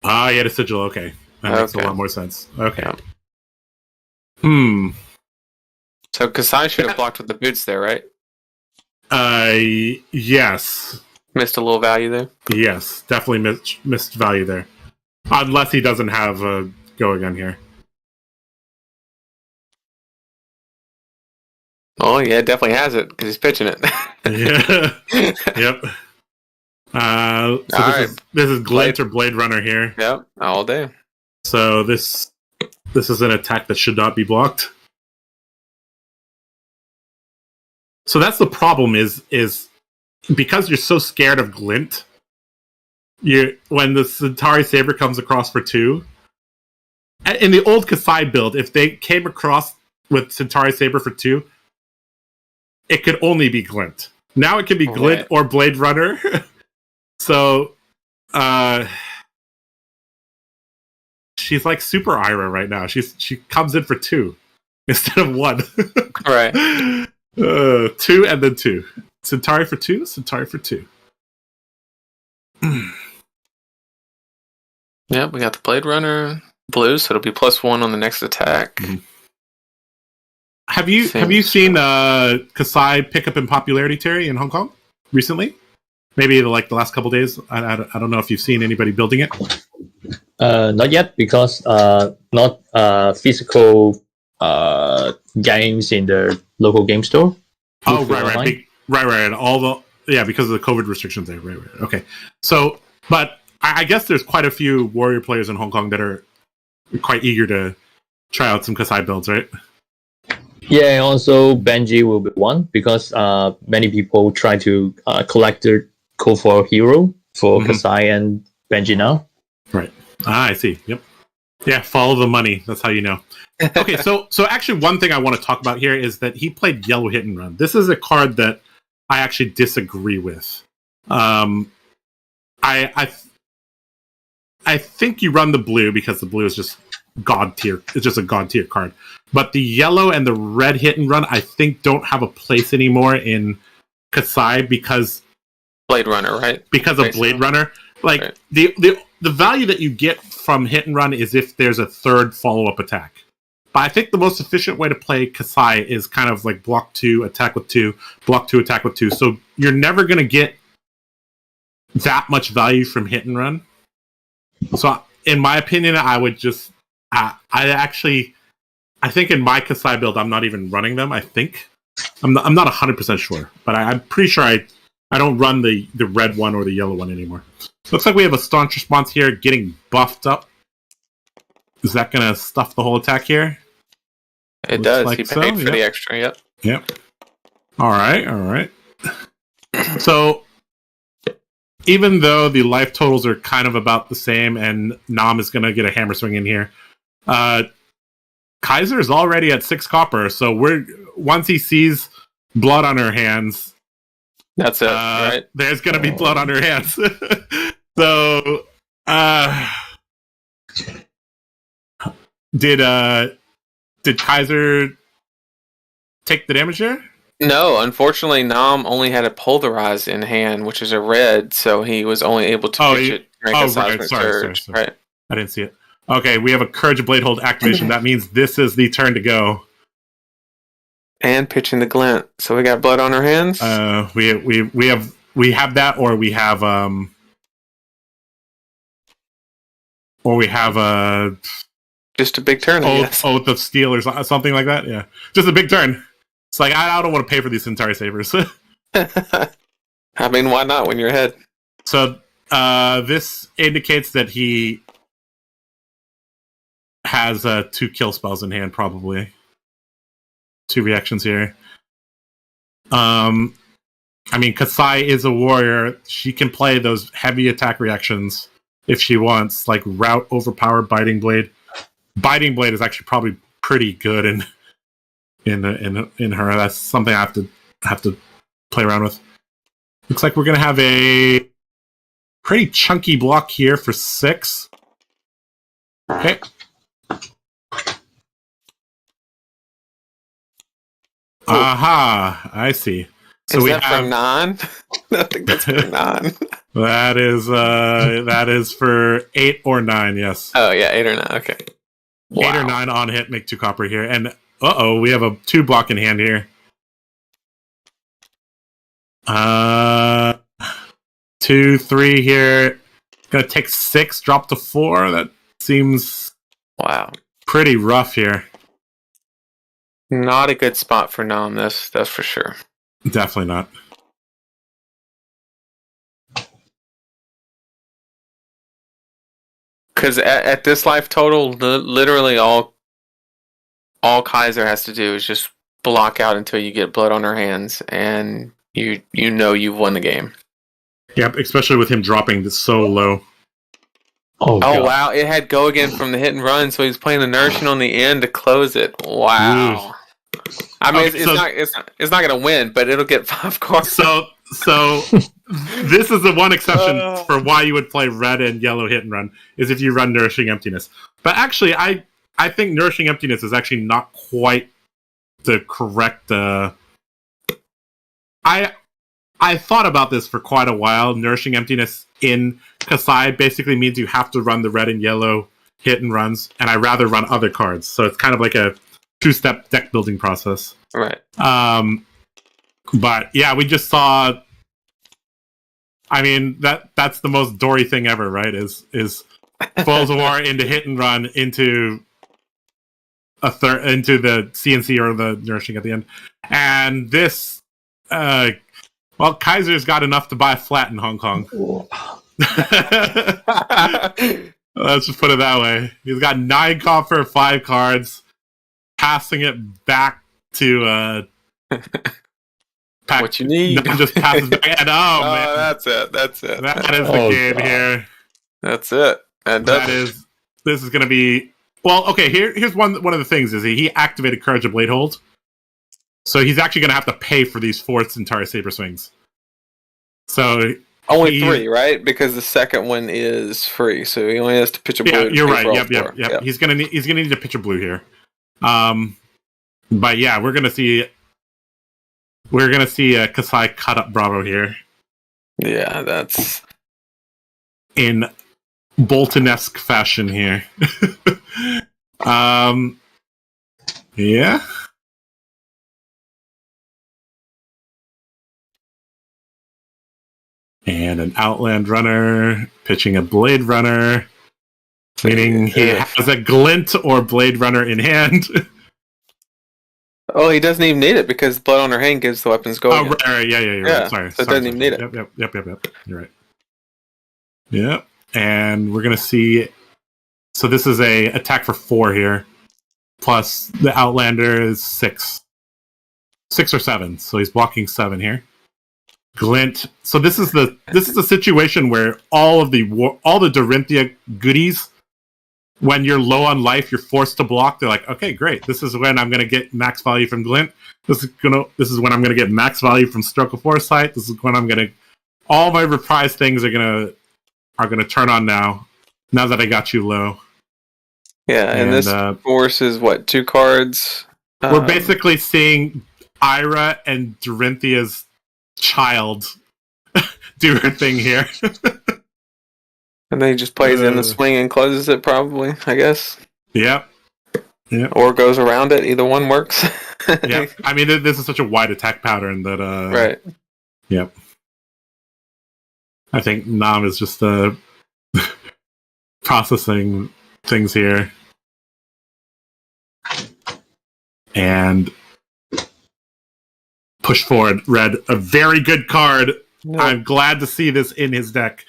Ah, yeah, the sigil, okay. That makes a lot more sense. Okay. Yeah. So Kasai should have blocked with the boots there, right? Yes. Missed a little value there? Yes, definitely missed value there. Unless he doesn't have a going on here. Oh, yeah, it definitely has it, because he's pitching it. Yeah. Yep. So this is Glint or Blade Runner here. Yep, all day. So this is an attack that should not be blocked. So that's the problem is because you're so scared of glint, when the Centauri Saber comes across for 2, in the old Kasai build, if they came across with Centauri Saber for 2, it could only be glint. Now it can be glint or Blade Runner. So she's like super Ira right now. She comes in for 2 instead of 1. Right. 2 and then 2. Centauri for 2. Centauri for 2. Yeah, we got the Blade Runner blue, so it'll be +1 on the next attack. Mm-hmm. Have you seen Kasai pick up in popularity, Terry, in Hong Kong recently? Maybe like the last couple days. I don't know if you've seen anybody building it. Not yet, because not physical games in the local game store. Oh, right. All the because of the COVID restrictions there. Right. Okay. So, but I guess there's quite a few Warrior players in Hong Kong that are quite eager to try out some Kasai builds, right? Yeah, and also Benji will be one, because many people try to collect the code for hero for Kasai and Benji now. Right. I see. Yep. Yeah, follow the money. That's how you know. Okay, so actually one thing I want to talk about here is that he played Yellow Hit and Run. This is a card that I actually disagree with. I think you run the blue because the blue is just god tier. It's just a god tier card. But the yellow and the red Hit and Run, I think, don't have a place anymore in Kasai because Blade Runner, right? Because of Blade Runner. Like right. the value that you get from Hit and Run is if there's a third follow-up attack. But I think the most efficient way to play Kasai is kind of like block 2, attack with 2, block 2, attack with 2. So you're never going to get that much value from Hit and Run. So in my opinion, I would just I think in my Kasai build, I'm not even running them. I think I'm not 100% sure, but I'm pretty sure I don't run the red one or the yellow one anymore. Looks like we have a staunch response here, getting buffed up. Is that going to stuff the whole attack here? It does. Like he paid for the extra. Yep. Yep. All right. So even though the life totals are kind of about the same, and Nam is going to get a hammer swing in here, Kaiser is already at 6 copper. So once he sees blood on her hands, that's it. Right? There's going to be blood on her hands. So did Kaiser take the damage there? No, unfortunately, Nam only had a Polarize in hand, which is a red, so he was only able to pitch it during a Seismic Surge. Right. I didn't see it. Okay, we have a Courage Blade Hold activation. That means this is the turn to go. And pitching the glint. So we got blood on our hands? We have that, or we have just a big turn, I guess. Oath of Steel or something like that. Yeah, just a big turn. It's like I don't want to pay for these Centauri Sabers. I mean, why not when you're ahead? So this indicates that he has 2 kill spells in hand, probably 2 reactions here. I mean, Kasai is a warrior. She can play those heavy attack reactions if she wants, like Route, Overpower, Biting Blade. Biting Blade is actually probably pretty good in her. That's something I have to play around with. Looks like we're gonna have a pretty chunky block here for 6. Okay. Aha! I see. So is that for non? I think that's for non. That is for 8 or 9. Yes. Oh yeah, 8 or 9. Okay. Wow. 8 or 9 on hit, make 2 copper here, and we have a 2 block in hand here. 2, 3 here. Gonna take 6, drop to 4. That seems pretty rough here. Not a good spot for Nam. That's for sure. Definitely not. Because at this life total, literally all Kaiser has to do is just block out until you get blood on her hands, and you know you've won the game. Yep, especially with him dropping this so low. Oh wow! It had go again from the hit and run, so he's playing the nourishing on the end to close it. Wow! I mean, it's not going to win, but it'll get 5 cards. So this is the one exception for why you would play red and yellow hit and run is if you run Nourishing Emptiness. But actually, I think Nourishing Emptiness is actually not quite the correct. I thought about this for quite a while. Nourishing Emptiness in Kasai basically means you have to run the red and yellow hit and runs, and I rather run other cards. So it's kind of like a 2-step deck building process. Right. But yeah, we just saw. I mean, that's the most Dory thing ever, right? Is Spoils of War into hit and run into into the CNC or the Nourishing at the end, and this. Well, Kaiser's got enough to buy a flat in Hong Kong. Let's just put it that way. He's got 9 copper, 5 cards, passing it back to what you need. Just passes back. And, man, that's it. That is the game here. That's it. And this is going to be well. Okay, here's one of the things is he activated Courage of Blade Hold. So he's actually going to have to pay for these 4th entire Saber Swings. So only 3, right? Because the second one is free, so he only has to pitch a blue. Yeah, you're right. Yep. He's gonna need to pitch a blue here. But yeah, we're gonna see Kasai cut up Bravo here. Yeah, that's in Bolton-esque fashion here. Yeah. And an Outland Runner, pitching a Blade Runner, meaning he has a Glint or Blade Runner in hand. Oh, he doesn't even need it because blood on her hand gives the weapons go. Oh, right, yeah, you're right. Sorry. So it doesn't even need it. Yep. You're right. Yep. And we're going to see... So this is a attack for 4 here. Plus the Outlander is 6. 6 or 7. So he's blocking 7 here. Glint. So this is the situation where all the Dorinthia goodies, when you're low on life, you're forced to block. They're like, okay, great. This is when I'm going to get max value from Glint. This is when I'm going to get max value from Stroke of Foresight. This is when I'm going to all my reprise things are going to turn on now. Now that I got you low. Yeah, and this forces what 2 cards. We're basically seeing Ira and Dorinthia's child do her thing here. And then he just plays in the swing and closes it, probably, I guess. Yep. Or goes around it. Either one works. Yeah. I mean, this is such a wide attack pattern that... right. Yep. I think Nam is just processing things here. And... push forward, red. A very good card. No. I'm glad to see this in his deck.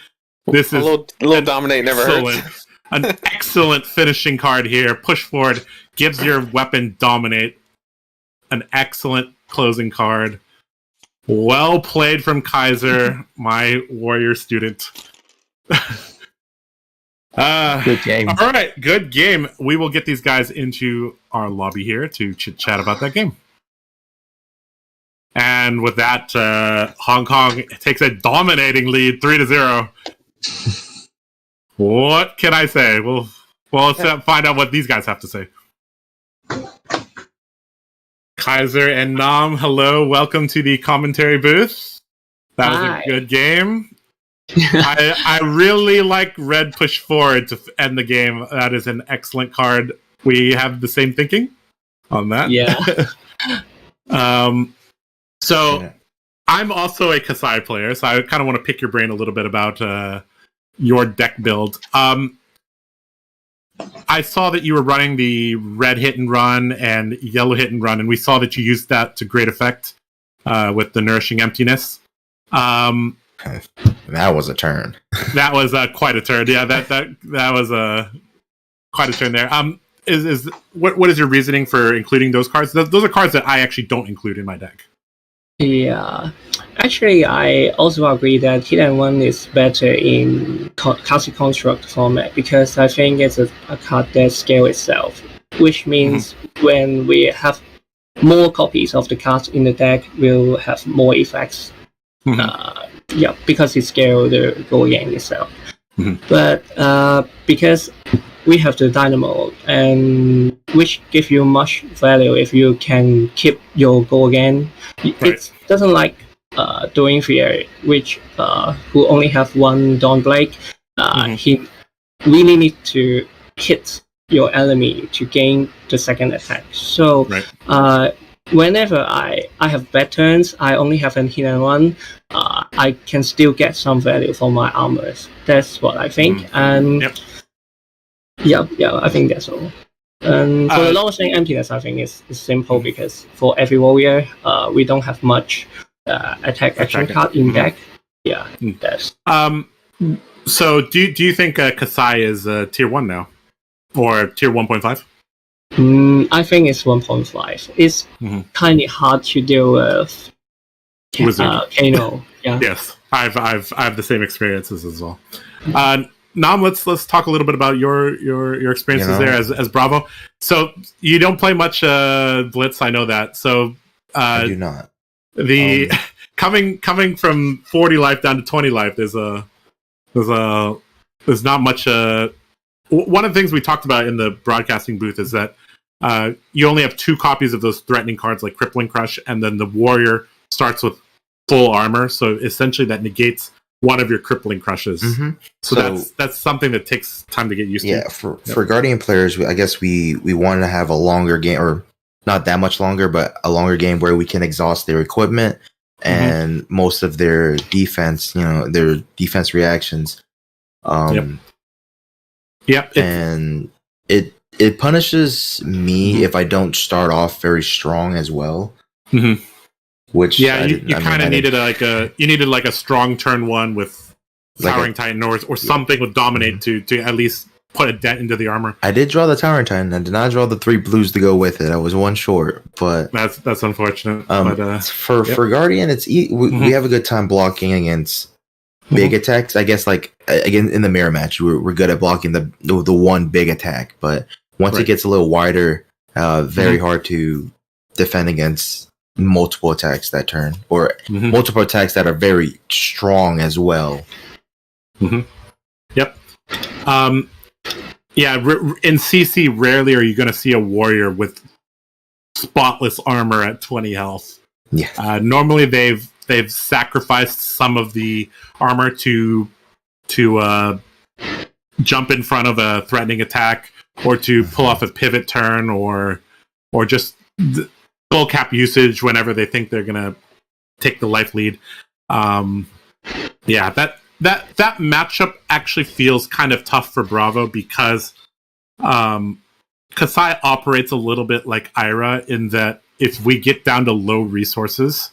This is a little dominate never hurts. An excellent finishing card here. Push forward, gives your weapon dominate. An excellent closing card. Well played from Kaiser, my warrior student. Good game. All right, good game. We will get these guys into our lobby here to chit-chat about that game. And with that, Hong Kong takes a dominating lead, 3-0. What can I say? Well, let's find out what these guys have to say. Kaiser and Nam, hello. Welcome to the commentary booth. That was a good game. I really like red push forward to end the game. That is an excellent card. We have the same thinking on that. Yeah. So I'm also a Kasai player, so I kind of want to pick your brain a little bit about your deck build. I saw that you were running the red hit and run and yellow hit and run, and we saw that you used that to great effect with the Nourishing Emptiness. That was a turn. That was quite a turn. Yeah, that was quite a turn there. what is your reasoning for including those cards? Those are cards that I actually don't include in my deck. Yeah, actually, I also agree that Hit and Run is better in Classic Construct format because I think it's a card that scales itself, which means when we have more copies of the cards in the deck, we'll have more effects. Because it scales the goal game itself. But because we have the Dynamo, and which gives you much value if you can keep your goal again. It doesn't like doing fear, which who only have one Dawn Blade. He really need to hit your enemy to gain the second attack. So whenever I have bad turns, I only have an Hit and Run. I can still get some value from my armors. That's what I think. And I think that's all. And for the lowest rank emptiness, I think it's simple because for every warrior, we don't have much attack action card in deck. Yeah, that's. So do you think Kasai is tier 1 now, or tier 1.5? I think it's 1.5. It's kind of hard to deal with. Kano. Yeah. Yes, I have the same experiences as well. Nam, let's talk a little bit about your experiences there as Bravo. So you don't play much Blitz, I know that. So I do not. The coming from 40 life down to 20 life, there's not much. One of the things we talked about in the broadcasting booth is that you only have 2 copies of those threatening cards like Crippling Crush, and then the warrior starts with full armor. So essentially, that negates one of your Crippling Crushes. So that's something that takes time to get used to. Yeah, for Guardian players, I guess we wanted to have a longer game, or not that much longer, but a longer game where we can exhaust their equipment and most of their defense. Their defense reactions. And it punishes me if I don't start off very strong as well. Which you kind of needed like a strong turn 1 with Towering Titan or something with Dominate to at least put a dent into the armor. I did draw the Towering Titan. I did not draw the 3 blues to go with it. I was 1 short, but that's unfortunate. For Guardian, it's we have a good time blocking against big attacks. I guess again in the mirror match, we're good at blocking the one big attack, but once it gets a little wider, very hard to defend against multiple attacks that turn, or multiple attacks that are very strong as well. Yep. In CC, rarely are you going to see a warrior with spotless armor at 20 health. Yeah. Normally, they've sacrificed some of the armor to jump in front of a threatening attack, or to pull off a pivot turn, or just full cap usage whenever they think they're gonna take the life lead. That matchup actually feels kind of tough for Bravo because Kasai operates a little bit like Ira in that if we get down to low resources,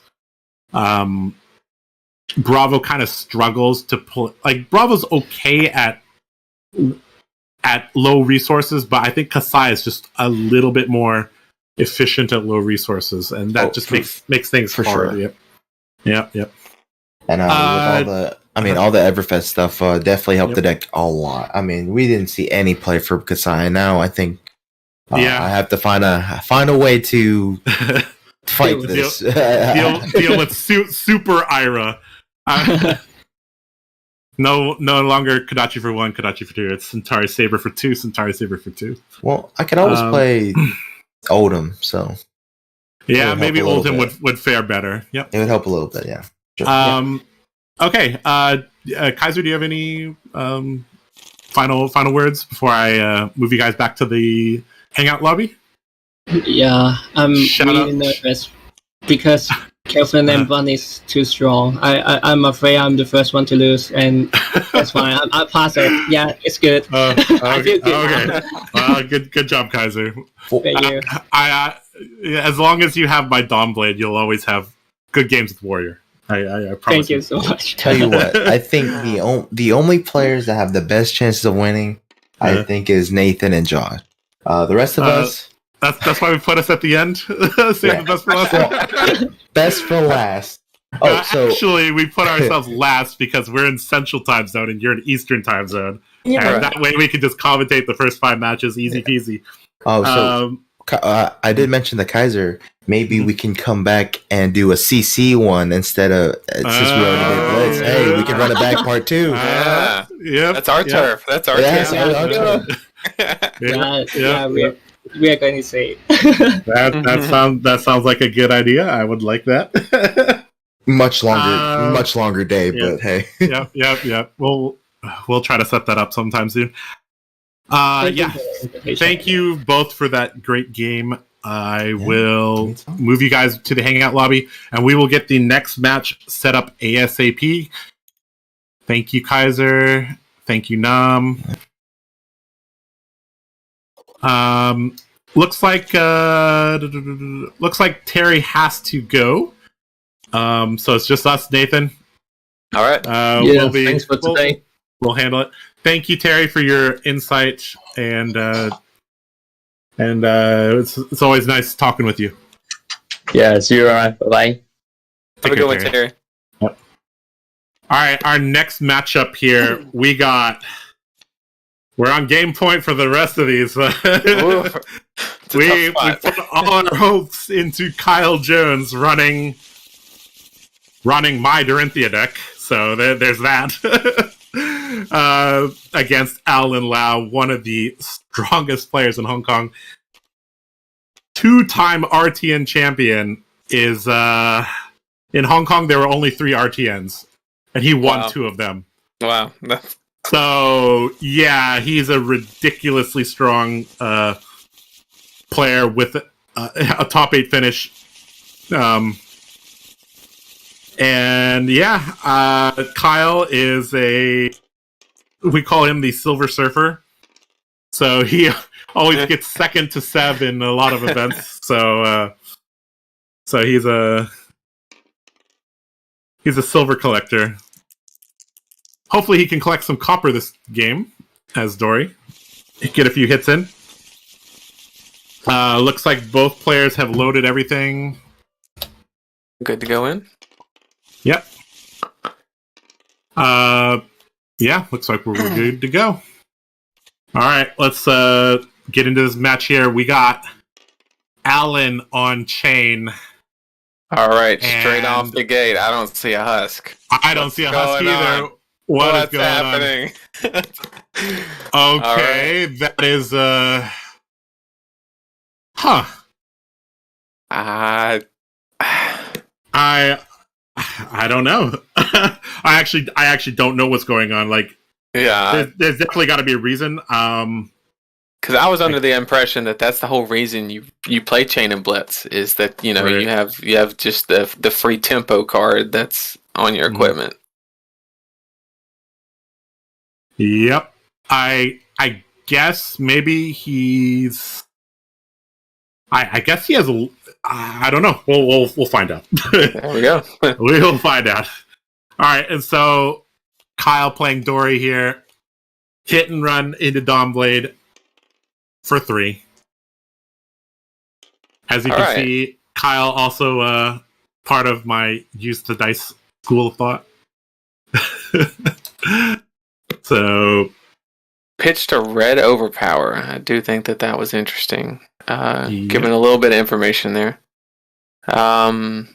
Bravo kind of struggles to pull. Like Bravo's okay at low resources, but I think Kasai is just a little bit more efficient at low resources, and that makes things for hard. Sure. Yep. And with all the Everfest stuff definitely helped the deck a lot. I mean, we didn't see any play for Kasai. Now I think I have to find a way to fight this. Deal with Super Ira. No longer Kodachi for 1, Kodachi for 2. It's Centauri Saber for 2, Centauri Saber for 2. Well, I could always play Oldhim, so maybe Oldhim would fare better. Yep, it would help a little bit. Yeah. Sure. Okay. Kaiser, do you have any final words before I move you guys back to the hangout lobby? Yeah, I'm really nervous because Kelvin and Bun is too strong. I'm afraid I'm the first one to lose, and that's fine. I'll pass it. Yeah, it's good. I feel good. Okay. Good job, Kaiser. Thank you. As long as you have my Dawn Blade, you'll always have good games with Warrior. I promise. Thank you so much. Tell you what, I think the only players that have the best chances of winning, I think, is Nathan and Josh. The rest of us. That's why we put us at the end. Save the best for last. Best for last. Oh, so actually, we put ourselves last because we're in Central Time Zone and you're in Eastern Time Zone, and that way we can just commentate the first 5 matches, easy peasy. Oh, so I did mention the Kaiser. Maybe we can come back and do a CC one instead of since we already did Blitz. Hey, we can run it back part 2. Yeah, that's our turf. That's our turf. We are going to say that sounds like a good idea. I would like that. much longer day, but hey. Yep. We'll try to set that up sometime soon. Thank you both for that great game. I will move you guys to the hangout lobby, and we will get the next match set up ASAP. Thank you, Kaiser. Thank you, Nam. Looks like Terry has to go. So it's just us, Nathan. All right. Thanks for today. We'll handle it. Thank you, Terry, for your insight, and it's always nice talking with you. Yeah, see you around. Bye. Have a good one, Terry. Yep. All right, our next matchup here, we're on game point for the rest of these. we put all our hopes into Kyle Jones running my Dorinthia deck. So there's that. Against Alan Lau, one of the strongest players in Hong Kong. 2-time RTN champion is in Hong Kong. There were only 3 RTNs, and he won 2 of them. Wow. So yeah, he's a ridiculously strong player with a top 8 finish. And yeah, Kyle is we call him the Silver Surfer. So he always gets second to Seb in a lot of events. So he's a silver collector. Hopefully he can collect some copper this game as Dory. Get a few hits in. Looks like both players have loaded everything. Good to go in? Yep. Yeah, looks like we're good to go. All right, let's get into this match here. We got Alan on chain. All right, straight off the gate. I don't see a husk. I don't see a husk either. What's going happening? Okay, right. That is I don't know. I actually don't know what's going on. Like, yeah, there's definitely got to be a reason. Because I was under the impression that that's the whole reason you play Chain and Blitz is that you have just the free tempo card that's on your equipment. Yep. I guess maybe he's. I guess he has a. I don't know. We'll find out. There we go. We'll find out. All right, and so Kyle playing Dory here, hit and run into Dawnblade for 3. As you can see, Kyle also part of my use the dice school of thought. So, pitch to red overpower. I do think that was interesting. Given a little bit of information there. That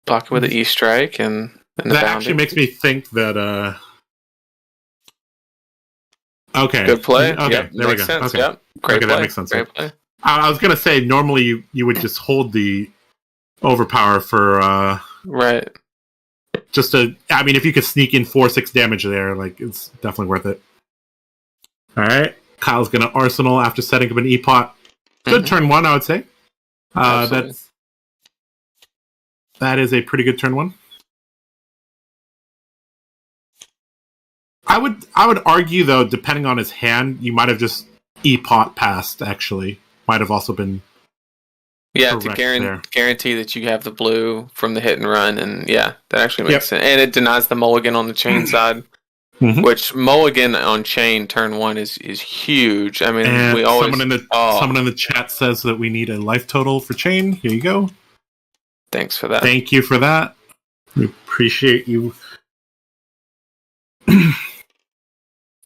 block with the E strike and the that actually makes me think that. Okay. Good play. Okay, yep, there we go. Sense. Okay, yep. Great play. That makes sense. Great play. I was gonna say normally you would just hold the overpower for right. Just I mean, if you could sneak in 4-6 damage there, like it's definitely worth it. All right, Kyle's gonna arsenal after setting up an E-pot. Good turn 1, I would say. That is a pretty good turn 1. I would argue though, depending on his hand, you might have just E-pot passed. Actually, might have also been. Yeah, to guarantee that you have the blue from the hit and run, and yeah, that actually makes sense. And it denies the mulligan on the chain side. Which mulligan on chain turn 1 is huge. I mean, And we always someone in the chat says that we need a life total for chain. Here you go. Thanks for that. Thank you for that. We appreciate you.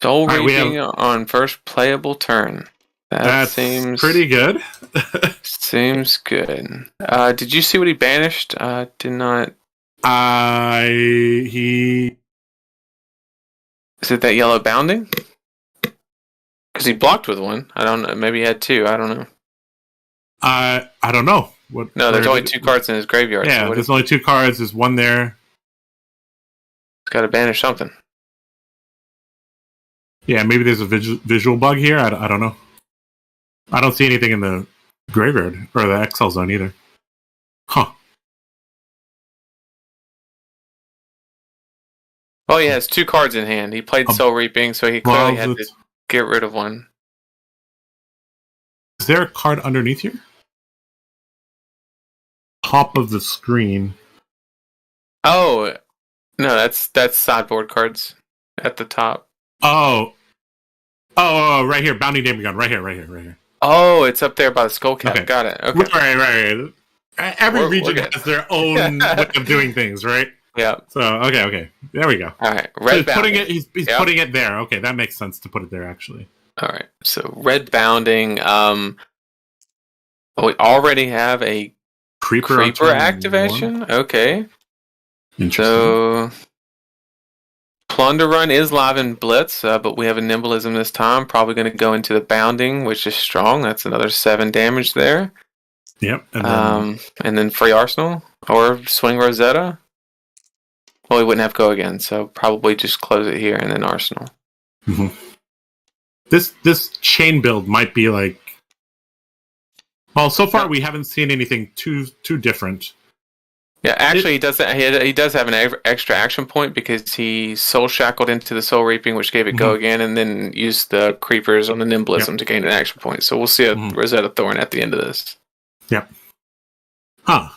Soul Reaping on first playable turn. That seems pretty good. Seems good. Did you see what he banished? Did not. He. Is it that yellow bounding? Because he blocked with one. I don't know. Maybe he had 2. I don't know. I don't know. No, there's only 2 cards in his graveyard. Yeah, so there's only 2 cards. There's one there. He's got to banish something. Yeah, maybe there's a visual bug here. I don't know. I don't see anything in the graveyard or the exile zone either. Huh. Well, he has 2 cards in hand. He played Soul Reaping, so he clearly had to get rid of one. Is there a card underneath here? Top of the screen. Oh, no, that's sideboard cards at the top. Oh, right here, Bounty Demigod, right here. Oh, it's up there by the skull cap. Okay. Got it. Okay. Right. Every region has their own way of doing things, right? Yeah. So okay, there we go. All right, red bounding. He's putting it there. Okay, that makes sense to put it there actually. All right, so red bounding. We already have a creeper activation. 1. Okay. Interesting. So Plunder Run is live in Blitz, but we have a Nimbleism this time. Probably going to go into the bounding, which is strong. That's another 7 damage there. Yep. And then free Arsenal or swing Rosetta. Well, we wouldn't have go again, so probably just close it here and then Arsenal. Mm-hmm. This chain build might be like. Well, so far we haven't seen anything too different. Yeah, actually, he does have an extra action point because he soul shackled into the Soul Reaping, which gave it go again, and then used the creepers on the Nimbleism to gain an action point. So we'll see a Rosetta Thorn at the end of this. Yep. Huh.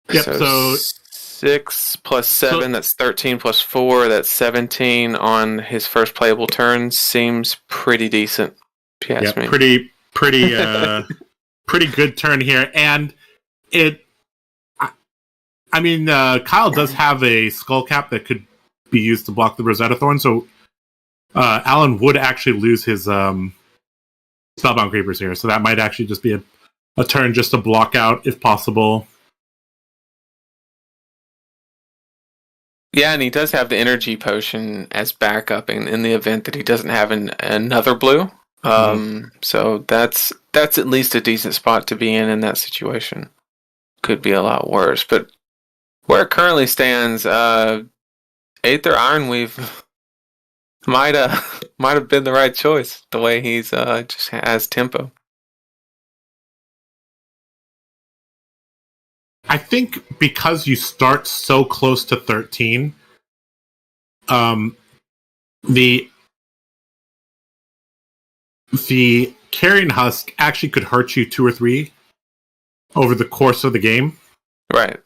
Yep. So 6 plus 7, that's 13 plus 4, that's 17 on his first playable turn. Seems pretty decent, if you ask me. Pretty good turn here, and it. I mean, Kyle does have a skull cap that could be used to block the Rosetta Thorn, so Alan would actually lose his Spellbound Creepers here, so that might actually just be a turn just to block out if possible. Yeah, and he does have the Energy Potion as backup in the event that he doesn't have another blue. So that's at least a decent spot to be in that situation. Could be a lot worse, but where it currently stands, Aether Ironweave might have been the right choice. The way he's just has tempo. I think because you start so close to 13, the Carrion Husk actually could hurt you 2 or 3 over the course of the game. Right.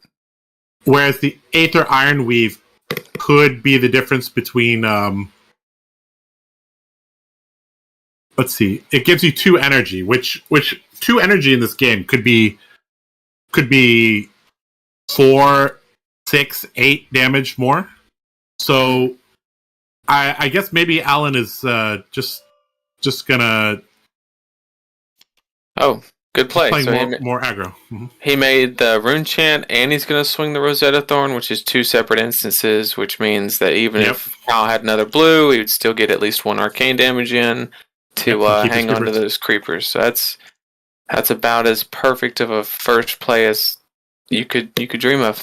Whereas the Aether Ironweave could be the difference between let's see, it gives you 2 energy, which 2 energy in this game could be 4, 6, 8 damage more. So I guess maybe Alan is just gonna good play. Playing So more aggro. Mm-hmm. He made the Rune Chant, and he's going to swing the Rosetta Thorn, which is 2 separate instances, which means that even if Kyle had another blue, he would still get at least 1 arcane damage in to hang on to those creepers. So that's about as perfect of a first play as you could dream of.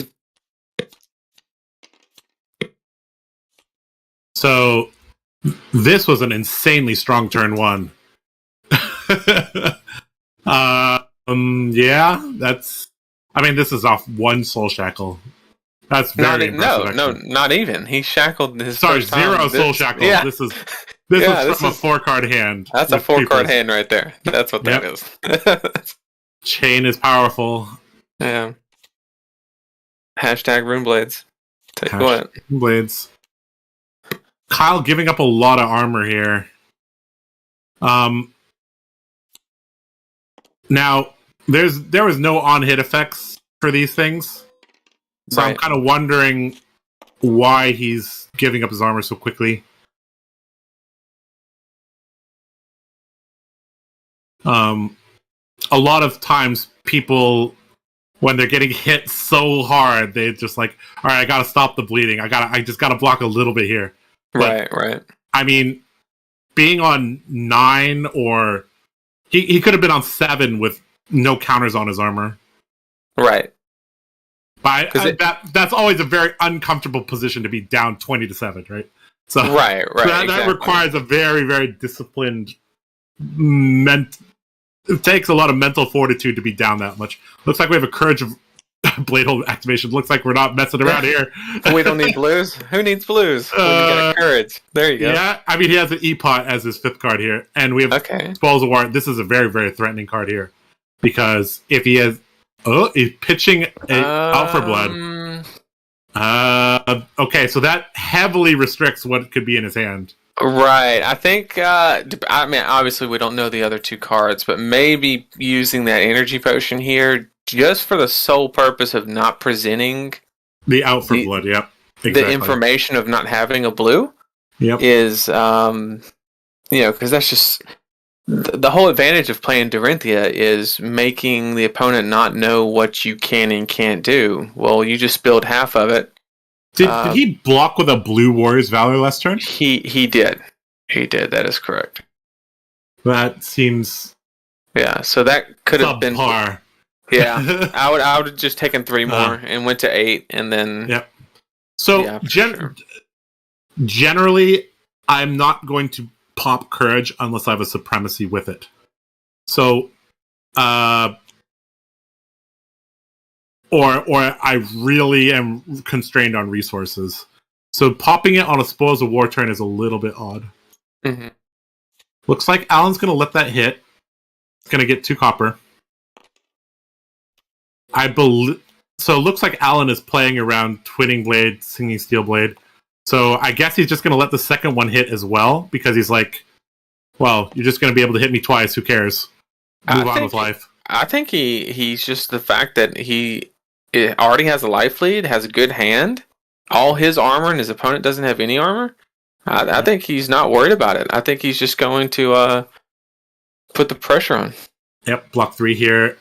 So this was an insanely strong turn 1. Yeah, that's. I mean, this is off 1 soul shackle. That's very impressive. No, not even. He shackled his. Sorry, 0 soul shackle. Yeah. This is from a 4-card hand. That's a 4-card hand right there. That's what that is. Chain is powerful. Yeah. Hashtag Rune Blades. Tell you what. Blades. Kyle giving up a lot of armor here. Now there was no on-hit effects for these things, so I'm kind of wondering why he's giving up his armor so quickly. A lot of times people, when they're getting hit so hard, they just like, all right, I gotta stop the bleeding. I just gotta block a little bit here. But, right. I mean, being on 9 or he could have been on 7 with no counters on his armor. Right. But that's always a very uncomfortable position to be down 20-7, right? So right. So that requires a very, very disciplined it takes a lot of mental fortitude to be down that much. Looks like we have a Courage of Blade Hold activation. Looks like we're not messing around here. We don't need blues? Who needs blues? When you got a Courage. There you go. Yeah, I mean, he has an E-Pot as his 5th card here. And we have Disposal War. This is a very, very threatening card here. Because if he has... Oh, he's pitching out for blood. Okay, so that heavily restricts what could be in his hand. Right. I think, I mean, obviously we don't know the other 2 cards, but maybe using that energy potion here just for the sole purpose of not presenting the out for blood, yep. Exactly. The information of not having a blue yep. is, because that's just the whole advantage of playing Dorinthia is making the opponent not know what you can and can't do. Well, you just spilled half of it. Did he block with a blue Warrior's Valor last turn? He did. He did. That is correct. That seems... Yeah, so that could have been... Subpar. Yeah, I would have just taken 3 more and went to 8, and then... Yep. So, generally, I'm not going to pop Courage unless I have a Supremacy with it. So, or I really am constrained on resources. So popping it on a Spoils of War turn is a little bit odd. Mm-hmm. Looks like Alan's going to let that hit. It's going to get 2 copper. So it looks like Alan is playing around Twinning Blade, Singing Steel Blade. So I guess he's just going to let the second one hit as well, because he's like, well, you're just going to be able to hit me twice. Who cares? Move on with life. I think he's just the fact that he already has a life lead, has a good hand, all his armor, and his opponent doesn't have any armor. I think he's not worried about it. I think he's just going to put the pressure on. Yep, block 3 here.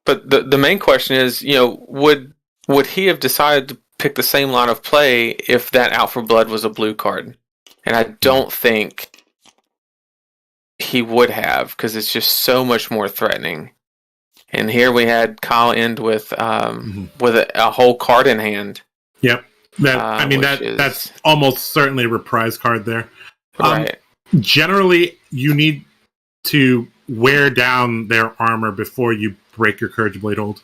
But the main question is, would he have decided to pick the same line of play if that Out for Blood was a blue card? And I don't think he would have, because it's just so much more threatening. And here we had Kyle end with a whole card in hand. Yep. That's almost certainly a reprise card there. Right. Generally, you need to wear down their armor before you break your Courage Blade Hold.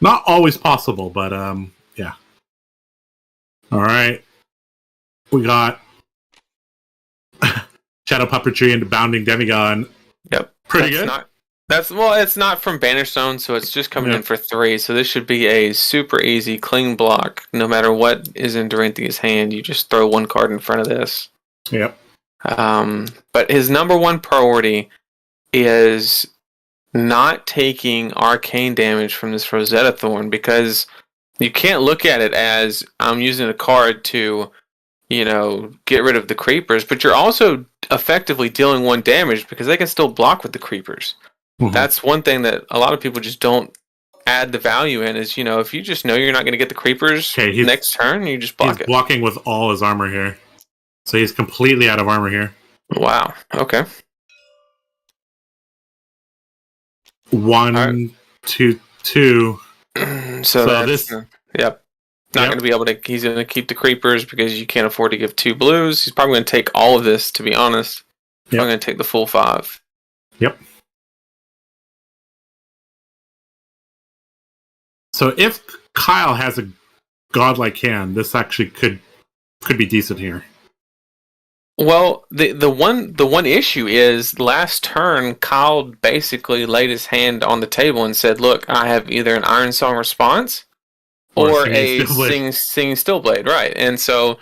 Not always possible, but yeah. All right. We got Shadow Puppetry into Bounding Demigod. Yep. Pretty good. It's not from Bannerstone, so it's just coming in for 3. So this should be a super easy, clean block. No matter what is in Dorinthia's hand, you just throw 1 card in front of this. Yep. But his number 1 priority is not taking arcane damage from this Rosetta Thorn, because you can't look at it as I'm using a card to, get rid of the creepers, but you're also effectively dealing 1 damage because they can still block with the creepers. Mm-hmm. That's one thing that a lot of people just don't add the value in is, if you just know you're not going to get the creepers next turn, you just block it. He's blocking with all his armor here. So he's completely out of armor here. Wow. Okay. 1, 2, 2. So this... Yep. Not going to be able to... He's going to keep the creepers because you can't afford to give 2 blues. He's probably going to take all of this, to be honest. I'm going to take the full 5. Yep. So if Kyle has a godlike hand, this actually could be decent here. Well, the one issue is last turn Kyle basically laid his hand on the table and said, "Look, I have either an Iron Song response or Singing a Steel Blade. singing Steel Blade, right? And so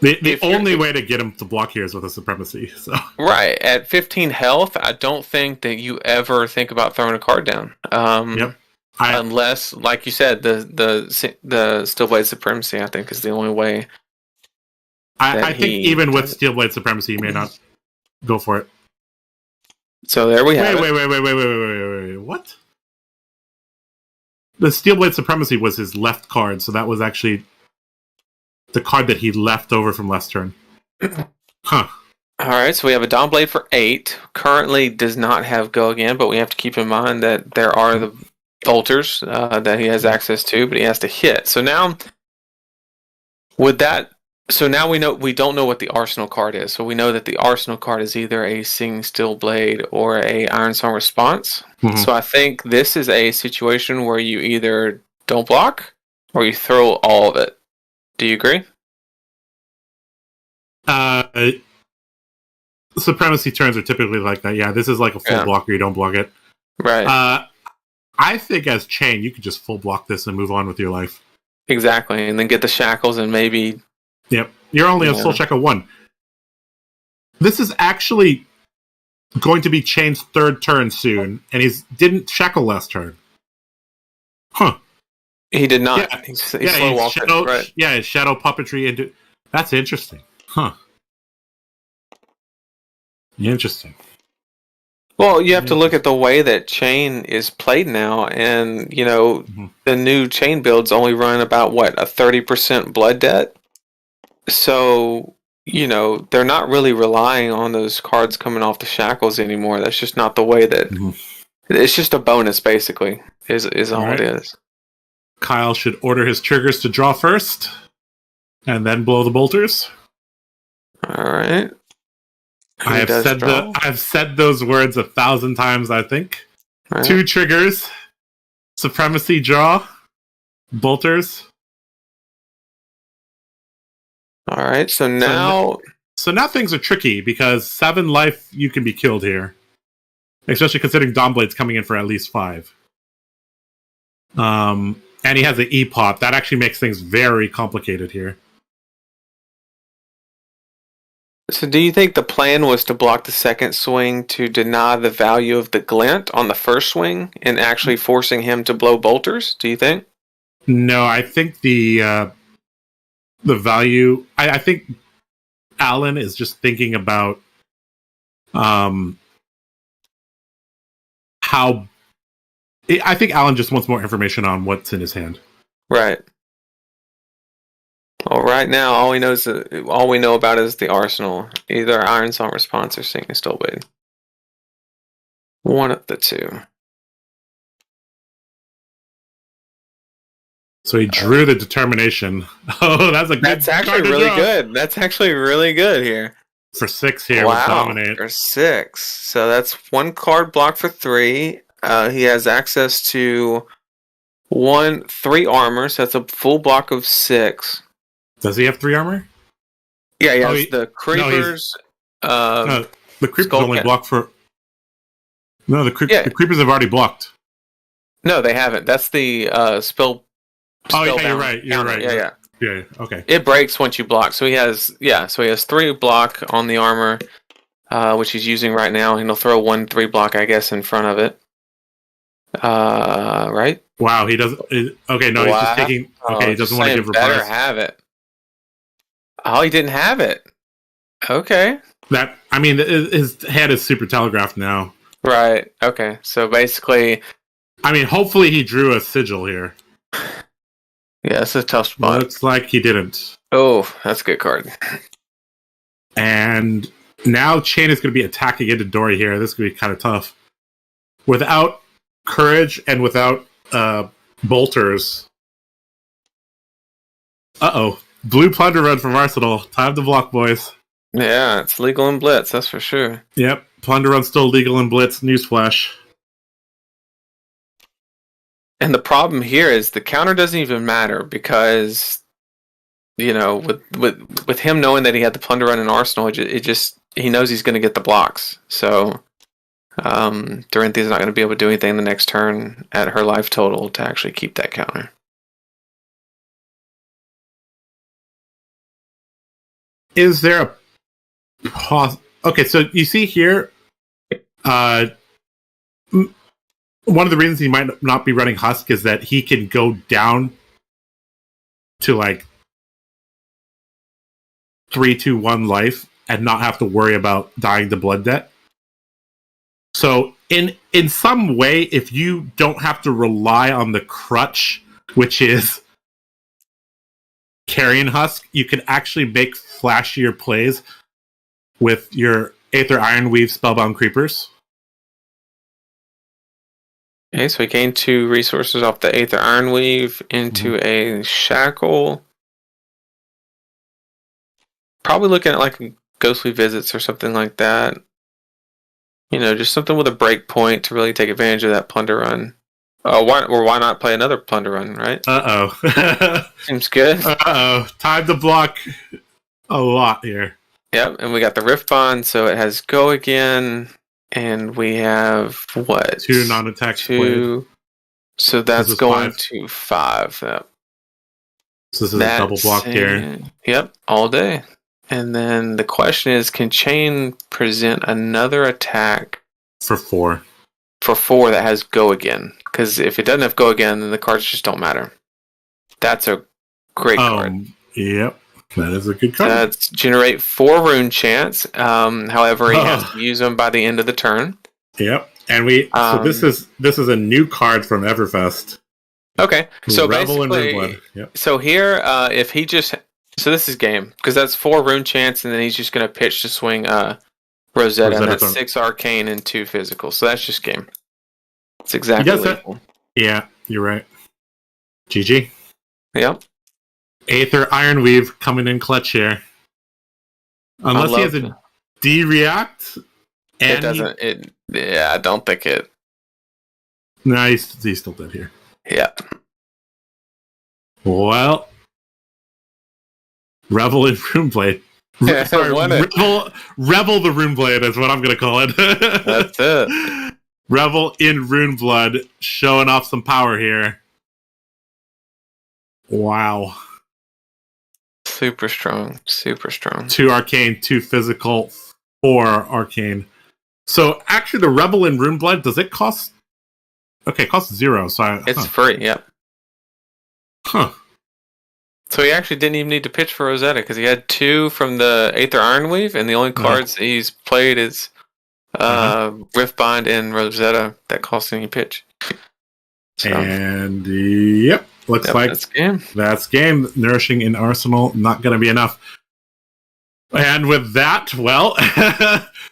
The only way to get him to block here is with a Supremacy. So right at 15 health, I don't think that you ever think about throwing a card down. Yep. Unless, like you said, the Steel Blade Supremacy, I think, is the only way. I think even with Steel Blade Supremacy, you may not go for it. So there we have it. Wait. What? The Steel Blade Supremacy was his left card, so that was actually the card that he left over from last turn. Huh. All right, so we have a Dawn Blade for 8. Currently does not have Go Again, but we have to keep in mind that there are the bolters that he has access to, but he has to hit. So now, now we don't know what the Arsenal card is. So we know that the Arsenal card is either a Sing Steel Blade or a Iron Song Response. Mm-hmm. So I think this is a situation where you either don't block or you throw all of it. Do you agree? Supremacy turns are typically like that. Yeah, this is like a full blocker. You don't block it. Right. I think as Chain, you could just full block this and move on with your life. Exactly, and then get the shackles and maybe... Yep. You're only a soul check of 1. This is actually going to be Chain's 3rd turn soon, and he didn't shackle last turn. Huh. He did not. Yeah, he's slow walking. Right. Yeah, his shadow puppetry into. That's interesting. Huh. Interesting. Well, you have to look at the way that Chain is played now, and the new Chain builds only run about a 30% blood debt. So they're not really relying on those cards coming off the shackles anymore. That's just not the way that. It's just a bonus, basically. Is all it is. Kyle should order his triggers to draw first, and then blow the bolters. All right. I've said those words 1,000 times, I think. Right. 2 triggers, Supremacy draw, bolters. All right, so now things are tricky because 7 life you can be killed here, especially considering Dawnblade's coming in for at least 5. And he has an E-pop. That actually makes things very complicated here. So do you think the plan was to block the second swing to deny the value of the glint on the first swing and actually forcing him to blow bolters? Do you think? No, I think the value... I think Alan is just thinking about how... I think Alan just wants more information on what's in his hand. Right. Well, right now, all we know about is the arsenal. Either Iron Song Response or Singing Steel Blade. One of the two. So he drew the determination. Oh, that's actually really good. That's actually really good here. For 6 here with Dominate. For 6. So that's 1 card block for 3. He has access to 3 armor, so that's a full block of 6. Does he have 3 armor? Yeah, he has the creepers. No, the creepers only block for. No, the creepers have already blocked. No, they haven't. That's the spell. Oh, yeah, you're right. You're counter. right. Yeah. Okay. It breaks once you block. So he has 3 block on the armor, which he's using right now, and he'll throw 1 3 block, I guess, in front of it. Right? Wow, he doesn't. Okay, no, he's just taking. Okay, he doesn't want to give reprise. Better have it. Oh, he didn't have it. Okay. His head is super telegraphed now. Right. Okay. So basically, hopefully he drew a sigil here. Yeah, it's a tough spot. Looks like he didn't. Oh, that's a good card. And now Chain is going to be attacking into Dory here. This is going to be kind of tough. Without courage and without bolters. Uh-oh. Blue Plunder Run from Arsenal. Time to block, boys. Yeah, it's legal in Blitz, that's for sure. Yep. Plunder Run's still legal in Blitz. Newsflash. And the problem here is the counter doesn't even matter because, with him knowing that he had the Plunder Run in Arsenal, he knows he's going to get the blocks. So, Dorinthia's not going to be able to do anything the next turn at her life total to actually keep that counter. is there a okay? So you see here, one of the reasons he might not be running Husk is that he can go down to like 3, 2, 1 life and not have to worry about dying to blood debt. So in some way, if you don't have to rely on the crutch, which is carrying Husk, you can actually make flashier plays with your Aether Ironweave Spellbound Creepers. Okay, so we gained 2 resources off the Aether Ironweave into a Shackle. Probably looking at like Ghostly Visits or something like that. You know, just something with a break point to really take advantage of that plunder run. Why not play another plunder run, right? Uh-oh. Seems good. Uh-oh. Time to block a lot here. Yep, and we got the Rift Bond, so it has Go Again, and we have, what? 2 non-attacks 2. played. So that's going 5. to 5. Yep. So this is a double block here. Yep, all day. And then the question is, can Chain present another attack For 4. for 4 that has Go Again? Because if it doesn't have Go Again, then the cards just don't matter. That's a great card. Yep, that is a good card. That's generate 4 rune chance. However, he has to use them by the end of the turn. Yep, and so this is a new card from Everfest. Okay, so Revel in basically, Runeblade. Yep. so here, if he just, so this is game because that's 4 rune chance, and then he's just going to pitch to swing Rosetta, and that's 6 arcane and 2 physical. So that's just game. It's exactly lethal. Yeah, you're right. GG. Yep. Aether Ironweave coming in clutch here. Unless he has a D-React. It doesn't. Yeah, I don't think it. No, he's still dead here. Yeah. Well, Revel in Runeblade. Sorry, Revel the Runeblade is what I'm going to call it. That's it. Revel in Runeblood, showing off some power here. Wow. Super strong. Super strong. 2 arcane, 2 physical, 4 arcane. So actually, the Revel in Runeblood, does it cost? Okay, it costs 0. So it's free. Yep. Huh. So he actually didn't even need to pitch for Rosetta because he had 2 from the Aether Ironweave, and the only cards he's played is Riftbind and Rosetta that cost any pitch. So, and yep, looks like that's game. Nourishing in Arsenal, not going to be enough. And with that, well,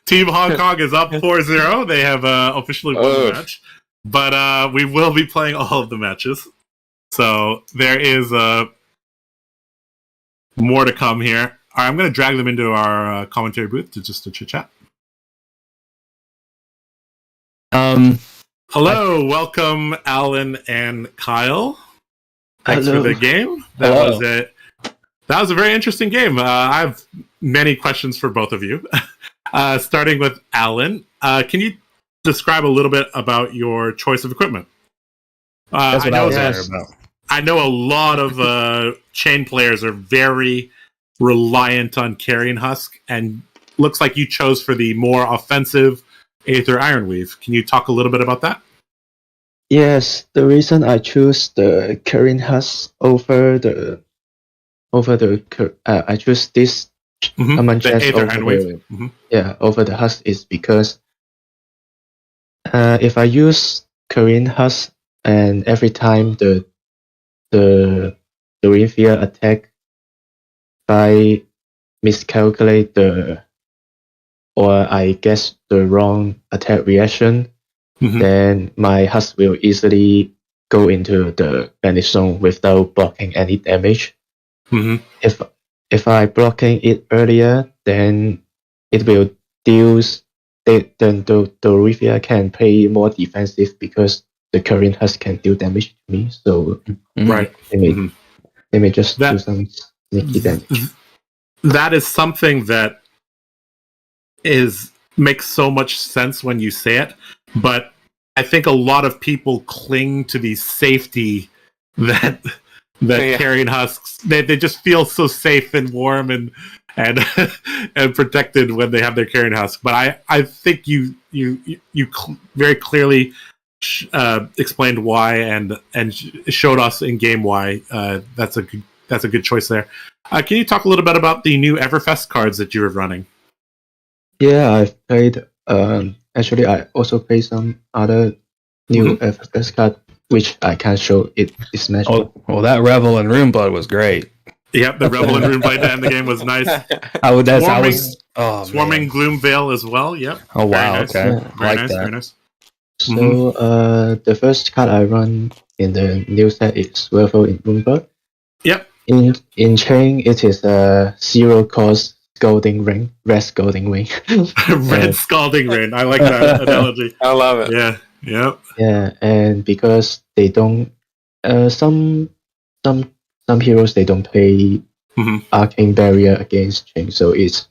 Team Hong Kong is up 4-0. They have officially won the match. But we will be playing all of the matches. So there is more to come here. All right, I'm going to drag them into our commentary booth to chit-chat. Hello, welcome, Alan and Kyle. Thanks for the game. That was a very interesting game. I have many questions for both of you. Starting with Alan, can you describe a little bit about your choice of equipment? I know a lot of chain players are very reliant on carrying Husk, and looks like you chose for the more offensive Aether Ironweave. Can you talk a little bit about that? Yes, the reason I choose the Carrying Husk over the I choose this command chest over the Husk is because if I use Carrying Husk and every time the Reinfear attack, if I miscalculate or I guess the wrong attack reaction, then my Husk will easily go into the banish zone without blocking any damage. If I blocking it earlier, then it will then the Reinfear can play more defensive because the current Husk can deal damage to me. So they may just do some sneaky damage. That is something that makes so much sense when you say it, but I think a lot of people cling to the safety that that carrying husks, they just feel so safe and warm and and protected when they have their carrying husk. But I think you very clearly explained why and showed us in game why that's a good choice there. Can you talk a little bit about the new Everfest cards that you were running? Yeah, I've played. Actually, I also played some other new Everfest card, which I can't show it this match. Oh, well, that Revel and Runeblood was great. Yep, the Revel and Runeblade to end the game was nice. Swarming Gloomveil as well. Yep. Oh wow. Nice. Okay. Very like nice. that. Very nice. So the first card I run in the new set is Revel in Runeblood. Yep. In chain, it is a 0-cost Scalding Ring, red Scalding Ring. Red Scalding Ring. I like that analogy. I love it. Yeah. Yep. Yeah, and because they don't, some heroes they don't play Arcane Barrier against chain, so it's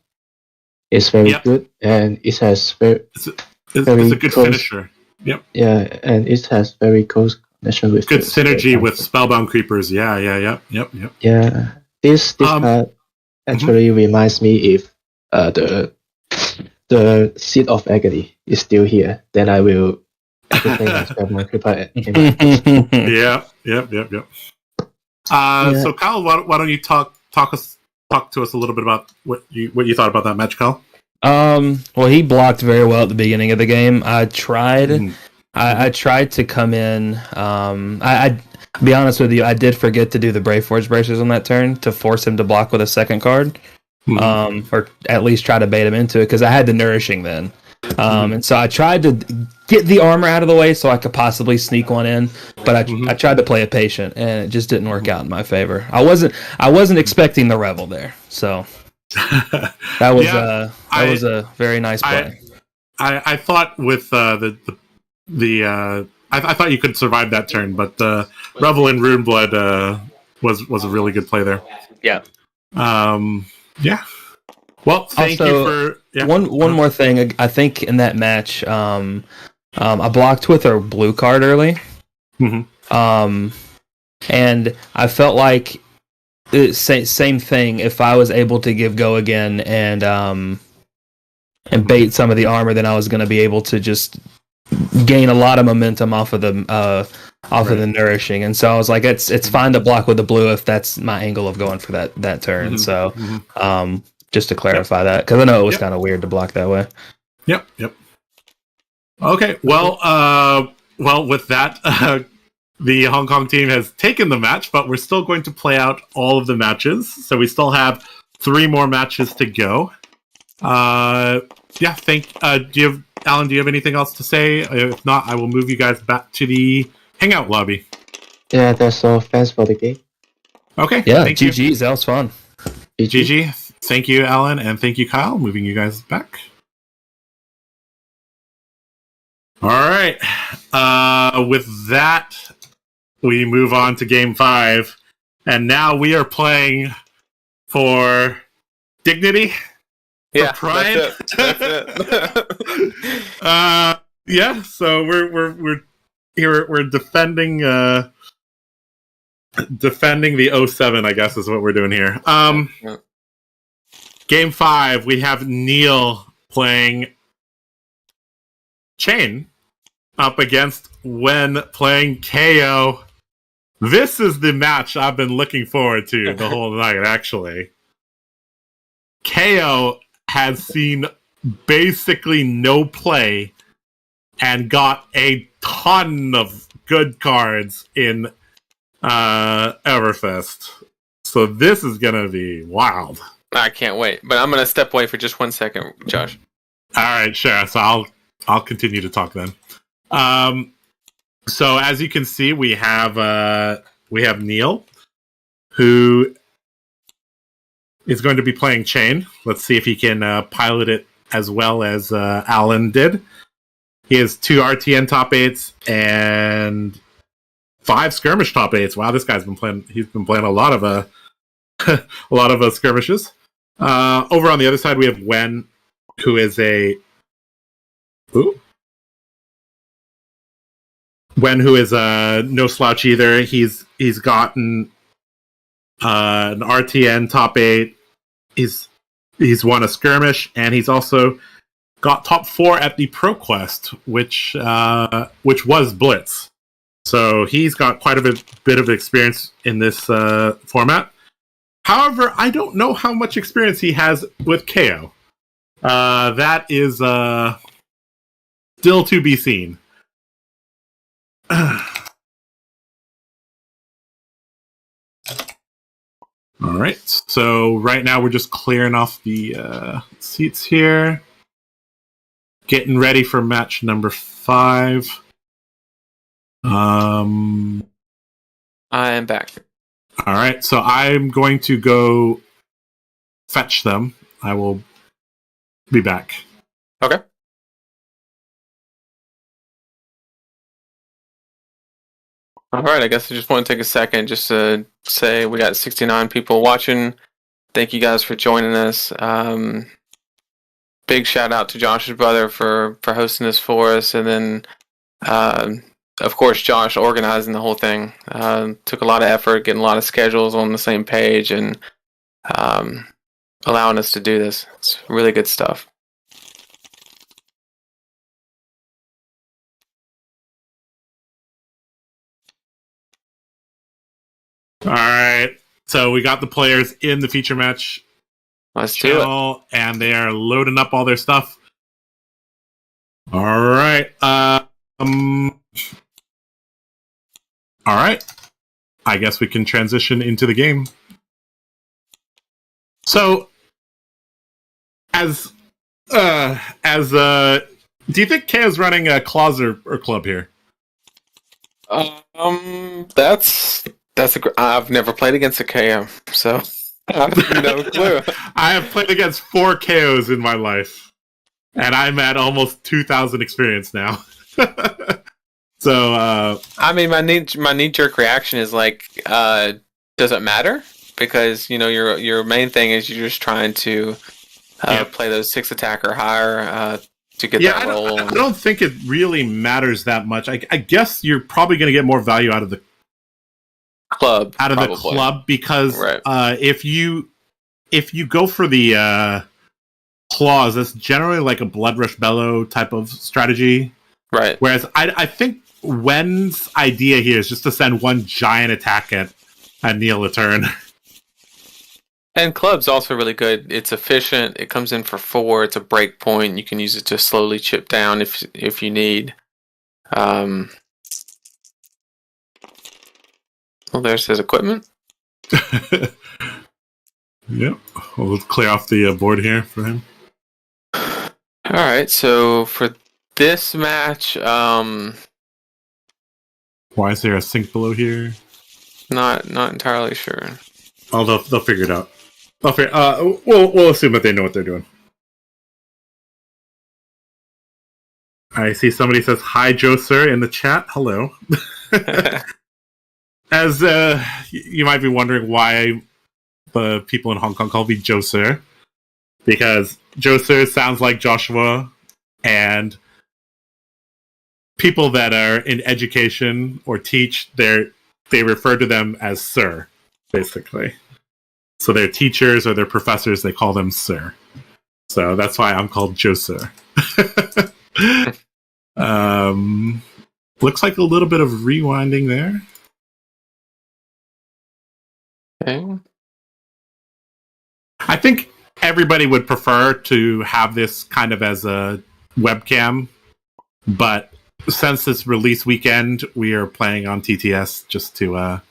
very good, and it has it's a good finisher. Yep. Yeah, and it has very close connection with good synergy with Spellbound Creepers. Yeah. Yep. Yeah, this card actually reminds me if the Seed of Agony is still here, then I will entertain Spellbound Creeper. Yep. So Kyle, why don't you talk to us a little bit about what you thought about that match, Kyle? Well, he blocked very well at the beginning of the game. I tried. I tried to come in. I be honest with you, I did forget to do the Brave Forge Bracers on that turn to force him to block with a second card, or at least try to bait him into it because I had the Nourishing then. And so I tried to get the armor out of the way so I could possibly sneak one in, but I tried to play it patient, and it just didn't work out in my favor. I wasn't expecting the Revel there, so that was a very nice play. I thought with I thought you could survive that turn, but Revel in Runeblood was a really good play there. Yeah. Yeah. Well, thank you for one more thing. I think in that match, I blocked with a blue card early, and I felt like same thing. If I was able to give go again and bait some of the armor, then I was going to be able to just gain a lot of momentum off of the of the Nourishing. And so I was like, it's fine to block with the blue if that's my angle of going for that turn. So just to clarify that, because I know it was kind of weird to block that way. Yep. Okay. Well, with that, the Hong Kong team has taken the match, but we're still going to play out all of the matches. So we still have 3 more matches to go. Alan, do you have anything else to say? If not, I will move you guys back to the hangout lobby. Yeah, that's all. Thanks for the game. Okay. Yeah, GG's. That was fun. GG. Thank you, Alan, and thank you, Kyle. Moving you guys back. All right. With that, we move on to Game 5. And now we are playing for dignity. Yeah, pride. That's it. So we're here. We're defending the 07, I guess, is what we're doing here. Game 5, we have Neil playing Chain up against Wen playing KO. This is the match I've been looking forward to the whole night, actually. KO has seen basically no play and got a ton of good cards in Everfest. So this is going to be wild. I can't wait, but I'm going to step away for just 1 second, Josh. All right, sure. So I'll continue to talk then. So as you can see, we have Neil, who is going to be playing Chain. Let's see if he can pilot it as well as Alan did. He has 2 RTN top 8s and 5 skirmish top 8s. Wow, this guy's been playing. He's been playing a lot of skirmishes. Over on the other side, we have Wen, who is no slouch either. He's gotten an RTN top 8. He's won a skirmish, and he's also got top 4 at the ProQuest, which was Blitz. So he's got quite a bit of experience in this format. However, I don't know how much experience he has with KO. That is still to be seen. All right, so right now we're just clearing off the seats here. Getting ready for match number 5. I am back. All right, so I'm going to go fetch them. I will be back. Okay. All right, I guess I just want to take a second just to say we got 69 people watching. Thank you guys for joining us. Big shout out to Josh's brother for hosting this for us, and then of course Josh organizing the whole thing. Took a lot of effort, getting a lot of schedules on the same page, and allowing us to do this. It's really good stuff. All right, so we got the players in the feature match. Let's do it. And they are loading up all their stuff. All right. All right. I guess we can transition into the game. So, do you think KO's running a claws or club here? I've never played against a KO, so I have no clue. I have played against 4 KOs in my life, and I'm at almost 2,000 experience now. So, I mean, my knee-jerk reaction is like, does it matter? Because your main thing is you're just trying to play those 6 attack or higher to get that roll. I don't think it really matters that much. I guess you're probably going to get more value out of the club, because right. If you go for the claws, that's generally like a Blood Rush Bellow type of strategy, right? Whereas I think Wen's idea here is just to send one giant attack at Neil a turn. And club's also really good. It's efficient. It comes in for 4. It's a break point. You can use it to slowly chip down if you need. Well, there's his equipment. Yep. We'll clear off the board here for him. All right. So for this match, why is there a sync below here? Not entirely sure. Oh, they'll figure it out. We'll assume that they know what they're doing. I see somebody says hi, Joe Sir, in the chat. Hello. As you might be wondering why the people in Hong Kong call me Joe Sir, because Joe Sir sounds like Joshua, and people that are in education or teach, they refer to them as Sir, basically. So their teachers or their professors, they call them Sir. So that's why I'm called Joe Sir. Looks like a little bit of rewinding there. Okay. I think everybody would prefer to have this kind of as a webcam, but since it's release weekend, we are playing on TTS just to,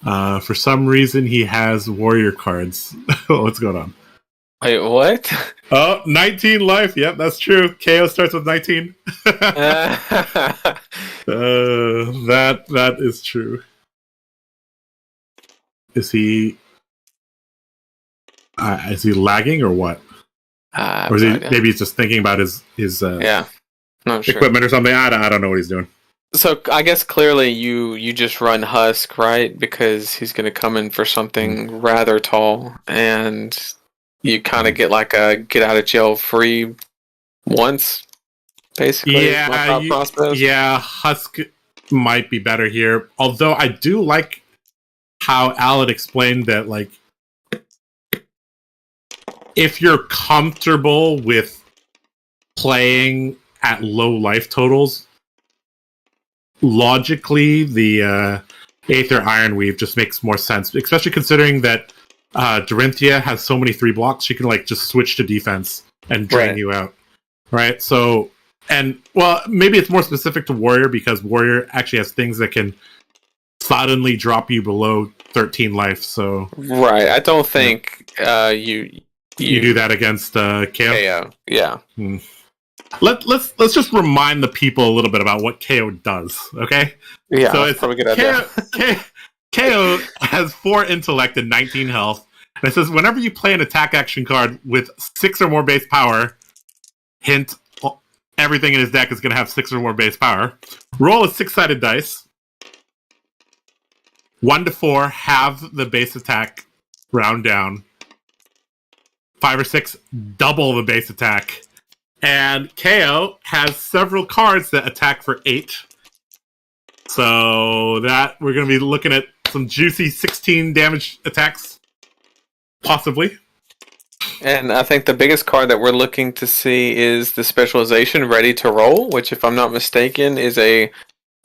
for some reason, he has warrior cards. What's going on? Wait, what? Oh, 19 life. Yep, that's true. KO starts with 19. That is true. Is he lagging or what? Or is he maybe he's just thinking about his equipment or something? I don't know what he's doing. So I guess clearly you just run Husk, right? Because he's going to come in for something rather tall, and you kind of get like a get out of jail free once, basically. Yeah, Husk. might be better here. Although I do like how Alan explained that, like, if you're comfortable with playing at low life totals, logically the Aether Ironweave just makes more sense, especially considering that Dorinthia has so many 3 blocks, she can like just switch to defense and drain you out. Right? So, and well, maybe it's more specific to Warrior because Warrior actually has things that can suddenly drop you below 13 life. So right, I don't think you do that against KO. KO. Yeah. Let's just remind the people a little bit about what KO does, okay? Yeah, so that's probably a good idea. KO has 4 intellect and 19 health. And it says whenever you play an attack action card with 6 or more base power, hint, everything in his deck is going to have 6 or more base power. Roll a 6-sided dice. 1 to 4, have the base attack round down. 5 or 6, double the base attack. And KO has several cards that attack for 8. So that we're going to be looking at some juicy 16 damage attacks. Possibly. And I think the biggest card that we're looking to see is the specialization Ready to Roll, which, if I'm not mistaken, is a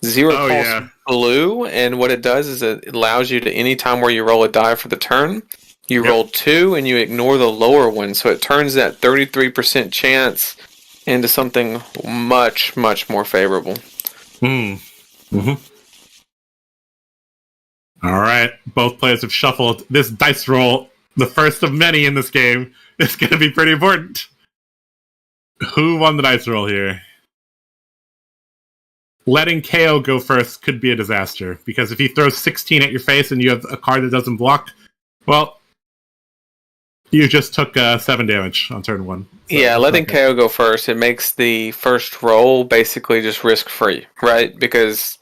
0 cost blue. And what it does is it allows you to, anytime where you roll a die for the turn, you roll 2 and you ignore the lower one. So it turns that 33% chance into something much, much more favorable. All right. Both players have shuffled. This dice roll, the first of many in this game, is going to be pretty important. Who won the dice roll here? Letting KO go first could be a disaster, because if he throws 16 at your face and you have a card that doesn't block, well, you just took 7 damage on turn 1. So yeah, letting KO go first, it makes the first roll basically just risk-free, right? Because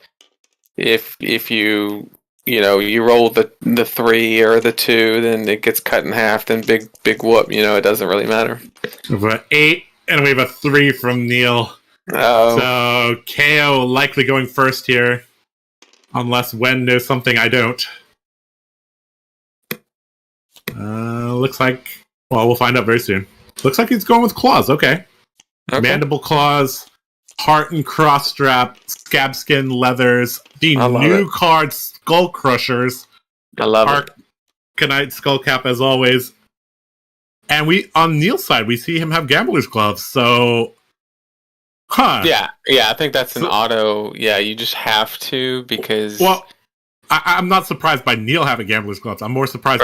if you roll the 3 or the 2, then it gets cut in half, then big whoop, it doesn't really matter. We have 8, and we have a 3 from Neil. Oh. So KO likely going first here, unless Wen knows something I don't. Looks like, well, we'll find out very soon. Looks like he's going with claws. Okay. Mandible claws, heart and cross strap, scab skin leathers, the new card skull crushers. I love it. Arcanite skull cap as always. And we, on Neil's side, we see him have gambler's gloves. So, Yeah, I think that's an auto. Yeah, you just have to, because. Well, I'm not surprised by Neil having gambler's gloves. I'm more surprised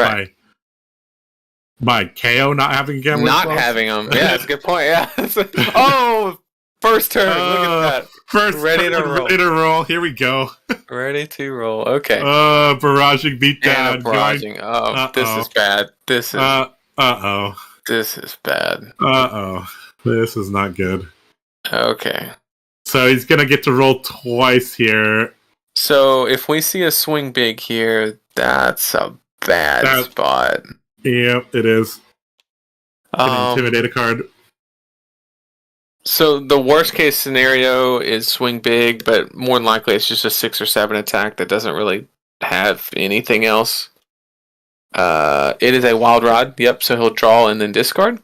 by KO not having gambler's gloves. Not having them. Yeah, that's a good point. Yeah. First turn. Look at that. First ready to roll. Ready to roll. Here we go. Ready to roll. Okay. Barraging beatdown. Barraging. This is bad. This is. This is bad. This is not good. Okay. So he's gonna get to roll twice here. So if we see a swing big here, that's a bad spot. Yep, it is. An Intimidator card. So the worst case scenario is swing big, but more than likely it's just a 6 or 7 attack that doesn't really have anything else. It is a wild rod. Yep. So he'll draw and then discard.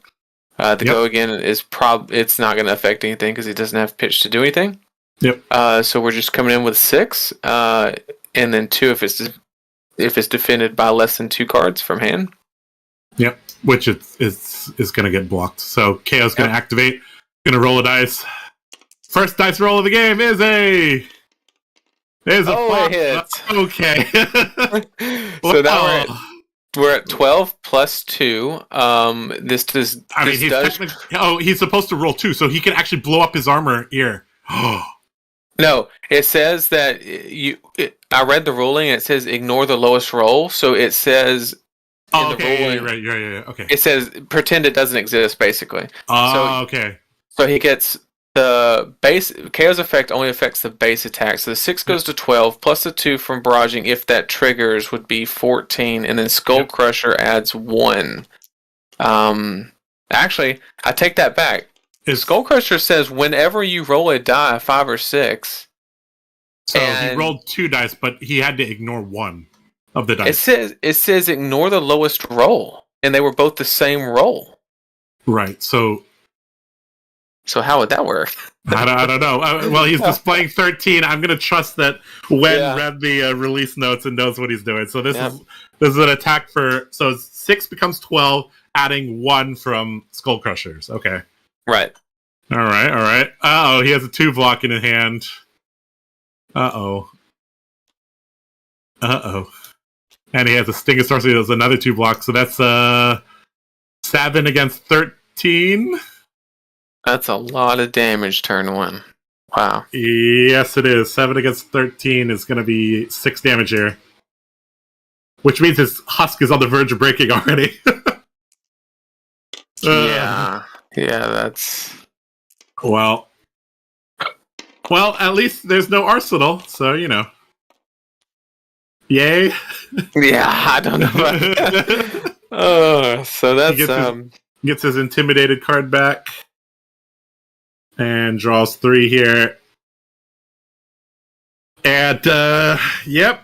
Go again is it's not going to affect anything because he doesn't have pitch to do anything. Yep. So we're just coming in with 6, and then 2 if it's defended by less than 2 cards from hand. Yep. Which is going to get blocked. So KO's going to activate. Going to roll a dice. First dice roll of the game is a hit. Okay. So now we're at 12 plus 2. He's supposed to roll 2, so he can actually blow up his armor here. No, it says that I read the ruling. And it says ignore the lowest roll. So it says. Oh, okay. You're right. Yeah. Okay. It says pretend it doesn't exist, basically. Okay. So he gets the base. KO's effect only affects the base attack. So the 6 goes to 12, plus the 2 from barraging. If that triggers, would be 14, and then Skull Crusher adds 1. Actually, I take that back. Skull Crusher says whenever you roll a die, 5 or 6, So he And- rolled 2 dice, but he had to ignore 1 of the dice. It says ignore the lowest roll, and they were both the same roll. Right. So how would that work? I don't know. Well, he's displaying 13. I'm going to trust that Wen read the release notes and knows what he's doing. So this is an attack for... So 6 becomes 12, adding 1 from Skull Crushers. Okay. Right. All right. Uh-oh, he has a 2 block in his hand. Uh-oh. And he has a Sting of Sorcery. There's another 2 blocks. So that's 7 against 13. That's a lot of damage turn 1. Wow. Yes, it is. 7 against 13 is going to be 6 damage here. Which means his husk is on the verge of breaking already. Yeah, that's... Well, at least there's no arsenal, so, you know. Yay. Yeah, I don't know about that. Oh, so that's... Gets his intimidated card back. And draws 3 here. And, yep.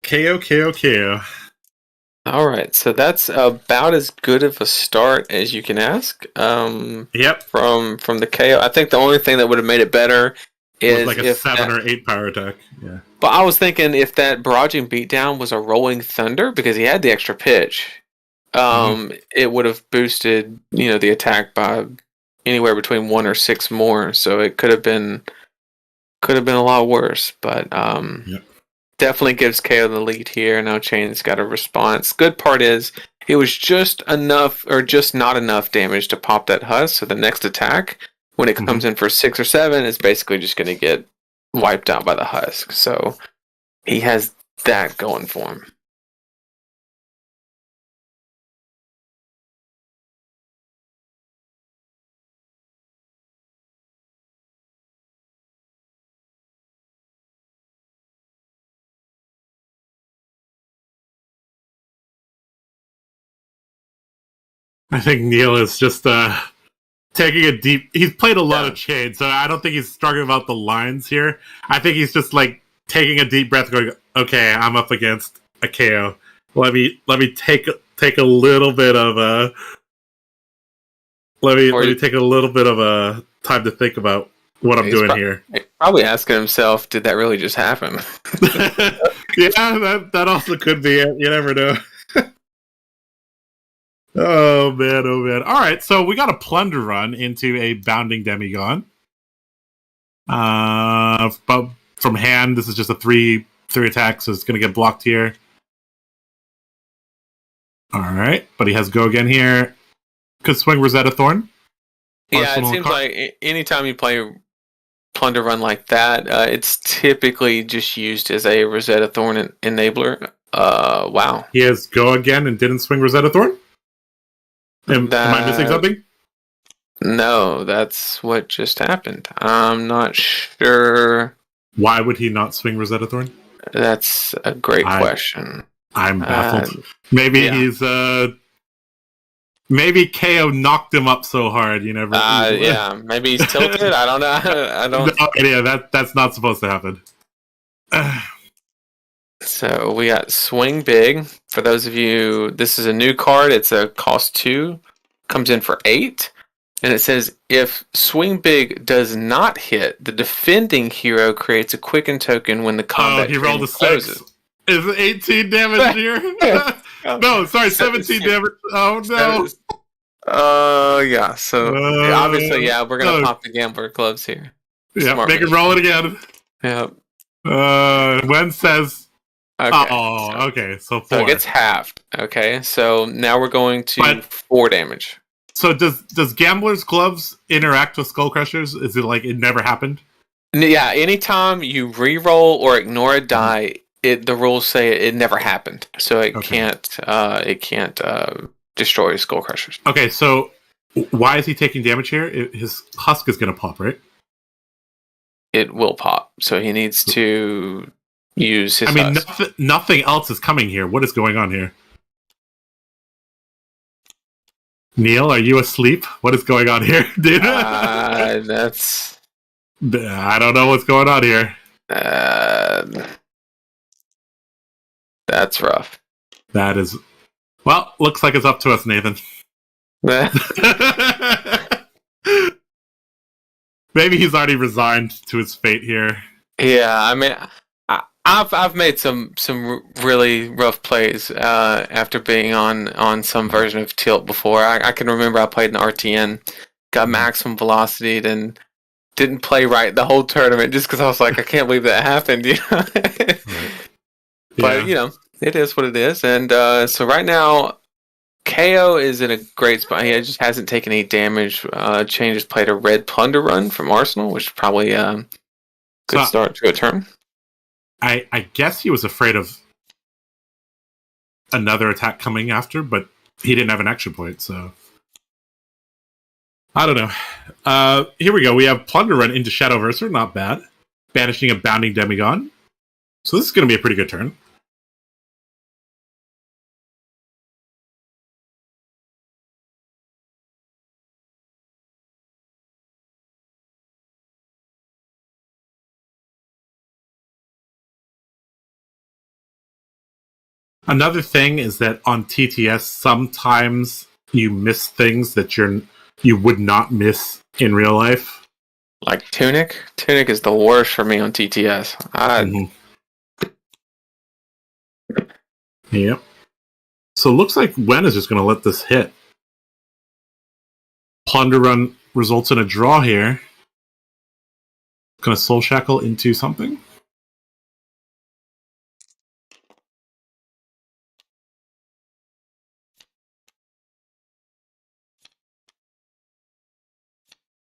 KO. Alright, so that's about as good of a start as you can ask. Yep. From the KO. I think the only thing that would have made it better is like a 7 or 8 power attack. Yeah. But I was thinking if that barraging beatdown was a rolling thunder, because he had the extra pitch, it would have boosted, the attack by anywhere between 1 or 6 more. So it could have been a lot worse. But definitely gives KO the lead here. Now Chain's got a response. Good part is it was just enough or just not enough damage to pop that husk. So the next attack, when it comes in for 6 or 7, is basically just going to get wiped out by the husk. So he has that going for him. I think Neil is just taking a deep... He's played a lot of Chain, so I don't think he's struggling about the lines here. I think he's just like taking a deep breath going, okay, I'm up against a KO. Let me take a little bit of a... Let me take a little bit of a time to think about what I'm doing here. He's probably asking himself, did that really just happen? Yeah, that also could be it. You never know. Oh man. All right, so we got a plunder run into a bounding demigod. But from hand, this is just a 3 attack, so it's going to get blocked here. All right, but he has go again here. Could swing Rosetta Thorn. Yeah, it seems like anytime you play plunder run like that, it's typically just used as a Rosetta Thorn enabler. Wow. He has go again and didn't swing Rosetta Thorn? Am I missing something? No, that's what just happened. I'm not sure. Why would he not swing Rosetta Thorn? That's a great question. I'm baffled. Maybe he's maybe KO knocked him up so hard, you never. Yeah, maybe he's tilted. I don't know. I don't. No idea. That's not supposed to happen. So we got Swing Big. For those of you, this is a new card. It's a cost 2. Comes in for 8. And it says, if Swing Big does not hit, the defending hero creates a quicken token when the combat he rolled a 6. closes. Is it 18 damage here? No, sorry, 17 damage. Oh, no. Yeah. So obviously, we're going to pop the gambler gloves here. Yeah, make it roll it again. Yeah. Wen says... Okay. Oh, okay. So 4. So it gets halved. Okay, so now we're going to 4 damage. So does Gambler's Gloves interact with Skull Crushers? Is it like it never happened? Yeah, anytime you re-roll or ignore a die, the rules say it never happened. So it can't destroy Skull Crushers. Okay, so why is he taking damage here? His husk is going to pop, right? It will pop. So he needs to use his husk. Nothing else is coming here. What is going on here? Neil, are you asleep? What is going on here, dude? That's I don't know what's going on here. That's rough. That is... Well, looks like it's up to us, Nathan. Maybe he's already resigned to his fate here. Yeah, I mean, I've made some really rough plays after being on some version of Tilt before. I can remember I played in RTN, got maximum velocity, then didn't play right the whole tournament just because I was like, I can't believe that happened. You know? Right. But, it is what it is. And so right now, KO is in a great spot. He just hasn't taken any damage. Changes played a red plunder run from Arsenal, which is probably a good start to a turn. I guess he was afraid of another attack coming after, but he didn't have an action point, so... I don't know. Here we go. We have Plunder Run into Shadowverser. Not bad. Banishing a Bounding Demigon. So this is going to be a pretty good turn. Another thing is that on TTS, sometimes you miss things that you would not miss in real life. Like Tunic? Tunic is the worst for me on TTS. Yep. So it looks like Wen is just going to let this hit. Plunder Run results in a draw here. Going to Soul Shackle into something.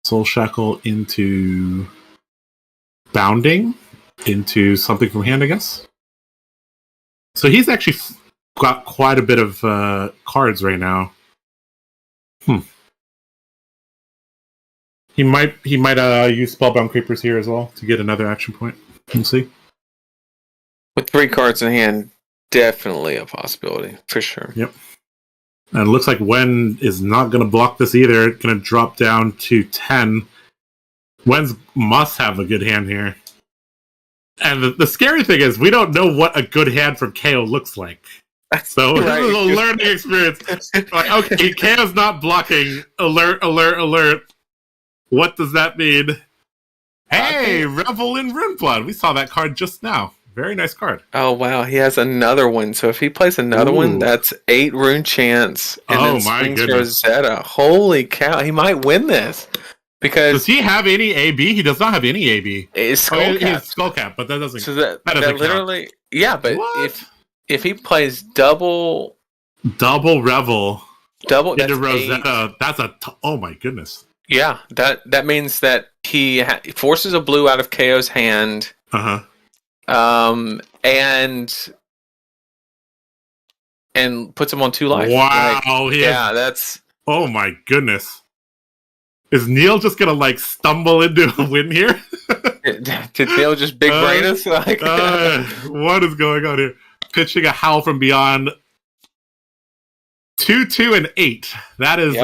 Soul Shackle into Bounding, into something from hand, I guess. So he's actually got quite a bit of cards right now. He might use Spellbound Creepers here as well to get another action point. We'll see. With 3 cards in hand, definitely a possibility, for sure. Yep. And it looks like Wen is not going to block this either. Going to drop down to 10. Wen's must have a good hand here. And the scary thing is, we don't know what a good hand from KO looks like. So right. This is a learning experience. Like, okay, KO's not blocking. Alert, alert, alert. What does that mean? Hey, Revel in Runeblood. We saw that card just now. Very nice card. Oh, wow. He has another one. So if he plays another one, that's 8 rune chance. And then swings Rosetta. Holy cow. He might win this. Because does he have any AB? He does not have any AB. It's Skullcap, but that doesn't. So that literally count. Yeah, but what? if he plays double Revel into Rosetta, that's oh my goodness. Yeah, that means that he forces a blue out of KO's hand. And puts him on 2 life. Wow. That's... Oh my goodness. Is Neil just gonna stumble into a win here? Did Neil just big brain us? What is going on here? Pitching a Howl from Beyond. 2, 2, and 8. That is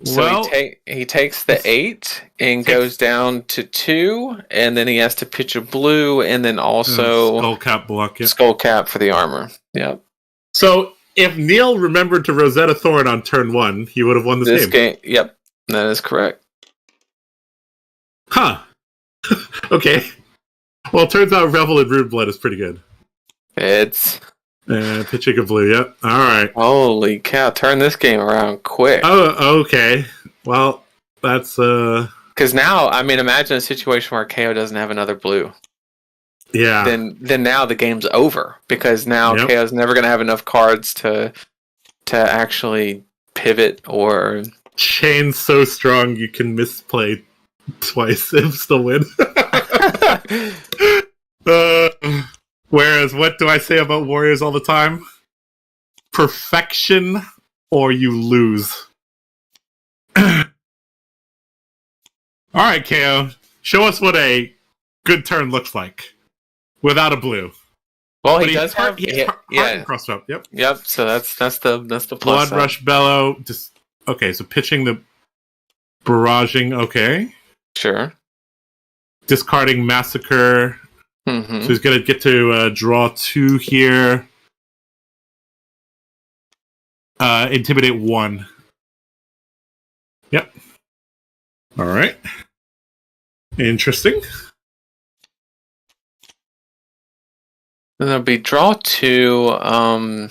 So he takes the 8 and goes down to 2, and then he has to pitch a blue, and then also Skullcap block. Yep. Skullcap for the armor. Yep. So if Neil remembered to Rosetta Thorn on turn 1, he would have won this game. Yep, that is correct. Huh. Okay. Well, it turns out Revel in Runeblood is pretty good. It's... pitching a blue, yep. Alright. Holy cow, turn this game around quick. Oh, okay. Well, that's... Because now, I mean, imagine a situation where KO doesn't have another blue. Yeah. Then now the game's over. Because now KO's never going to have enough cards to actually pivot or... Chain's so strong you can misplay twice and still win. Whereas, what do I say about Warriors all the time? Perfection or you lose. Alright, KO. Show us what a good turn looks like. Without a blue. Well, he does have... Heart crossed up, yep. Yep, so that's the plus Blood side. Rush Bellow. Okay, so pitching the barraging. Okay. Sure. Discarding Massacre. Mm-hmm. So he's going to get to draw 2 here. Intimidate 1. Yep. All right. Interesting. Then there'll be draw 2.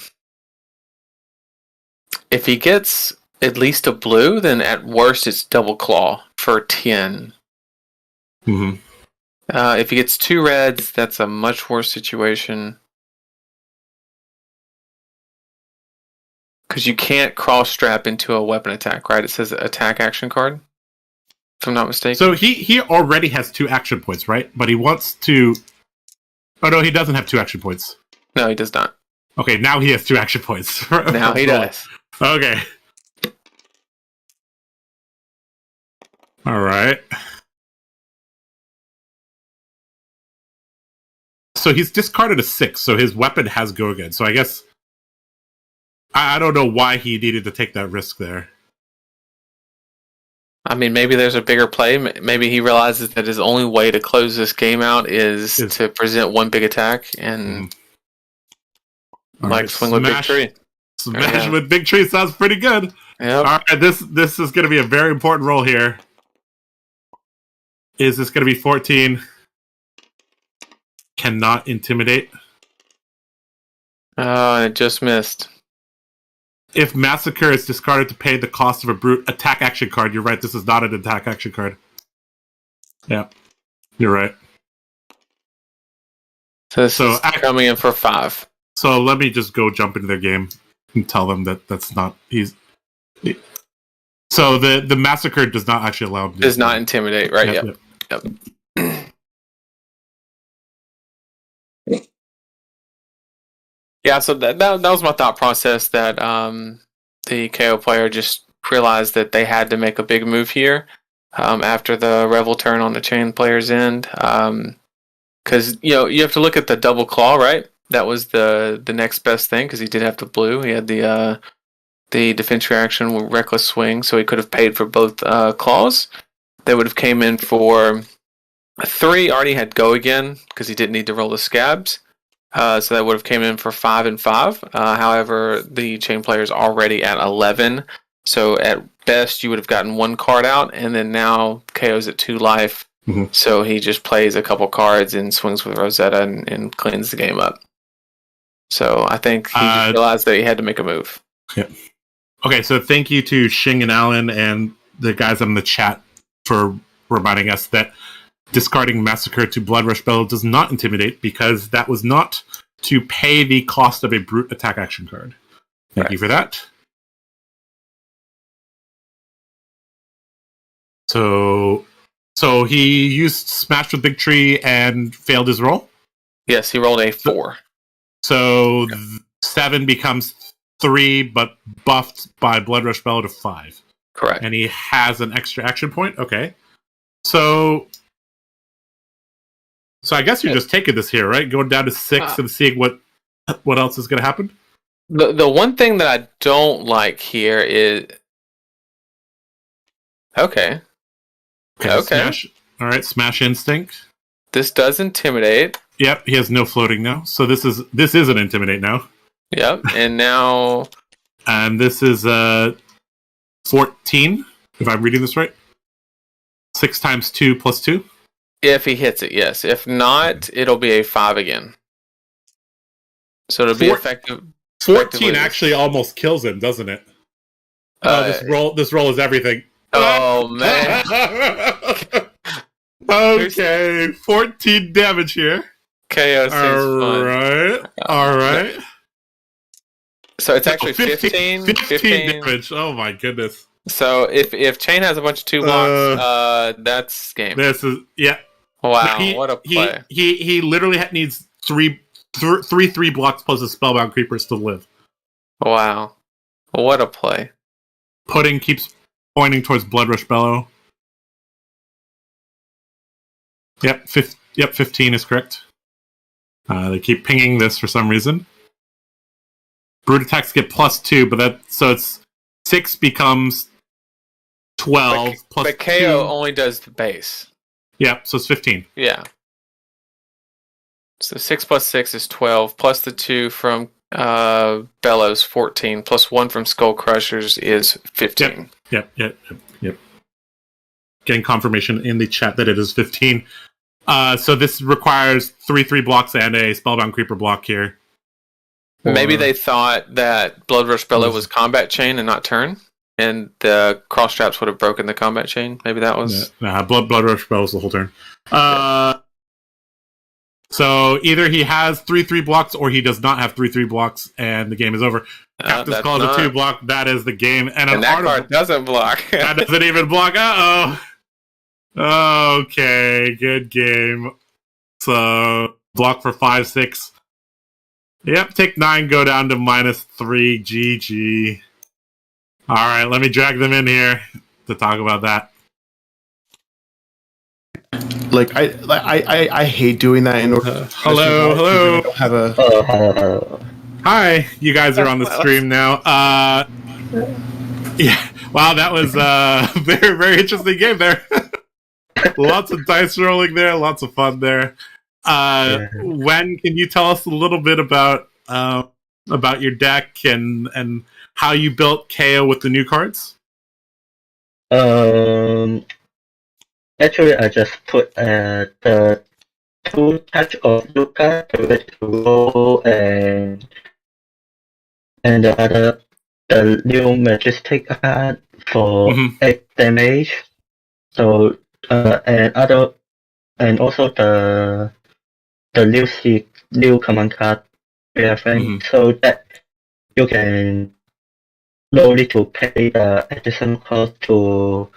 If he gets at least a blue, then at worst it's double claw for 10. Mm-hmm. If he gets 2 reds, that's a much worse situation. Because you can't cross strap into a weapon attack, right? It says attack action card, if I'm not mistaken. So he already has 2 action points, right? But he wants to... Oh, no, he doesn't have 2 action points. No, he does not. Okay, now he has 2 action points. Now he does. Okay. All right. So he's discarded a 6, so his weapon has go again. So I guess... I don't know why he needed to take that risk there. I mean, maybe there's a bigger play. Maybe he realizes that his only way to close this game out is to present 1 big attack and swing with big tree. Smash with big tree sounds pretty good. Yep. All right, this is going to be a very important roll here. Is this going to be 14? Cannot intimidate. Oh, it just missed. If Massacre is discarded to pay the cost of a brute attack action card, you're right, this is not an attack action card. Yeah, you're right. So this is coming in for 5. So let me just go jump into their game and tell them that that's not... So the Massacre does not actually allow him to... Does not intimidate, right? Yep. Yeah, so that was my thought process, that the KO player just realized that they had to make a big move here after the Revel turn on the chain player's end. Because, you have to look at the double claw, right? That was the next best thing, because he did have the blue. He had the defense reaction with Reckless Swing, so he could have paid for both claws. They would have came in for 3, already had go again, because he didn't need to roll the scabs. So that would have came in for 5 and 5. However, the chain player is already at 11. So at best, you would have gotten 1 card out, and then now KO's at 2 life. Mm-hmm. So he just plays a couple cards and swings with Rosetta and cleans the game up. So I think he just realized that he had to make a move. Yeah. Okay, so thank you to Shing and Alan and the guys in the chat for reminding us that discarding Massacre to Blood Rush Bellow does not intimidate, because that was not to pay the cost of a brute attack action card. Thank you for that. So he used Smash with Big Tree and failed his roll? Yes, he rolled a 4. So 7 becomes 3, but buffed by Blood Rush Bellow to 5. Correct. And he has an extra action point? Okay. So I guess you're just taking this here, right? Going down to 6 and seeing what else is going to happen? The one thing that I don't like here is... Okay. Smash. All right, Smash Instinct. This does intimidate. Yep, he has no floating now. So this is an intimidate now. Yep, and now... And this is 14, if I'm reading this right. 6 times 2 plus 2. If he hits it, yes. If not, it'll be a 5 again. So it'll be effective. 14 actually almost kills him, doesn't it? This roll is everything. Oh, man. Okay, 14 damage here. Chaos is fun. All right. So it's actually 15 damage. Oh my goodness. So if Chain has a bunch of 2 blocks, that's game. This is Wow, what a play. He literally needs three 3 blocks plus a Spellbound Creepers to live. Wow. What a play. Pudding keeps pointing towards Blood Rush Bellow. Yep, 15 is correct. They keep pinging this for some reason. Brute attacks get +2, but so it's 6 becomes 12 plus But KO 2. only does the base. Yeah, so it's 15. Yeah. So 6 plus 6 is 12, plus the 2 from Bellows, 14, plus 1 from Skull Crushers is 15. Yep. Getting confirmation in the chat that it is 15. So this requires 3/3 blocks and a Spellbound Creeper block here. Maybe they thought that Blood Rush Bellow was combat chain and not turn, and the cross traps would have broken the combat chain. Maybe that was... Blood Rush Bellow was the whole turn. So either he has 3/3 blocks or he does not have 3/3 blocks, and the game is over. Captain's Call is a 2 block. That is the game. And that card doesn't block. That doesn't even block. Uh-oh. Okay, good game. So, block for 5/6. Yep, take 9, go down to -3. GG. Alright, let me drag them in here to talk about that. Like I hate doing that in order. Hello. Have a. Hi, you guys are on the stream now. Yeah, wow, that was a very, very interesting game there. Lots of dice rolling there, lots of fun there. Wen, can you tell us a little bit about your deck and how you built KO with the new cards? Actually, I just put the 2 touch of Luca to roll and the new Majestic card for 8 damage. So and also the new command card so that you can no need to pay the additional cost to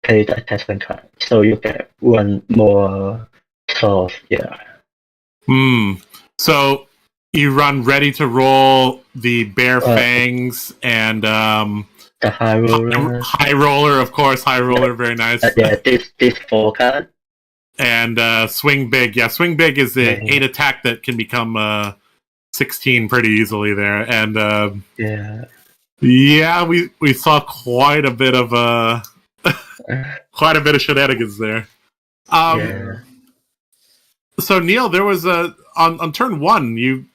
pay the attachment card, so you can run more soft. So you run ready to roll the Bear Fangs and the High Roller. High Roller, of course. High Roller, very nice. This 4 card. And Swing Big. Yeah, Swing Big is the 8 attack that can become 16 pretty easily there. And we saw quite a bit of shenanigans there. So Neil, there was on turn 1, you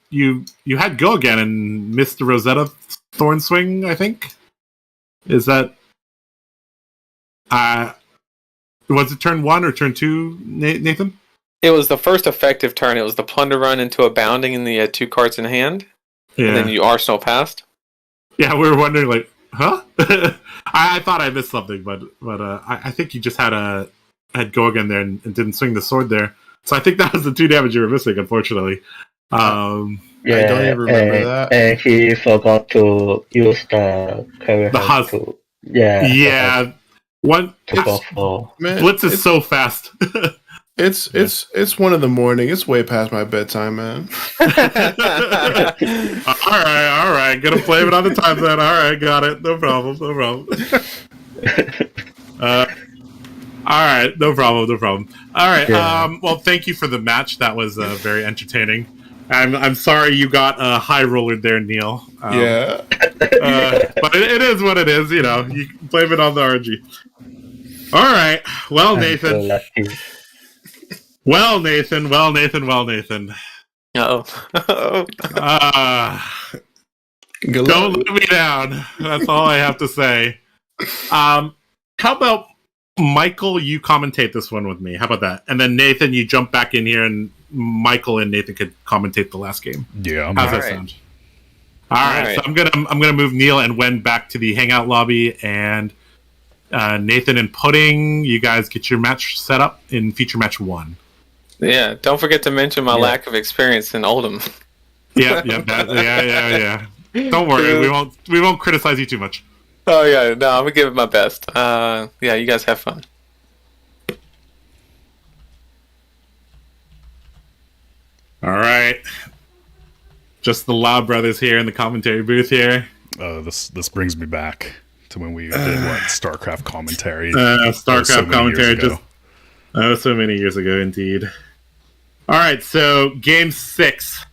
had go again and missed the Rosetta Thorn Swing, I think. Is that was it turn 1 or turn 2, Nathan? It was the first effective turn. It was the Plunder Run into a Bounding, and you had 2 cards in hand. Yeah. And then you Arsenal passed. Yeah, we were wondering, like, huh? I thought I missed something, but I think you just had go again there and didn't swing the sword there. So I think that was the 2 damage you were missing, unfortunately. I don't even remember that. And he forgot to use the husk. Yeah. Blitz is so fast. It's 1 a.m. It's way past my bedtime, man. All right. Gonna blame it on the time then. All right, got it. No problem. All right, no problem. All right. Well, thank you for the match. That was very entertaining. I'm sorry you got a high roller there, Neil. But it is what it is. You know, you can blame it on the RNG. All right. Well, Nathan. Well, Nathan. Don't let me down. That's all I have to say. How about Michael, you commentate this one with me? How about that? And then Nathan, you jump back in here, and Michael and Nathan could commentate the last game. Yeah. How's that sound? All right. So I'm gonna move Neil and Wen back to the hangout lobby, and Nathan and Pudding, you guys get your match set up in feature match 1. Yeah. Don't forget to mention my lack of experience in Oldham. Yeah. Don't worry, we won't criticize you too much. Oh yeah, no, I'm gonna give it my best. You guys have fun. All right, just the Loud Brothers here in the commentary booth here. This brings me back to when we did StarCraft commentary. StarCraft commentary just so many years ago, indeed. All right, so game 6.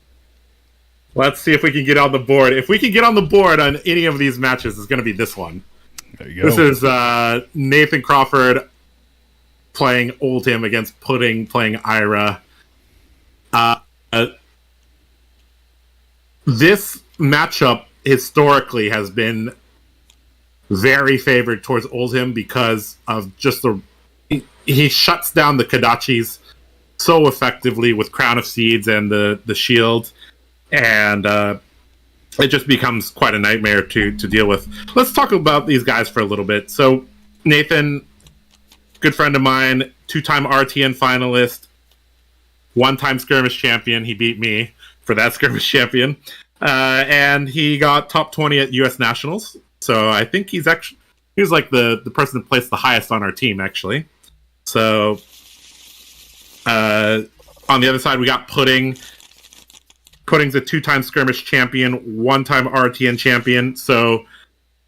Let's see if we can get on the board. If we can get on the board on any of these matches, it's going to be this one. There you go. This is Nathan Crawford playing Oldhim against Pudding playing Ira. This matchup historically has been very favored towards Oldhim because of just he shuts down the Kodachis so effectively with Crown of Seeds and the shield, and it just becomes quite a nightmare to deal with. Let's talk about these guys for a little bit. So Nathan, good friend of mine, 2-time RTN finalist, 1-time skirmish champion. He beat me for that skirmish champion. And he got top 20 at US Nationals. So I think he's like the person that placed the highest on our team, actually. So on the other side, we got Pudding. Pudding's a 2-time skirmish champion, 1-time RTN champion. So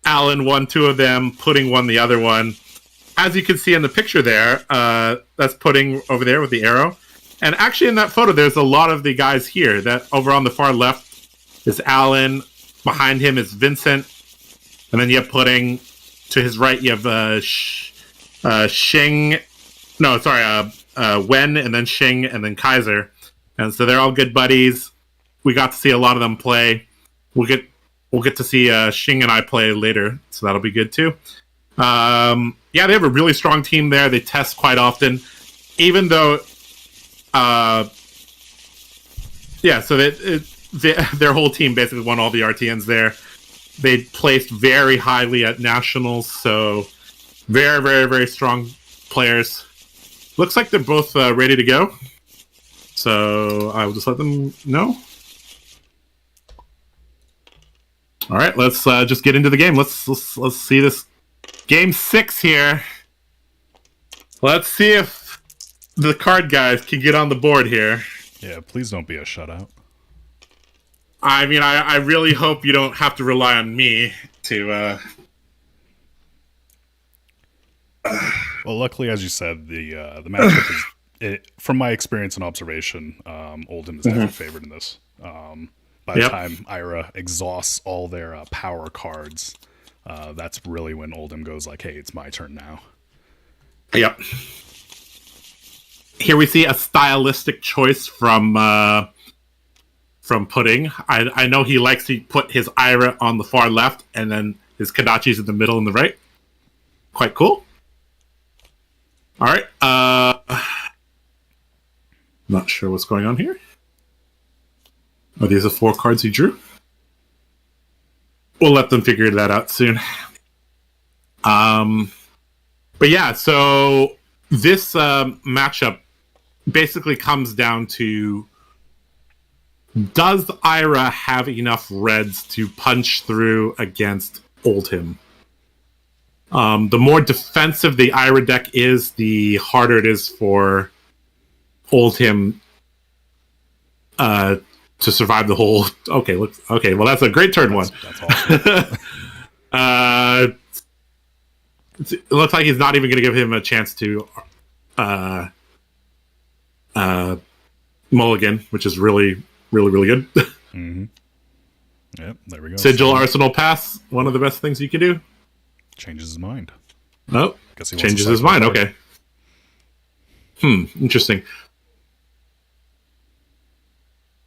Alan won 2 of them. Pudding won the other one. As you can see in the picture there, that's Pudding over there with the arrow. And actually in that photo, there's a lot of the guys here. That over on the far left is Alan. Behind him is Vincent. And then you have Pudding. To his right, you have Xing. No, sorry, Wen, and then Xing, and then Kaiser. And so they're all good buddies. We got to see a lot of them play. We'll get to see Xing and I play later, so that'll be good too. Yeah, they have a really strong team there. They test quite often, even though, yeah. So their whole team basically won all the RTNs there. They placed very highly at nationals, so very, very, very strong players. Looks like they're both ready to go. So I will just let them know. All right, let's just get into the game. Let's see this game 6 here. Let's see if the card guys can get on the board here. Yeah, please don't be a shutout. I mean, I really hope you don't have to rely on me to. Well, luckily, as you said, the matchup is, from my experience and observation, Oldhim is definitely favored in this. By the time Ira exhausts all their power cards, that's really when Oldhim goes like, "Hey, it's my turn now." Yep. Here we see a stylistic choice from Pudding. I know he likes to put his Ira on the far left and then his Kodachis in the middle and the right. Quite cool. All right. Not sure what's going on here. Are these the 4 cards he drew? We'll let them figure that out soon. But yeah, so this matchup basically comes down to, does Ira have enough reds to punch through against Oldhim? The more defensive the Ira deck is, the harder it is for Oldhim to survive the whole. Okay, well that's a great turn one. That's awesome. It looks like he's not even going to give him a chance to mulligan, which is really, really, really good. Mm-hmm. Yep, there we go. Sigil Arsenal Pass, one of the best things you can do. Changes his mind. Oh, changes his mind. Okay. Interesting.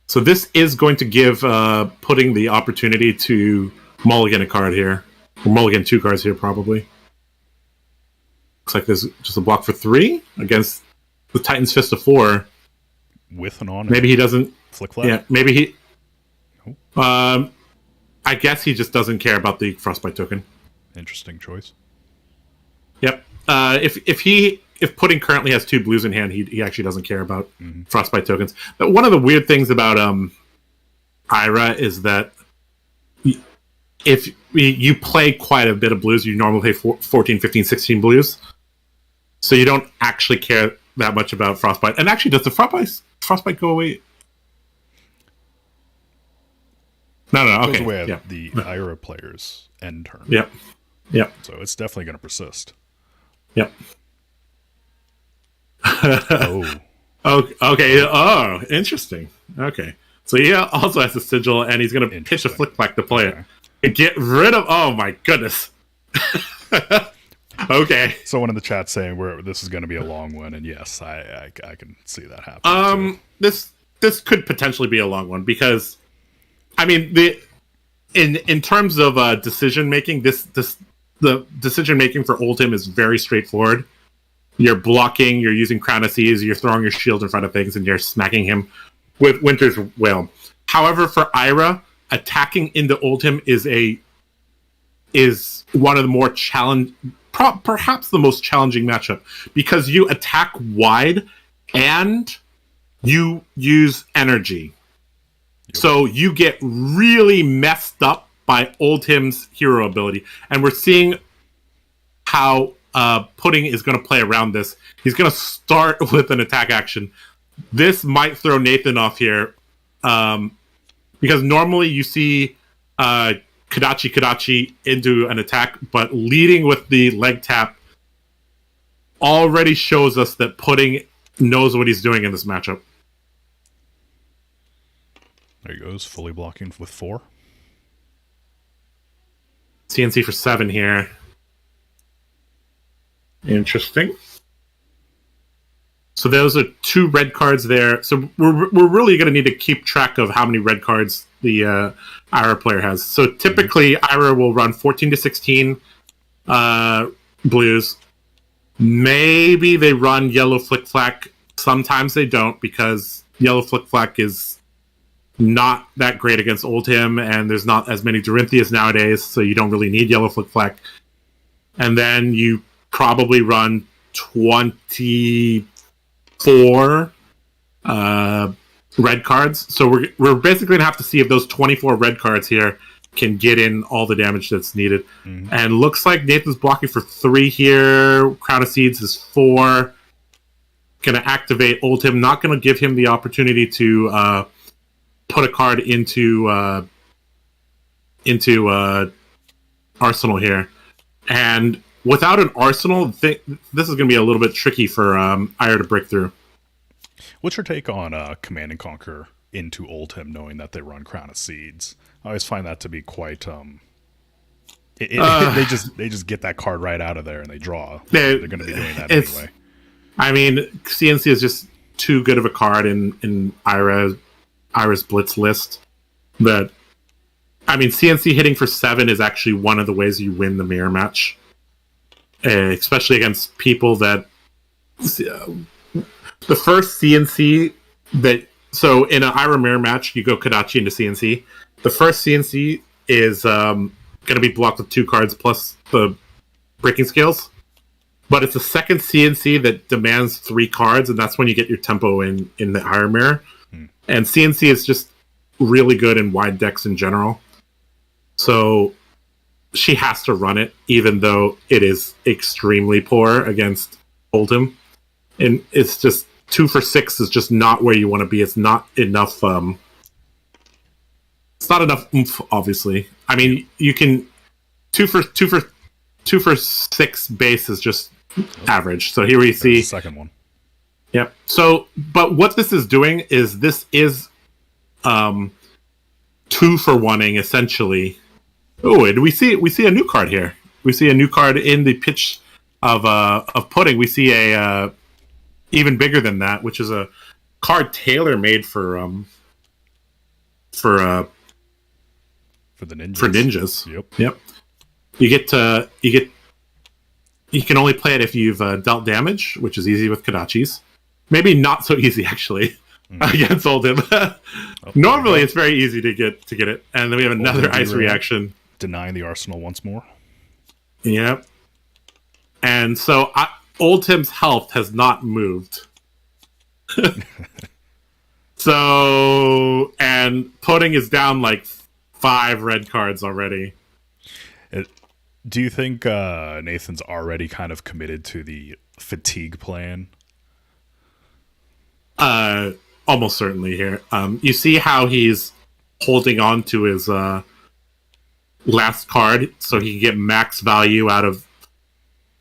So this is going to give Pudding the opportunity to mulligan a card here. Or mulligan 2 cards here, probably. Looks like there's just a block for 3 against the Titan's Fist of 4. With an honor. Maybe he doesn't. Flick flap. Yeah, maybe he. I guess he just doesn't care about the Frostbite token. Interesting choice. Yep. If Pudding currently has 2 blues in hand, he actually doesn't care about Frostbite tokens. But one of the weird things about Ira is that if you play quite a bit of blues, you normally play 14, 15, 16 blues. So you don't actually care that much about Frostbite. And actually, does the Frostbite go away? No, It okay. goes away at the Ira player's end turn. Yep. So it's definitely going to persist. Yep. Oh. Okay. Oh, interesting. Okay. So he also has a sigil, and he's going to pitch a flick back to play it. And get rid of... Oh, my goodness. Okay. Someone in the chat saying this is going to be a long one, and yes, I can see that happen. This could potentially be a long one because, I mean, in terms of decision making, the decision making for Oldhim is very straightforward. You're blocking, you're using Crown of Seas, you're throwing your shield in front of things, and you're smacking him with Winter's Wail. However, for Ira, attacking into Oldhim is one of the more perhaps the most challenging matchup, because you attack wide and you use energy. So you get really messed up by Oldhim's hero ability. And we're seeing how Pudding is going to play around this. He's going to start with an attack action. This might throw Nathan off here, because normally you see Kodachi into an attack, but leading with the leg tap already shows us that Pudding knows what he's doing in this matchup. There he goes, fully blocking with 4. CNC for 7 here. Interesting. So those are 2 red cards there. So we're really going to need to keep track of how many red cards the Ira player has. So typically, Ira will run 14 to 16 blues. Maybe they run yellow Flick Flack. Sometimes they don't, because yellow Flick Flack is not that great against Oldhim, and there's not as many Dorinthias nowadays, so you don't really need yellow Flick Flack. And then you probably run 24 red cards. So we're basically going to have to see if those 24 red cards here can get in all the damage that's needed. Mm-hmm. And looks like Nathan's blocking for 3 here. Crown of Seeds is 4. Going to activate Oldhim. Not going to give him the opportunity to put a card into Arsenal here. And without an Arsenal, this is going to be a little bit tricky for Ira to break through. What's your take on Command and Conquer into Oldhim, knowing that they run Crown of Seeds? I always find that to be quite. They just get that card right out of there and they draw. They're going to be doing that anyway. I mean, CNC is just too good of a card in Ira's Blitz list. But I mean, CNC hitting for 7 is actually one of the ways you win the mirror match, especially against people that. The first CNC so in an Ira mirror match, you go Kodachi into CNC. The first CNC is going to be blocked with 2 cards plus the breaking scales. But it's the second CNC that demands 3 cards, and that's when you get your tempo in the Ira mirror. And CNC is just really good in wide decks in general. So she has to run it, even though it is extremely poor against Oldhim. And it's just 2 for 6 is just not where you want to be. It's not enough. It's not enough oomph. Obviously, I mean, you can 2 for 6 base is just average. So here we see the second one. Yep. So, but what this is doing is 2 for 1ing essentially. Oh, and we see a new card here. We see a new card in the pitch of Pudding. We see a even bigger than that, which is a card tailor made for the ninjas. For ninjas. Yep. You can only play it if you've dealt damage, which is easy with Kodachi's. Maybe not so easy actually against Oldhim. Normally it's very easy to get it. And then we have another ice reaction. Denying the Arsenal once more. Yep. And so Oldhim's health has not moved. So, and Pudding is down like 5 red cards already. Do you think Nathan's already kind of committed to the fatigue plan? Almost certainly here. You see how he's holding on to his last card so he can get max value out of...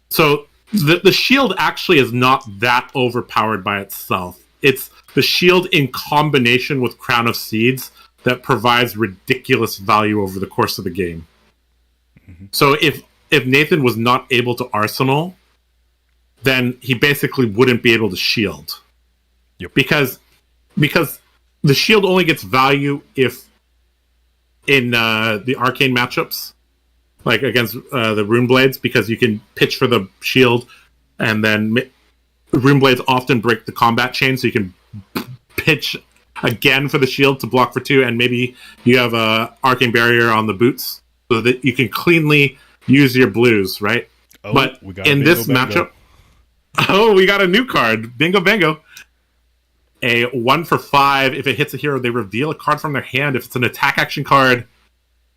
So the shield actually is not that overpowered by itself. It's the shield in combination with Crown of Seeds that provides ridiculous value over the course of the game. Mm-hmm. So if if Nathan was not able to arsenal, then he basically wouldn't be able to shield. Yep. Because the shield only gets value if in the arcane matchups, like against the rune blades, because you can pitch for the shield, and then rune blades often break the combat chain, so you can pitch again for the shield to block for 2, and maybe you have a arcane barrier on the boots, so that you can cleanly use your blues, right? Oh, but we got in bingo, this bingo. matchup, oh, we got a new card, bingo bango. A 1 for 5. If it hits a hero, they reveal a card from their hand. If it's an attack action card,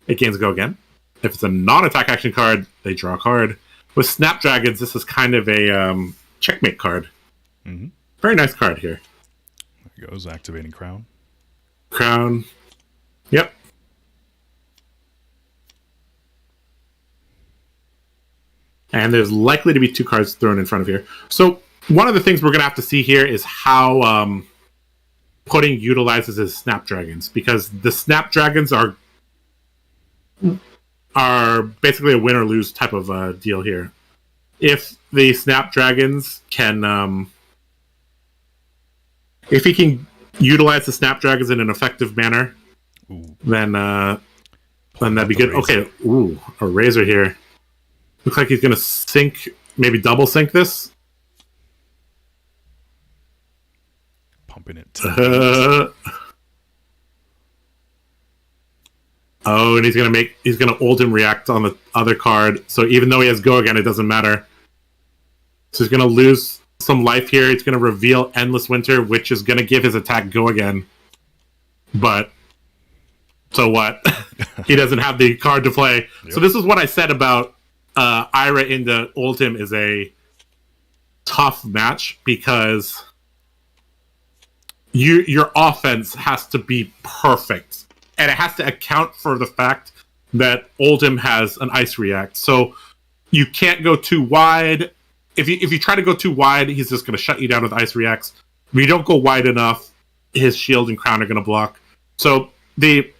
it gains go again. If it's a non-attack action card, they draw a card. With Snapdragons, this is kind of a checkmate card. Mm-hmm. Very nice card here. There goes activating Crown. Crown. Yep. And there's likely to be 2 cards thrown in front of here. So one of the things we're going to have to see here is how Pudding utilizes his Snapdragons, because the Snapdragons are basically a win or lose type of deal here. If the Snapdragons can, if he can utilize the Snapdragons in an effective manner, then that'd be good. Okay, ooh, a Razor here. Looks like he's gonna sync, maybe double sync this. Pumping it. Oh, and he's gonna ult him react on the other card. So even though he has go again, it doesn't matter. So he's gonna lose some life here. He's gonna reveal Endless Winter, which is gonna give his attack go again. But so what? He doesn't have the card to play. Yep. So this is what I said about Ira into Oldhim is a tough match, because your offense has to be perfect, and it has to account for the fact that Oldhim has an ice react. So you can't go too wide. If you try to go too wide, he's just going to shut you down with ice reacts. If you don't go wide enough, his shield and crown are going to block. So the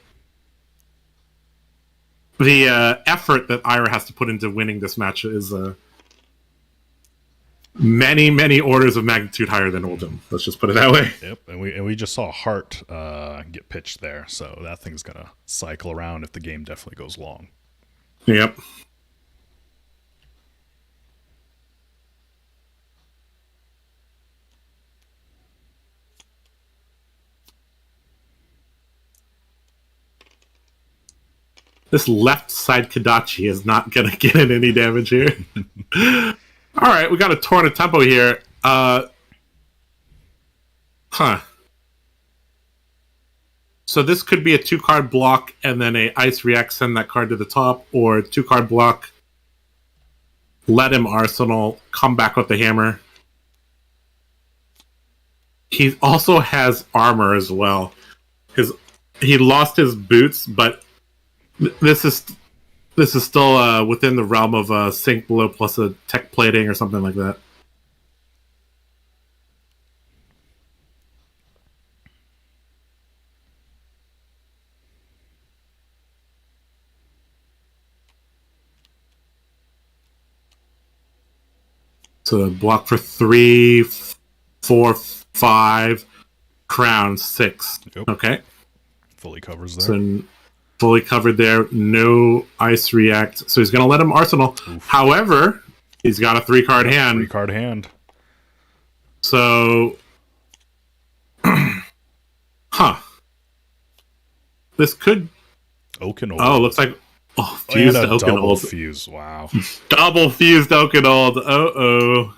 effort that Ira has to put into winning this match is many orders of magnitude higher than Oldhim. Let's just put it that way. Yep, and we just saw Heart get pitched there, so that thing's gonna cycle around if the game definitely goes long. Yep. This left side Kadachi is not going to get in any damage here. All right, we got a Torn of Tempo here. So this could be a 2-card block and then a Ice React, send that card to the top, or a 2-card block, let him Arsenal, come back with the hammer. He also has armor as well. He lost his boots, but this is still within the realm of sync below plus a tech plating or something like that. So block for 3, 4, 5, crown 6. Yep. Okay. Fully covers there. So fully covered there. No ice react. So he's going to let him Arsenal. Oof. However, he's got a 3-card hand. 3-card hand. So, this could. Oaken Old. Oh, looks like. Oh, fused and a Oaken double Old. fuse. Wow. Double fused Oaken Old. Uh-oh.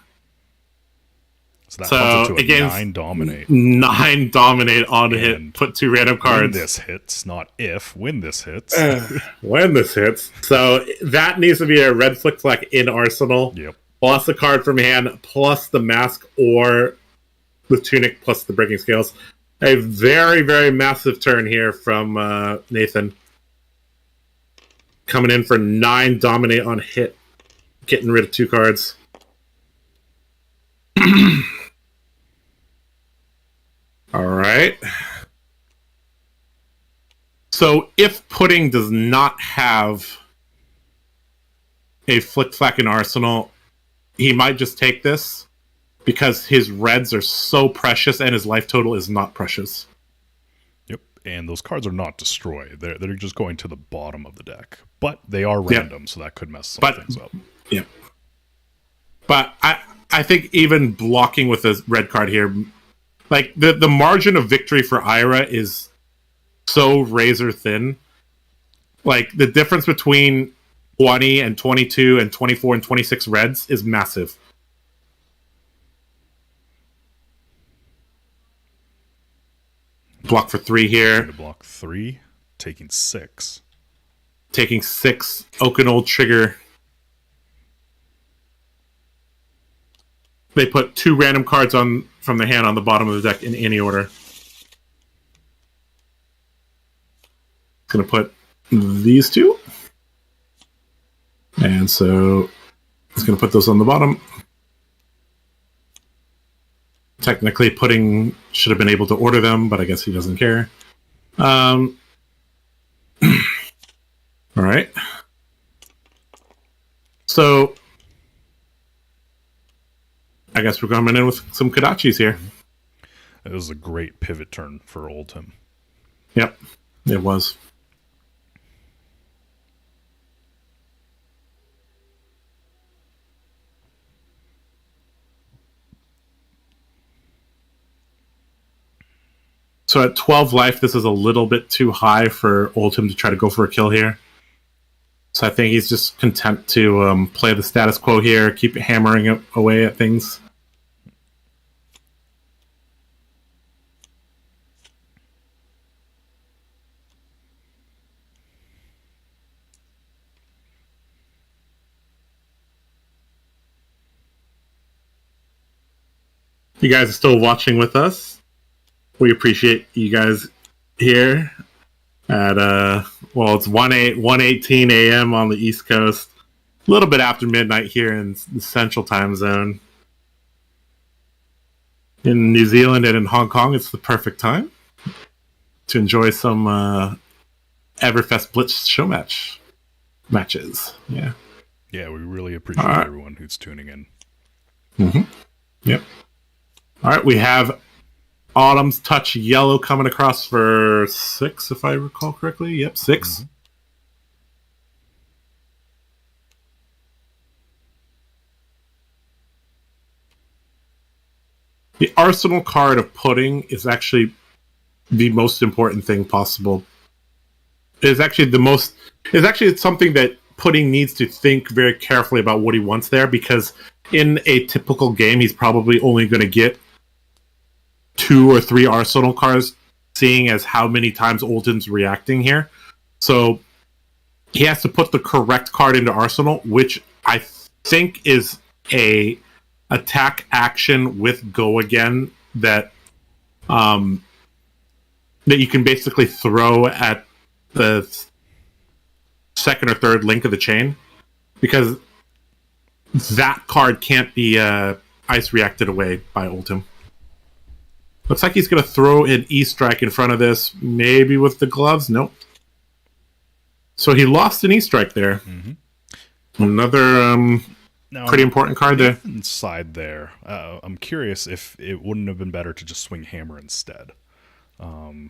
So that comes into a 9 dominate. 9 dominate on hit. Put 2 random cards. When this hits, not if. When this hits. When this hits. So that needs to be a red flick in Arsenal. Yep. Plus the card from hand, plus the mask or the tunic, plus the breaking scales. A very, very massive turn here from Nathan. Coming in for 9 dominate on hit. Getting rid of 2 cards. All right. So if Pudding does not have a Flick Flack in Arsenal, he might just take this because his reds are so precious and his life total is not precious. Yep, and those cards are not destroyed. They're just going to the bottom of the deck. But they are random, so that could mess some things up. Yeah. But I think even blocking with a red card here, like the margin of victory for Ira is so razor thin. Like the difference between 20 and 22 and 24 and 26 reds is massive. Block for 3 here. Block 3, taking 6. Taking 6. Okanold trigger. They put 2 random cards on from their hand on the bottom of the deck in any order. Gonna put these 2. And so he's gonna put those on the bottom. Technically should have been able to order them, but I guess he doesn't care. All right. So I guess we're coming in with some Kodachis here. It was a great pivot turn for Oldham. Yep, it was. So at 12 life, this is a little bit too high for Oldham to try to go for a kill here. So I think he's just content to play the status quo here, keep hammering away at things. You guys are still watching with us. We appreciate you guys here at it's 1:18 a.m. on the East Coast, a little bit after midnight here in the Central Time Zone. In New Zealand and in Hong Kong, it's the perfect time to enjoy some Everfest Blitz show matches. Yeah, we really appreciate everyone who's tuning in. Mm-hmm. Yep. All right, we have Autumn's Touch Yellow coming across for 6, if I recall correctly. Yep, 6. Mm-hmm. The Arsenal card of Pudding is actually the most important thing possible. It's actually something that Pudding needs to think very carefully about what he wants there, because in a typical game, he's probably only going to get 2 or 3 Arsenal cards, seeing as how many times Oldham's reacting here. So he has to put the correct card into Arsenal, which I think is a attack action with Go Again that you can basically throw at the second or third link of the chain, because that card can't be ice reacted away by Oldham. Looks like he's going to throw an E-Strike in front of this, maybe with the gloves. Nope. So he lost an E-Strike there. Mm-hmm. Another pretty important card there. Inside there, I'm curious if it wouldn't have been better to just swing Hammer instead, to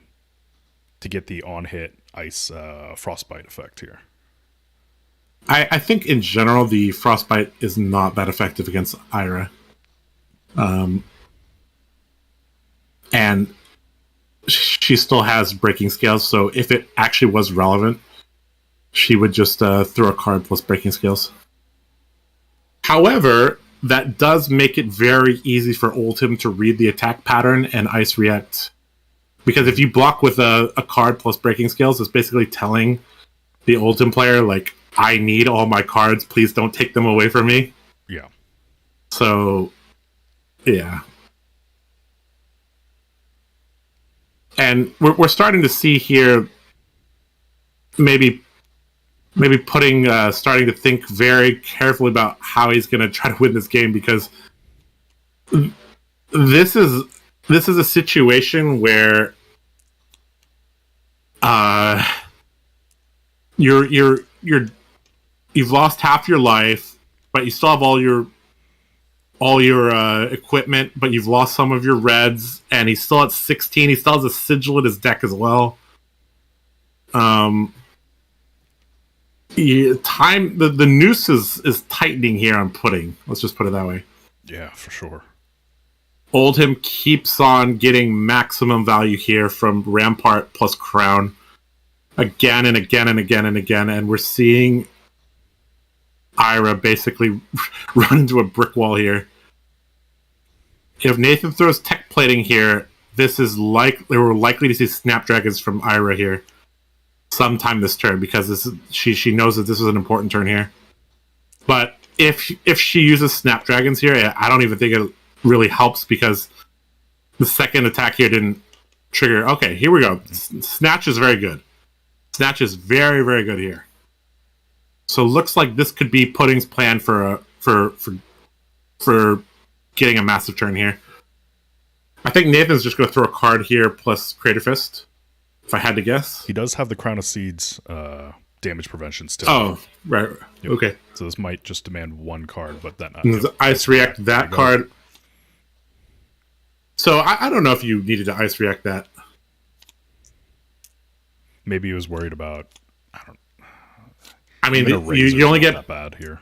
get the on-hit ice frostbite effect here. I think in general the frostbite is not that effective against Ira. And she still has breaking scales, so if it actually was relevant, she would just throw a card plus breaking scales. However, that does make it very easy for Oldham to read the attack pattern and ice react. Because if you block with a card plus breaking scales, it's basically telling the Oldham player, like, I need all my cards, please don't take them away from me. Yeah. So, yeah. And we're starting to see here maybe Pudding starting to think very carefully about how he's going to try to win this game, because this is a situation where you're you've lost half your life, but you still have all your equipment, but you've lost some of your reds, and he's still at 16. He still has a sigil in his deck as well. The noose is tightening here on Pudding. Let's just put it that way. Yeah, for sure. Oldhim keeps on getting maximum value here from Rampart plus Crown again and again and again and again, and we're seeing Ira basically run into a brick wall here. If Nathan throws tech plating here, we're likely to see Snapdragons from Ira here sometime this turn, because she knows that this is an important turn here. But if she uses Snapdragons here, I don't even think it really helps, because the second attack here didn't trigger. Okay, here we go. Snatch is very good. Snatch is very, very good here. So looks like this could be Pudding's plan for getting a massive turn here. I think Nathan's just going to throw a card here plus Crater Fist, if I had to guess. He does have the Crown of Seeds damage prevention still. Oh, right. Yep. Okay. So this might just demand one card, but then Ice React that card. So I don't know if you needed to Ice React that. Maybe he was worried about. I mean, you only get that bad here.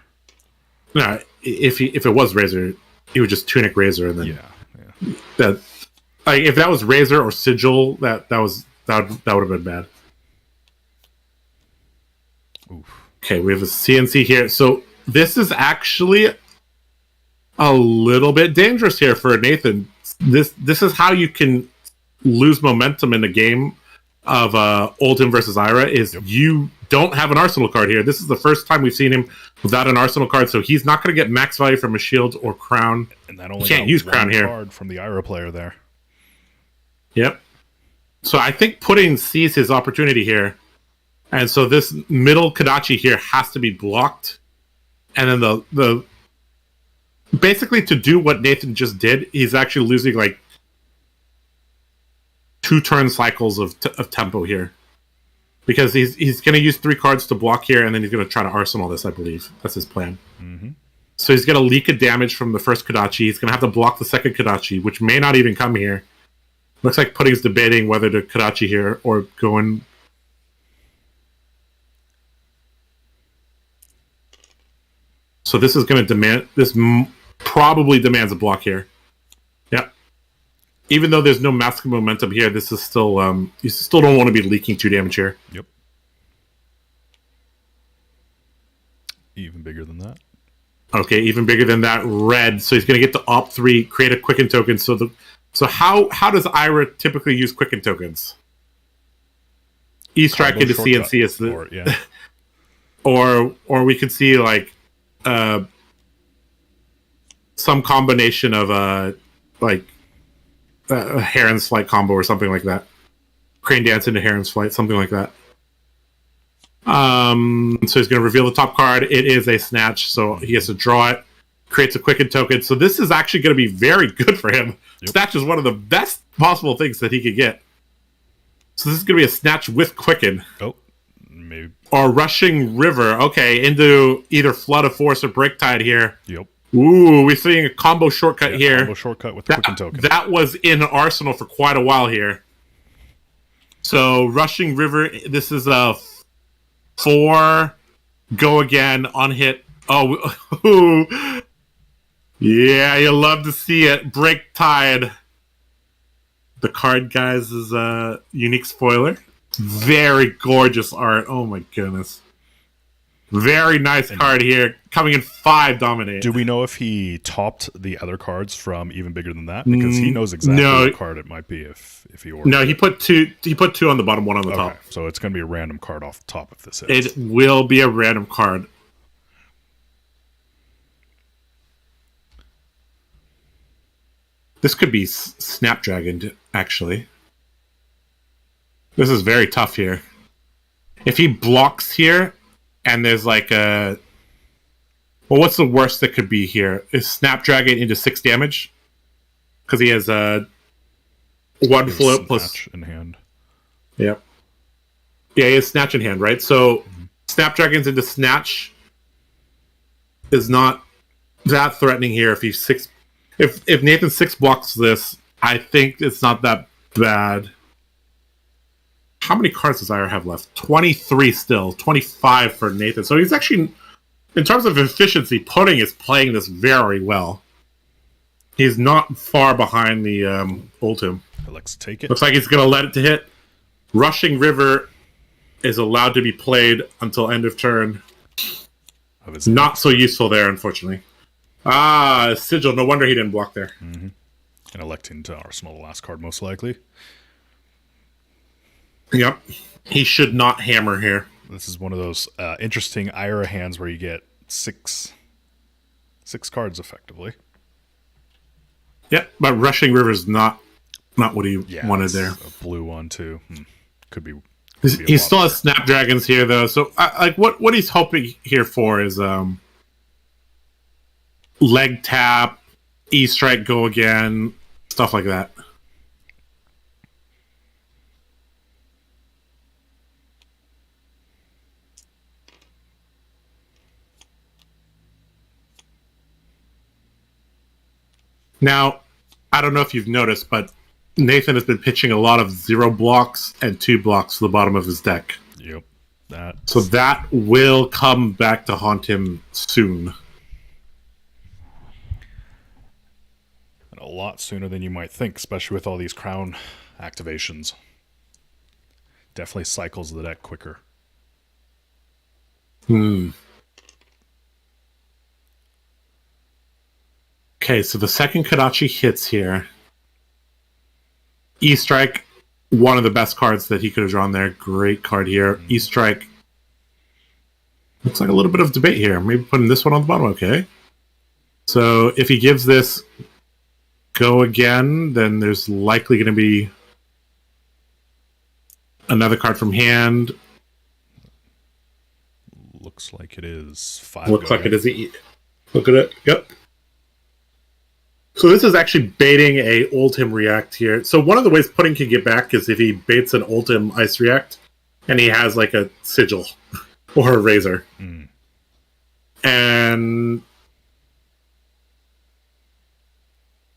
No, if it was Razor, he would just Tunic Razor, and then that. Like, if that was Razor or Sigil, that would have been bad. Oof. Okay, we have a CNC here. So this is actually a little bit dangerous here for Nathan. This is how you can lose momentum in the game of Oldhim versus Ira, is you don't have an Arsenal card here. This is the first time we've seen him without an Arsenal card, so he's not going to get max value from a shield or Crown. And that only he can't use Crown here. Card from the Ira player there. Yep. So I think Pudding sees his opportunity here. And so this middle Kodachi here has to be blocked. And then the basically, to do what Nathan just did, he's actually losing like 2 turn cycles of tempo here. Because he's going to use 3 cards to block here, and then he's going to try to Arsenal this, I believe. That's his plan. Mm-hmm. So he's going to leak a damage from the first Kodachi. He's going to have to block the second Kodachi, which may not even come here. Looks like Pudding's debating whether to Kodachi here or go in. So this is going to demand... This probably demands a block here. Yep. Even though there's no maximum momentum here, this is still... you still don't want to be leaking 2 damage here. Yep. Even bigger than that. Okay, even bigger than that. Red. So he's going to get to opt 3, create a Quicken token. So how does Ira typically use Quicken tokens? E-Strike into CNC is the... or we could see like some combination of a Heron's Flight combo or something like that. Crane Dance into Heron's Flight, something like that. So he's going to reveal the top card. It is a Snatch, so he has to draw it. Creates a Quicken token. So this is actually going to be very good for him. Yep. Snatch is one of the best possible things that he could get. So this is going to be a Snatch with Quicken. Oh, maybe. Or Rushing River. Okay, into either Flood of Force or Break Tide here. Yep. Ooh, we're seeing a combo shortcut here. Combo shortcut with the Quicken token. That was in Arsenal for quite a while here. So Rushing River, this is a 4. Go again, unhit. Oh, yeah, you love to see it. Break Tide. TheCardGuyz is a unique spoiler. Very gorgeous art. Oh my goodness. Very nice card here. Coming in 5 dominate. Do we know if he topped the other cards from even bigger than that? Because he knows exactly what card it might be if he ordered. No, he put 2 on the bottom, 1 on the top. So it's going to be a random card off the top if this is. It will be a random card. This could be Snapdragon, actually. This is very tough here. If he blocks here, and there's like a... Well, what's the worst that could be here? Is Snapdragon into 6 damage? Because he has a 1 float plus... Snatch in hand. Yep. Yeah, he has Snatch in hand, right? So Snapdragon's into Snatch. is not that threatening here. If Nathan 6 blocks this, I think it's not that bad. How many cards does Ira have left? 23 still. 25 for Nathan. So he's actually, in terms of efficiency, Pudding is playing this very well. He's not far behind the Oldhim. Let's take it. Looks like he's going to let it to hit. Rushing River is allowed to be played until end of turn. Not so useful there, unfortunately. Sigil. No wonder he didn't block there. Mm-hmm. And electing to Arsenal the last card, most likely. Yep. He should not hammer here. This is one of those interesting Ira hands where you get six cards effectively. Yep, but Rushing River's not what he wanted there. A blue one too. Could be. He still has Snapdragons here though, so like what he's hoping here for is leg tap, E strike, go again, stuff like that. Now, I don't know if you've noticed, but Nathan has been pitching a lot of 0 blocks and 2 blocks to the bottom of his deck. Yep. So that will come back to haunt him soon. And a lot sooner than you might think, especially with all these crown activations. Definitely cycles the deck quicker. Okay, so the second Kodachi hits here. E-Strike, one of the best cards that he could have drawn there. Great card here. E-Strike. Looks like a little bit of debate here. Maybe putting this one on the bottom. Okay. So if he gives this go again, then there's likely going to be another card from hand. Looks like it is 5. Looks like it is. Look at it. Yep. So this is actually baiting a Oldhim React here. So one of the ways Pudding can get back is if he baits an Oldhim Ice React, and he has like a Sigil or a Razor. And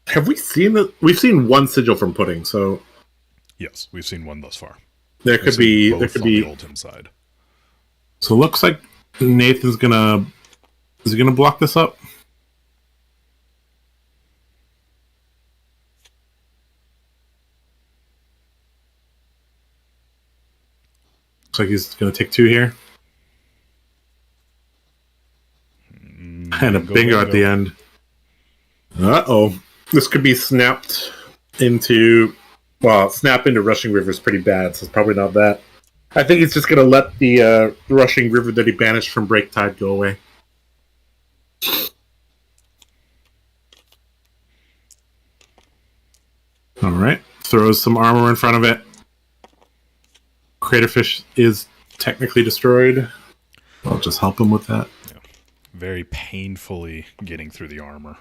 have we seen that? We've seen one Sigil from Pudding, so yes, we've seen one thus far. There could be the Oldhim side. So it looks like Nathan's gonna block this up. Looks like he's going to take 2 here. And a bingo at the end. Uh-oh. This could be snapped into... Well, snap into Rushing River is pretty bad, so it's probably not that. I think he's just going to let the Rushing River that he banished from Break Tide go away. Alright. Throws some armor in front of it. Craterfish is technically destroyed. I'll just help him with that. Yeah. Very painfully getting through the armor.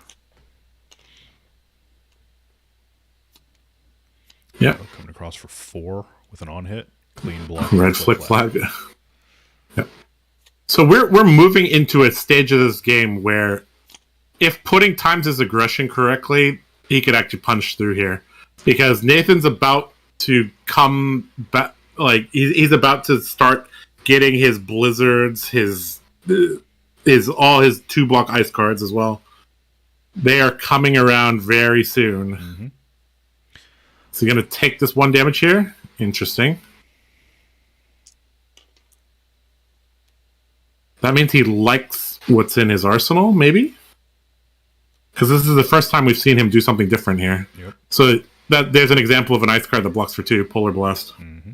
Yeah. Coming across for 4 with an on hit. Clean block. Red flick flag. Yep. So we're moving into a stage of this game where if Pudding times his aggression correctly, he could actually punch through here. Because Nathan's about to come back. Like he's about to start getting his blizzards, his all his 2-block ice cards as well. They are coming around very soon. Mm-hmm. Is he going to take this 1 damage here? Interesting. That means he likes what's in his arsenal, maybe? Because this is the first time we've seen him do something different here. Yep. So there's an example of an ice card that blocks for 2, Polar Blast. Mm-hmm.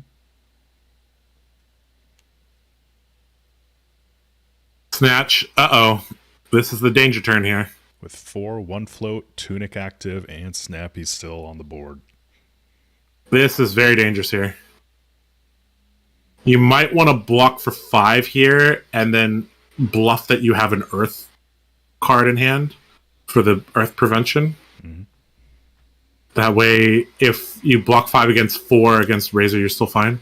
Snatch. Uh-oh. This is the danger turn here. With 4, 1 float, Tunic active, and Snappy still on the board. This is very dangerous here. You might want to block for 5 here, and then bluff that you have an Earth card in hand for the Earth prevention. Mm-hmm. That way, if you block 5 against 4 against Razor, you're still fine.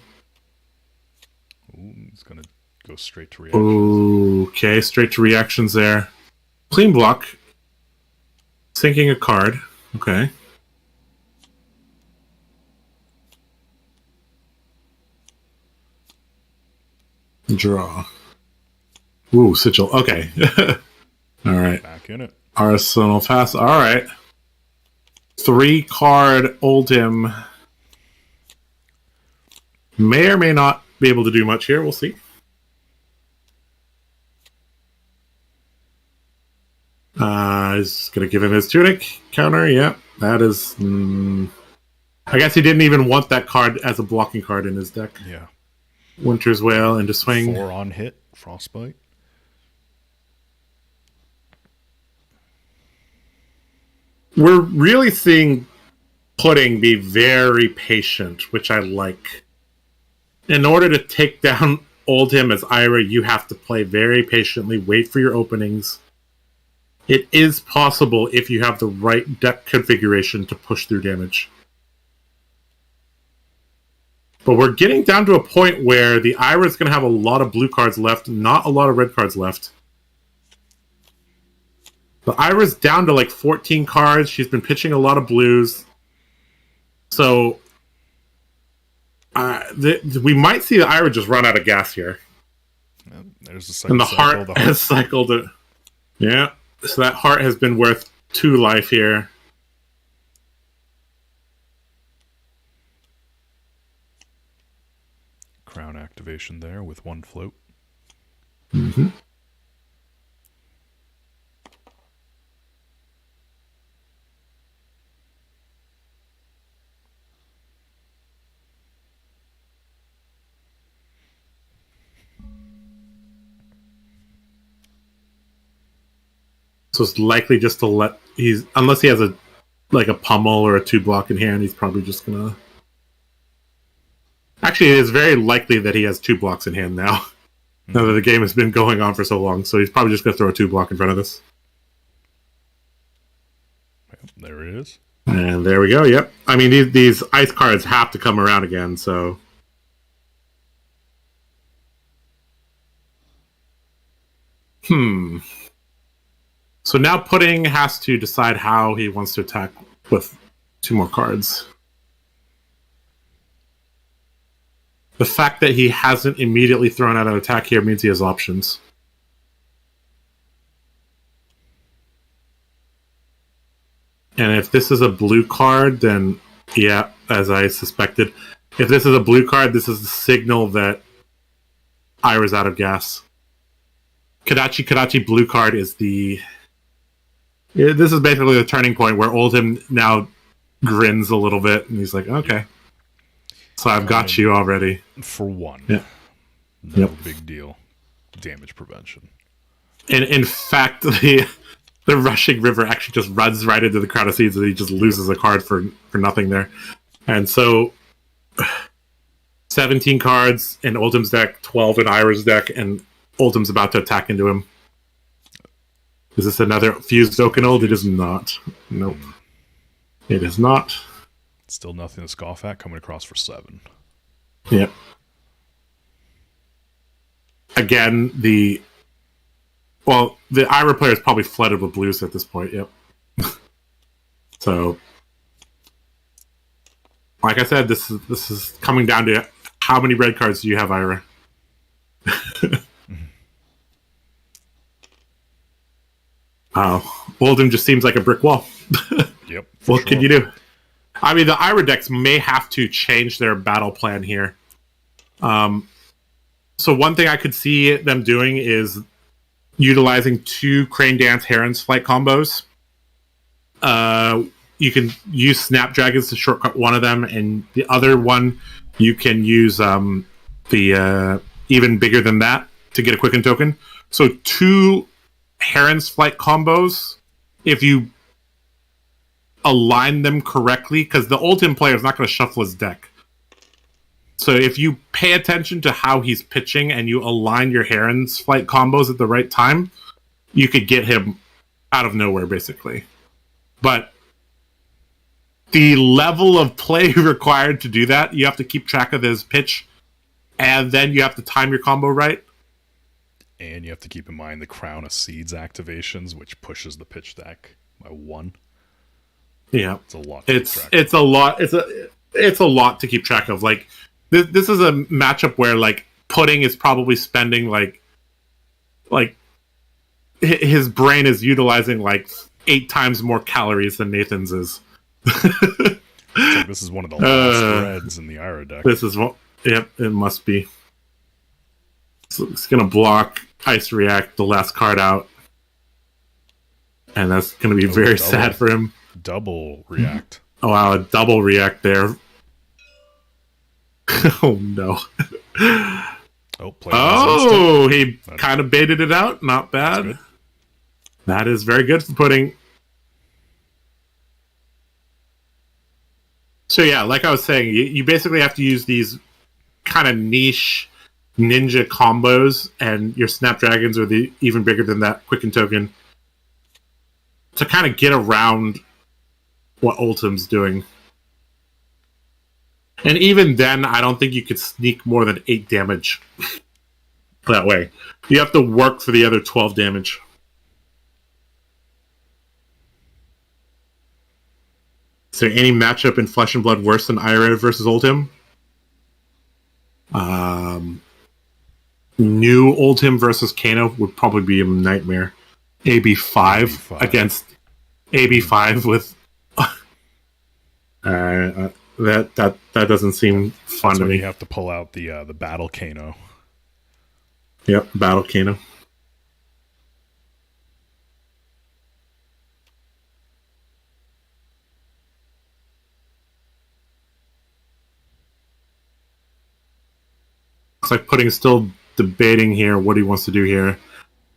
Ooh, he's going to go straight to reactions. Okay, straight to reactions there. Clean block. Sinking a card. Okay. Draw. Ooh, sigil. Okay. All right. Back in it. Arsenal pass. All right. 3-card Oldhim. May or may not be able to do much here. We'll see. He's going to give him his tunic counter. Yeah, that is... I guess he didn't even want that card as a blocking card in his deck. Yeah. Winter's Wail into swing. 4 on hit. Frostbite. We're really seeing Pudding be very patient, which I like. In order to take down Oldhim as Ira, you have to play very patiently, wait for your openings. It is possible, if you have the right deck configuration, to push through damage. But we're getting down to a point where the Ira is going to have a lot of blue cards left, not a lot of red cards left. The Ira's down to like 14 cards. She's been pitching a lot of blues. So we might see the Ira just run out of gas here. Yep, there's the second and the heart has cycled it. Yeah. So that heart has been worth 2 life here. Crown activation there with 1 float. Mm-hmm. So it's likely just to let unless he has a pummel or a 2-block in hand, he's probably just gonna. Actually, it is very likely that he has 2 blocks in hand now. Now that the game has been going on for so long, so he's probably just gonna throw a 2-block in front of this. Yep, there it is. And there we go. Yep. I mean, these ice cards have to come around again. So. So now Pudding has to decide how he wants to attack with 2 more cards. The fact that he hasn't immediately thrown out an attack here means he has options. And if this is a blue card, then yeah, as I suspected, if this is a blue card, this is the signal that Ira's out of gas. Kadachi blue card is the... This is basically the turning point where Oldhim now grins a little bit, and he's like, okay. So I've got you already. For 1. Yeah. No big deal. Damage prevention. And in fact, the Rushing River actually just runs right into the Crown of Seeds, and he just loses a card for nothing there. And so 17 cards in Oldhim's deck, 12 in Ira's deck, and Oldhim's about to attack into him. Is this another fused Okinold? It is not. Nope. It is not. Still nothing to scoff at, coming across for 7. Yep. Again, the Ira player is probably flooded with blues at this point, yep. So, like I said, this is coming down to how many red cards do you have, Ira? Oldhim just seems like a brick wall. Yep. What can you do? I mean, the Ira decks may have to change their battle plan here. So one thing I could see them doing is utilizing 2 Crane Dance Heron's Flight combos. You can use Snapdragons to shortcut one of them, and the other one you can use the even bigger than that to get a Quicken token. So 2 Heron's Flight combos, if you align them correctly, because the Oldhim player is not going to shuffle his deck. So if you pay attention to how he's pitching and you align your Heron's Flight combos at the right time, you could get him out of nowhere, basically. But the level of play required to do that, you have to keep track of his pitch, and then you have to time your combo right. and you have to keep in mind the Crown of Seeds activations, which pushes the pitch deck by 1. Yeah, it's a lot. It's a lot. It's a lot to keep track of. Like this is a matchup where like Pudding is probably spending like his brain is utilizing like 8 times more calories than Nathan's is. Like this is one of the last reds in the Ira deck. This is what. Yep, it must be. So it's gonna block Ice React, the last card out, and that's gonna be very sad for him. Double react. Oh wow, a double react there. Oh no. Oh, he kind of baited it out. Not bad. That is very good for Pudding. So yeah, like I was saying, you basically have to use these kind of niche ninja combos, and your Snapdragons are even bigger than that Quicken Token to kind of get around what Ultim's doing. And even then, I don't think you could sneak more than 8 damage that way. You have to work for the other 12 damage. Is there any matchup in Flesh and Blood worse than Ira versus Ultim? New Ultim versus Kano would probably be a nightmare. AB5 against AB5 with... that doesn't seem fun to me. You have to pull out the Battle Kano. Yep, Battle Kano. Looks like Pudding's still debating here what he wants to do here.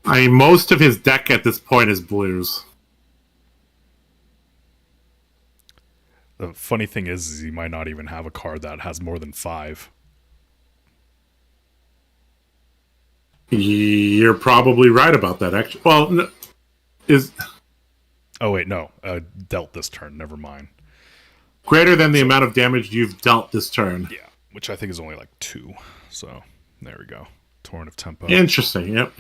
I mean, most of his deck at this point is blues. The funny thing is he might not even have a card that has more than 5. You're probably right about that, actually. Well, Oh, wait, no. Dealt this turn. Never mind. Greater than the amount of damage you've dealt this turn. Yeah, which I think is only like 2. So, there we go. Torrent of Tempo. Interesting. Yep.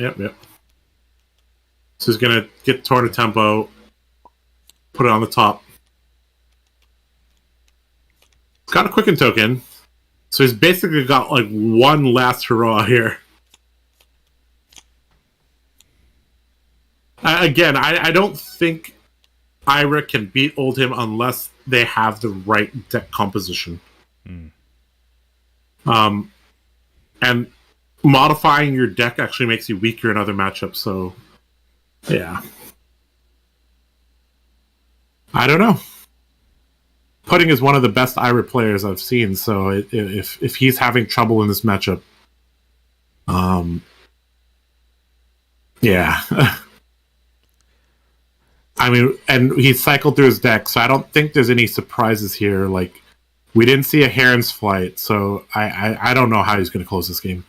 So he's going to get Torrent of Tempo, put it on the top. He's got a Quicken Token, so he's basically got like one last hurrah here. Again, I don't think Ira can beat Oldhim unless they have the right deck composition. And modifying your deck actually makes you weaker in other matchups, so yeah. I don't know. Pudding is one of the best Ira players I've seen, so if he's having trouble in this matchup, yeah. I mean, and he cycled through his deck, so I don't think there's any surprises here. Like, we didn't see a Heron's Flight, so I don't know how he's going to close this game.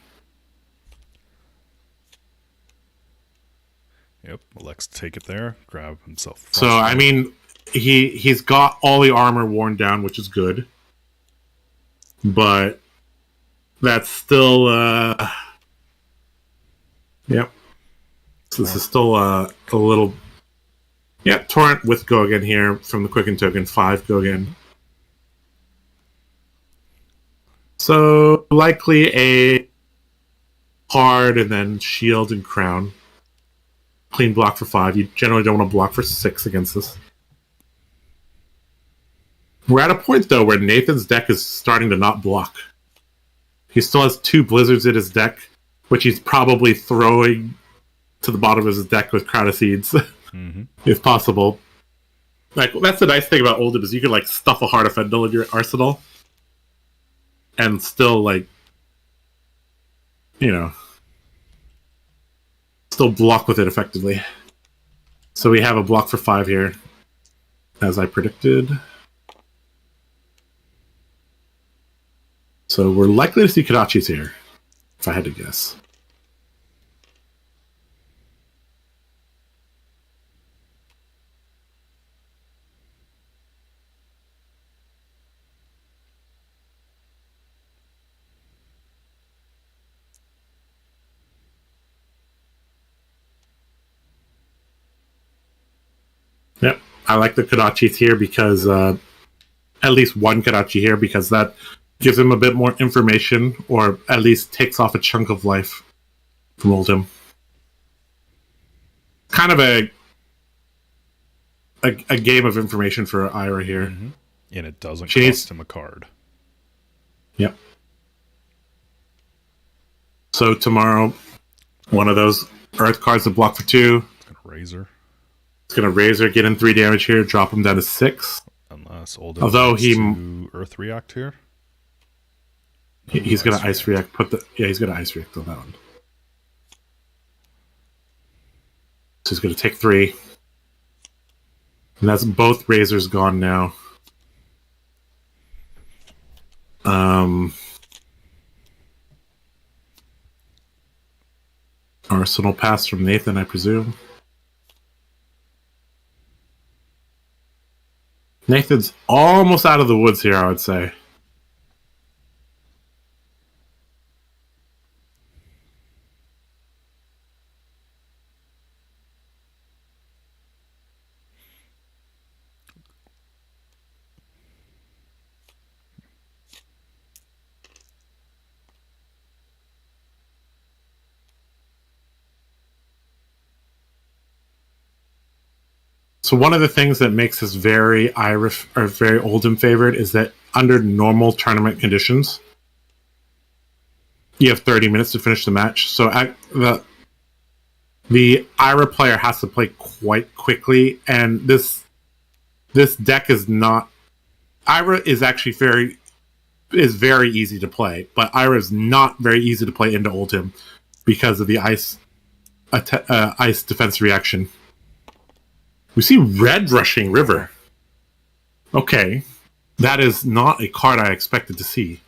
Yep, Alex take it there, grab himself. So, I mean, he's got all the armor worn down, which is good. But that's still, yep. So this is still a little... Yeah, Torrent with Go Again here from the Quicken Token, 5 Go Again. So, likely a hard and then shield and crown. Clean block for 5. You generally don't want to block for 6 against this. We're at a point, though, where Nathan's deck is starting to not block. He still has 2 Blizzards in his deck, which he's probably throwing to the bottom of his deck with Crown of Seeds, if possible. Like, that's the nice thing about Oldhim, is you can, like, stuff a Heart of Fendel in your arsenal and still, like, you know, still block with it effectively. So we have a block for 5 here, as I predicted. So we're likely to see Kodachis here, if I had to guess. I like the Kodachis here because at least one Kodachi here because that gives him a bit more information, or at least takes off a chunk of life from Oldhim. Kind of a game of information for Ira here. Mm-hmm. And it doesn't cost him a card. Yep. So tomorrow, one of those Earth cards to block for 2. It's going to Razor. It's going to Razor, get in 3 damage here, drop him down to 6. Unless Oldhim Although he to Earth React here. He's going to Ice React. He's going to Ice React on that one. So he's going to take 3. And that's both Razors gone now. Arsenal pass from Nathan, I presume. Nathan's almost out of the woods here, I would say. So one of the things that makes us very Irish or very Oldhim favored is that under normal tournament conditions, you have 30 minutes to finish the match. So the Ira player has to play quite quickly, and this deck is not. Ira is actually very easy to play, but Ira is not very easy to play into Oldhim because of the ice defense reaction. We see Red Rushing River. Okay. That is not a card I expected to see.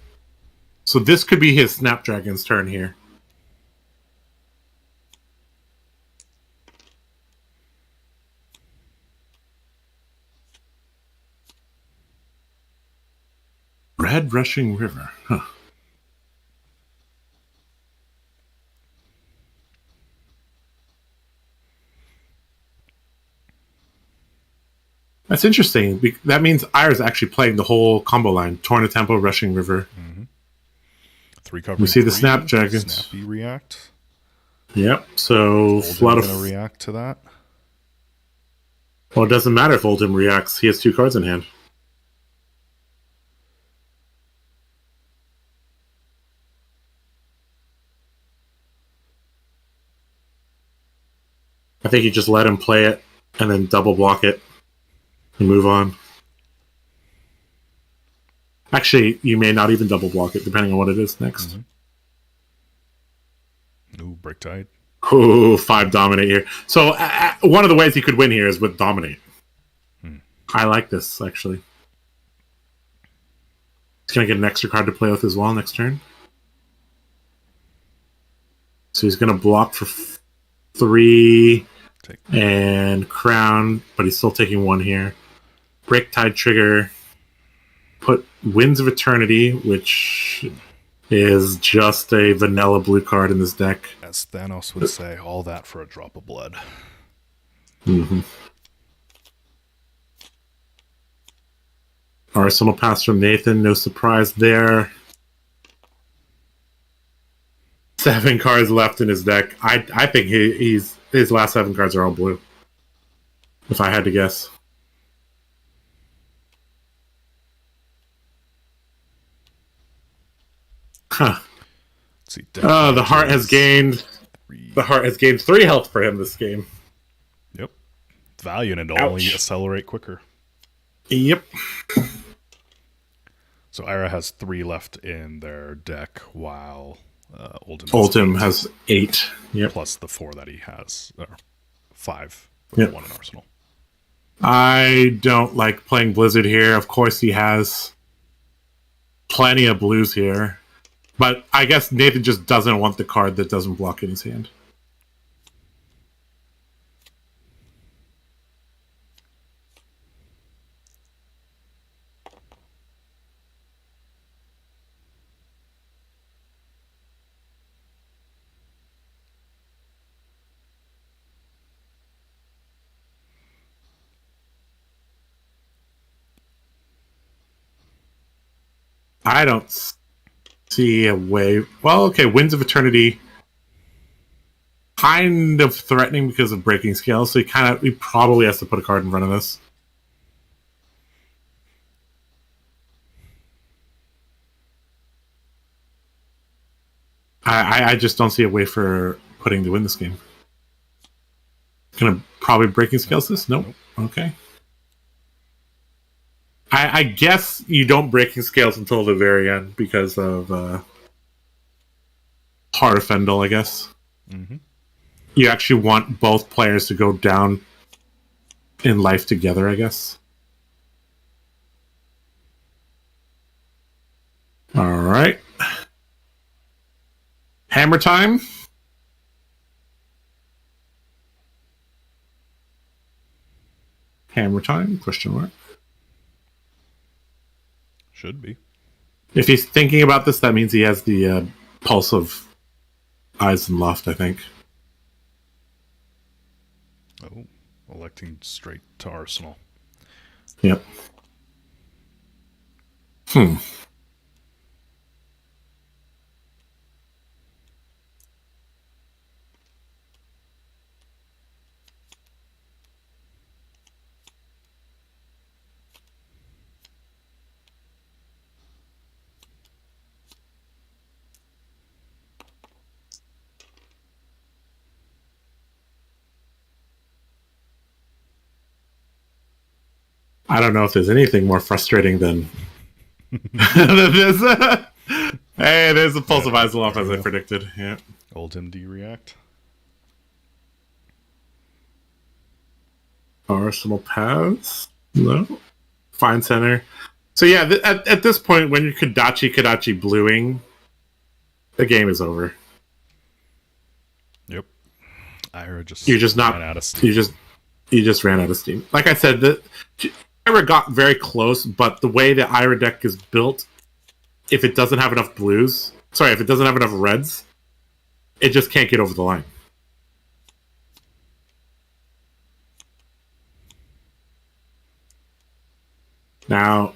So this could be his Snapdragon's turn here. Red Rushing River. Huh. That's interesting. That means Ira's actually playing the whole combo line. Torn Tempo, Rushing River. Mm-hmm. 3 cover. We see the Snapdragons. Snappy react. Yep. So Oldhim gonna react to that. Well, it doesn't matter if Oldhim reacts. He has 2 cards in hand. I think you just let him play it and then double block it. And move on. Actually, you may not even double block it, depending on what it is next. Mm-hmm. Ooh, Break Tide. Ooh, 5 Dominate here. So, one of the ways you could win here is with Dominate. I like this, actually. He's going to get an extra card to play with as well next turn. So he's going to block for 3 and Crown, but he's still taking 1 here. Break Tide trigger. Put Winds of Eternity, which is just a vanilla blue card in this deck. As Thanos would say, all that for a drop of blood. Mm-hmm. Arsenal pass from Nathan, no surprise there. 7 cards left in his deck. I think his last 7 cards are all blue. If I had to guess. Huh. Let's see, the heart has gained 3 health for him this game. Yep. Valiant and only accelerate quicker. Yep. So Ira has 3 left in their deck, while Oldhim has 8. Yep. Plus the 4 that he has, or 5 yep. 1 in Arsenal. I don't like playing Blizzard here. Of course, he has plenty of blues here. But I guess Nathan just doesn't want the card that doesn't block in his hand. I don't see a way. Well, okay, Winds of Eternity, kind of threatening because of breaking scale, so he probably has to put a card in front of this. I just don't see a way for Pudding to win this game. Gonna probably breaking scales this? Nope. Okay. I guess you don't breaking scales until the very end because of Heart of Fendel, I guess. Mm-hmm. You actually want both players to go down in life together, I guess. Alright. Hammer time. Hammer time? Question mark. Should be. If he's thinking about this, that means he has the pulse of Eyes and Loft, I think. Oh, electing straight to Arsenal. Yep. I don't know if there's anything more frustrating than this. Hey, there's a pulse of Eyes and Loft as I predicted. Yeah. Oldhim, do you react? Arsenal paths? No. Fine center. So yeah, at this point, when you're Kadachi bluing, the game is over. Yep. Ira just ran out of steam. You just ran out of steam. Like I said, Ira got very close, but the way the Ira deck is built, if it doesn't have enough if it doesn't have enough reds, it just can't get over the line. Now,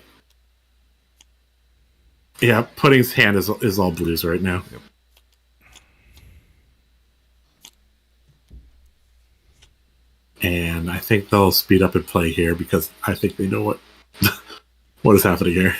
yeah, Pudding's hand is all blues right now. Yep. And I think they'll speed up and play here because I think they know what is happening here.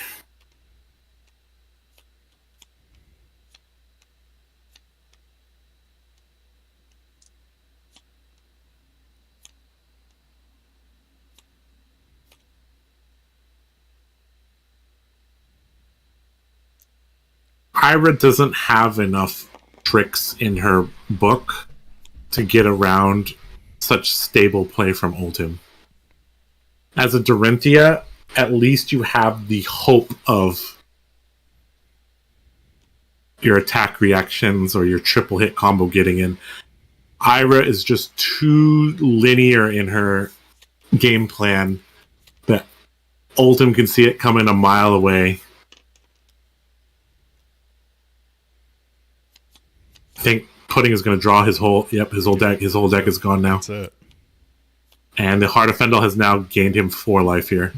Ira doesn't have enough tricks in her book to get around such stable play from Oldhim. As a Dorinthia, at least you have the hope of your attack reactions or your triple hit combo getting in. Ira is just too linear in her game plan that Oldhim can see it coming a mile away. I think Pudding is going to draw his whole deck. His whole deck is gone now. That's it. And the Heart of Fendel has now gained him 4 life here.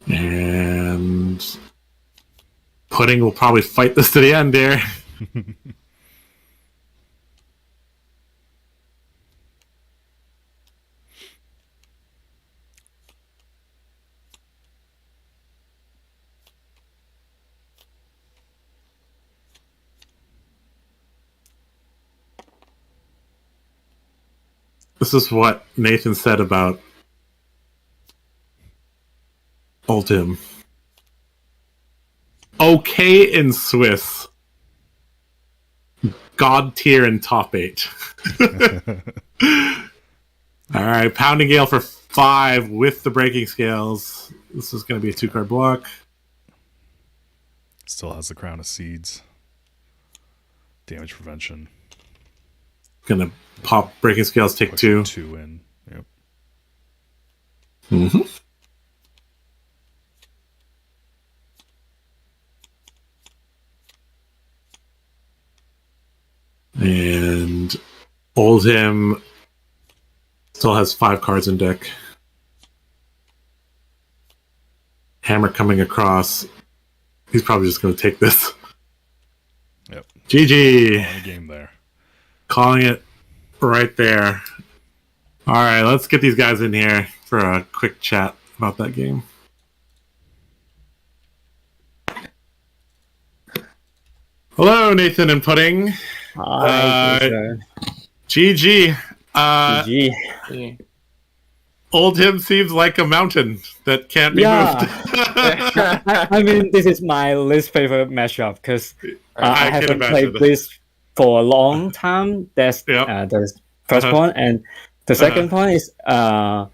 And Pudding will probably fight this to the end here. This is what Nathan said about Oldhim. Okay in Swiss. God tier in top 8. Alright, Pounding Gale for 5 with the breaking scales. This is going to be a 2-card block. Still has the Crown of Seeds. Damage prevention. Gonna pop breaking scales, take 2. 2 in. Yep. Mm-hmm. And Oldhim still has 5 cards in deck. Hammer coming across. He's probably just going to take this. Yep. GG. Calling a game there. Calling it right there. All right, let's get these guys in here for a quick chat about that game. Hello, Nathan and Pudding. Hi. GG. GG. Old him seems like a mountain that can't be moved. I mean, this is my least favorite matchup because I haven't played Blitz for a long time. That's the first point, and the second point is I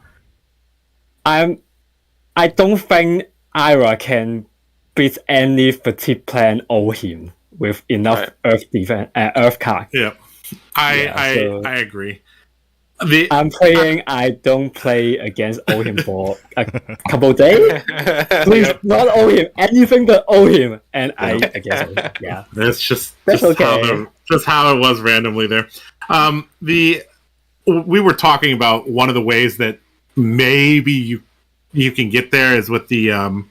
don't think Ira can beat any fatigue plan or him with enough Earth defense, Earth card. Yeah, I agree. I'm praying I don't play against Ohim for a couple days. Please, not Ohim, anything but Ohim, and I against Ohim. Yeah, that's okay. Just how it was randomly there. We were talking about one of the ways that maybe you can get there is with the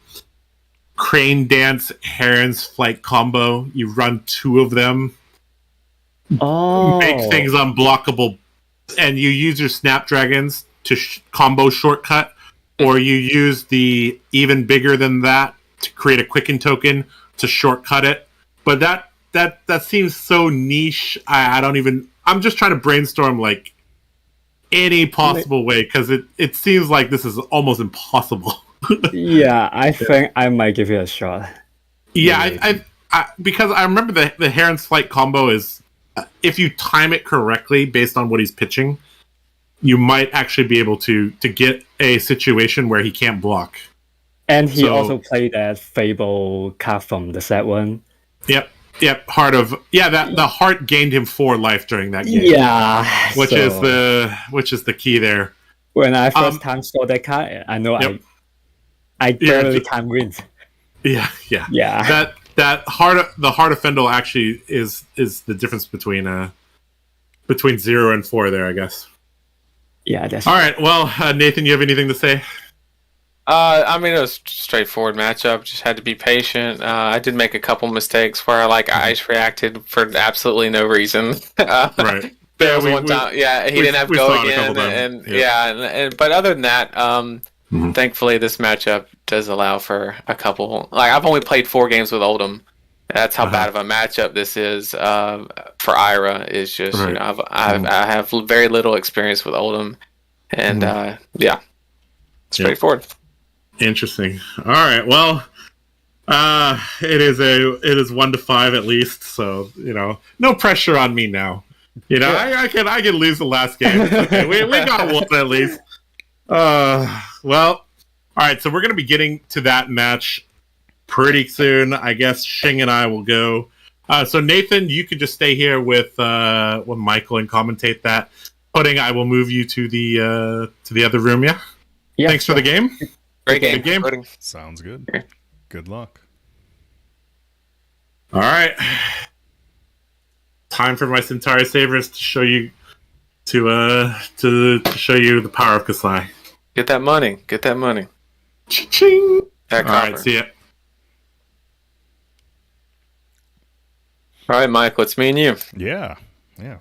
Crane Dance Heron's Flight combo. You run 2 of them, make things unblockable. And you use your Snapdragons to combo shortcut, or you use the even bigger than that to create a quicken token to shortcut it. But that seems so niche. I'm just trying to brainstorm like any possible way because it seems like this is almost impossible. Yeah, I think I might give it a shot. Yeah, I because I remember the Heron's Flight combo is. If you time it correctly based on what he's pitching, you might actually be able to get a situation where he can't block. And he also played that Fable card from the set one. Yep. The heart gained him 4 life during that game. Yeah. Which is the key there. When I first time saw that card, I know I barely time wins. Yeah. The heart of Fendel actually is the difference between 0 and 4 there, I guess. Yeah, that's all right. Well, Nathan, you have anything to say? I mean, it was a straightforward matchup. Just had to be patient. I did make a couple mistakes where I ice reacted for absolutely no reason. Right. There was one time. Yeah, he didn't have go again, but other than that, thankfully this matchup does allow for a couple. I've only played 4 games with Oldhim. That's how bad of a matchup this is for Ira. Is just I have very little experience with Oldhim, and straightforward. Interesting. All right. Well, it is 1 to 5 at least. So no pressure on me now. I can lose the last game. It's okay. we got 1 at least. Well. All right, so we're going to be getting to that match pretty soon. I guess Shing and I will go. So Nathan, you could just stay here with Michael and commentate that. Pudding, I will move you to the other room. Yeah. Thanks for the game. Great game. Good game. Pudding. Sounds good. Good luck. All right. Time for my Centauri Sabers to show you to show you the power of Kasai. Get that money. Ching. All right, see ya. All right, Michael, it's me and you. Yeah.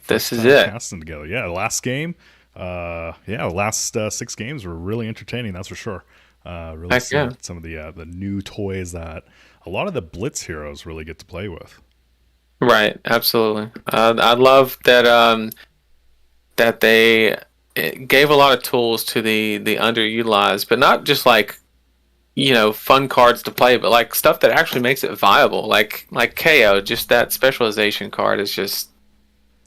This is it. Casting together. Yeah, last game. The last 6 games were really entertaining. That's for sure. Really seeing some of the new toys that a lot of the Blitz heroes really get to play with. Right. Absolutely. I love that that they gave a lot of tools to the underutilized, but not just fun cards to play, but stuff that actually makes it viable, like KO. Just that specialization card is just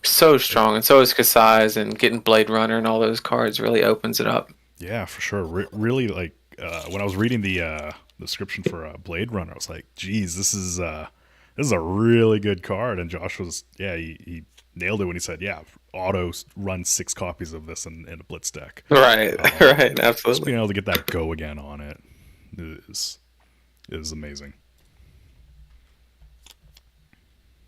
so strong, and so is Kasai's, and getting Blade Runner and all those cards really opens it up. Yeah, for sure. Really, when I was reading the description for Blade Runner, I was like, "Geez, this is a really good card." And Josh was, he nailed it when he said, auto run 6 copies of this in a Blitz deck. Right, right, absolutely. Just being able to get that go again on it is amazing.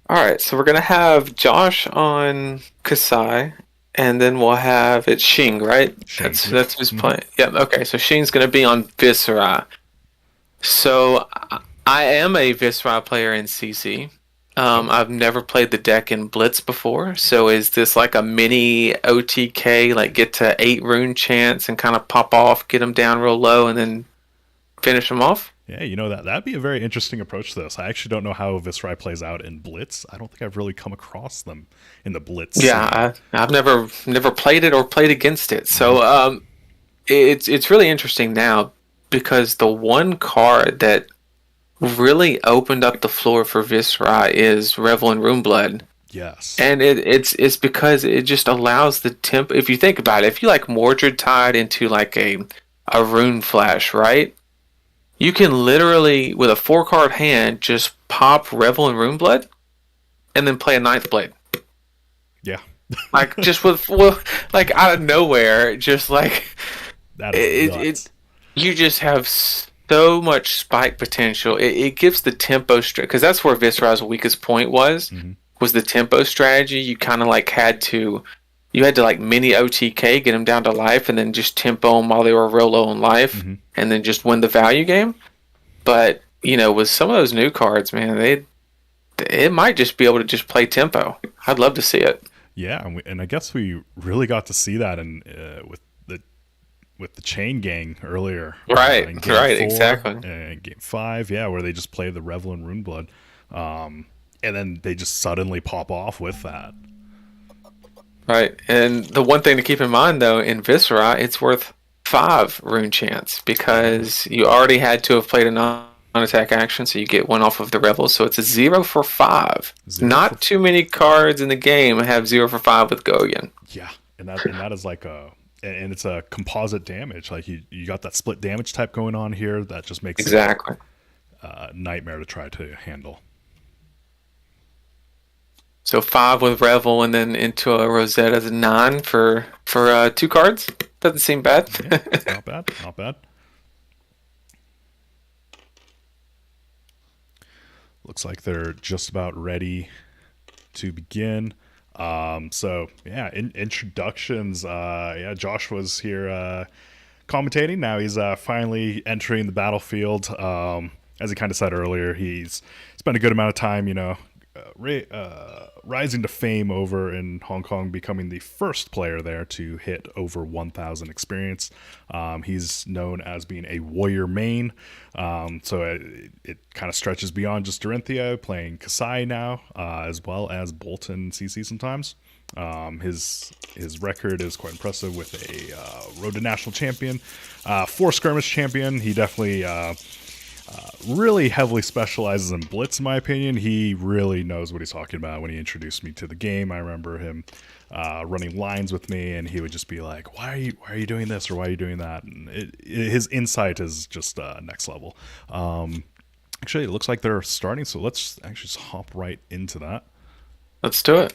All right, so we're gonna have Josh on Kasai, and then we'll have it's Shing, right? That's who's playing. Yeah, okay. So Shing's gonna be on Viscera. So I am a Viscera player in CC. I've never played the deck in Blitz before, so is this like a mini OTK, like get to 8 rune chance and kind of pop off, get them down real low, and then finish them off? Yeah, that'd be a very interesting approach to this. I actually don't know how Viscera plays out in Blitz. I don't think I've really come across them in the Blitz. Yeah, I've never played it or played against it, so it's really interesting now because the one card that really opened up the floor for Viscera is Revel in Runeblood. Yes. And it's because it just allows the tempo. If you think about it, if you like Mordred Tide into like a Rune Flash, right? You can literally, with a 4-card hand, just pop Revel in Runeblood and then play a 9th Blade. Yeah. Like, just like out of nowhere, just like... That is you just have so much spike potential. It gives the tempo because that's where Viscera's weakest point was the tempo strategy. You kind of like had to like mini OTK, get them down to life, and then just tempo them while they were real low on life, and then just win the value game. But with some of those new cards, man, it might just be able to just play tempo. I'd love to see it. Yeah, and I guess we really got to see that with the Chain Gang earlier. Right, in game 4, exactly. In Game 5, where they just play the Revel in Runeblood. And then they just suddenly pop off with that. Right, and the one thing to keep in mind, though, in Viscera, it's worth 5 rune chance because you already had to have played a non-attack action, so you get 1 off of the Revel, so it's a 0 for 5. Not too many cards in the game have 0 for 5 with Go Again. Yeah, and that is like and it's a composite damage. Like you got that split damage type going on here that just makes it a nightmare to try to handle. So 5 with Revel and then into a Rosetta as a 9 for 2 cards. Doesn't seem bad. Yeah, not bad. Looks like they're just about ready to begin. Introductions. Josh was here commentating. Now he's finally entering the battlefield. As he kind of said earlier, he's spent a good amount of time, rising to fame over in Hong Kong, becoming the first player there to hit over 1,000 experience. He's known as being a warrior main, so it kind of stretches beyond just Dorinthia, playing Kasai now, as well as Bolton CC sometimes. His record is quite impressive with a Road to National champion, 4 skirmish champion. He definitely really heavily specializes in Blitz, in my opinion. He really knows what he's talking about. When he introduced me to the game, I remember him running lines with me, and he would just be like, why are you doing this, or why are you doing that? And his insight is just next level. Actually, it looks like they're starting, so let's actually just hop right into that. Let's do it.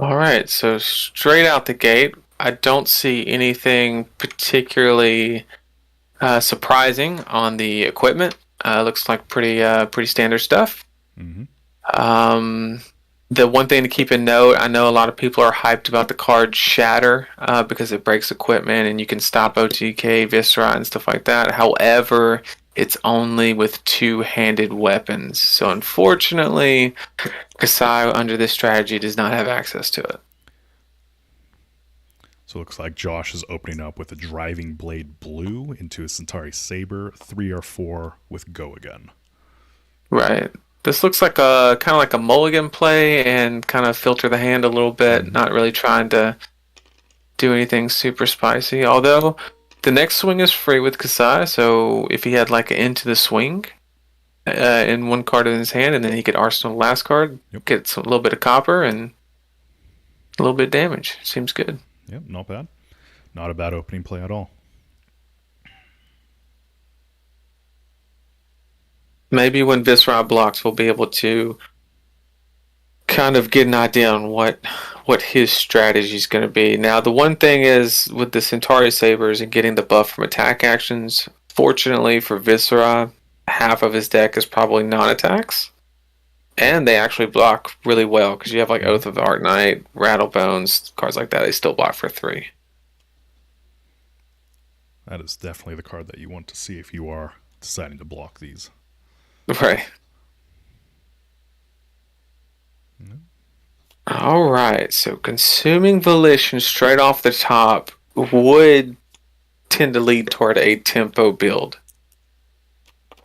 All right, so straight out the gate, I don't see anything particularly surprising on the equipment. Looks like pretty standard stuff. The one thing to keep in note, I know a lot of people are hyped about the card Shatter because it breaks equipment and you can stop OTK, Viscera, and stuff like that. However, it's only with 2-handed weapons. So unfortunately, Kasai under this strategy does not have access to it. So it looks like Josh is opening up with a Driving Blade Blue into a Centauri Saber, 3 or 4 with Go Again. Right. This looks like a kind of like a mulligan play and kind of filter the hand a little bit, not really trying to do anything super spicy. Although the next swing is free with Kasai, so if he had like an Into the Swing in one card in his hand, and then he could arsenal the last card, get a little bit of copper and a little bit of damage. Seems good. Yep, not bad. Not a bad opening play at all. Maybe when Viscera blocks, we'll be able to kind of get an idea on what his strategy is going to be. Now, the one thing is with the Centauri Sabers and getting the buff from attack actions, fortunately for Viscera, half of his deck is probably non-attacks. And they actually block really well because you have like Oath of the Arknight, Rattlebones, cards like that. They still block for 3. That is definitely the card that you want to see if you are deciding to block these. Right. All right. So consuming Volition straight off the top would tend to lead toward a tempo build.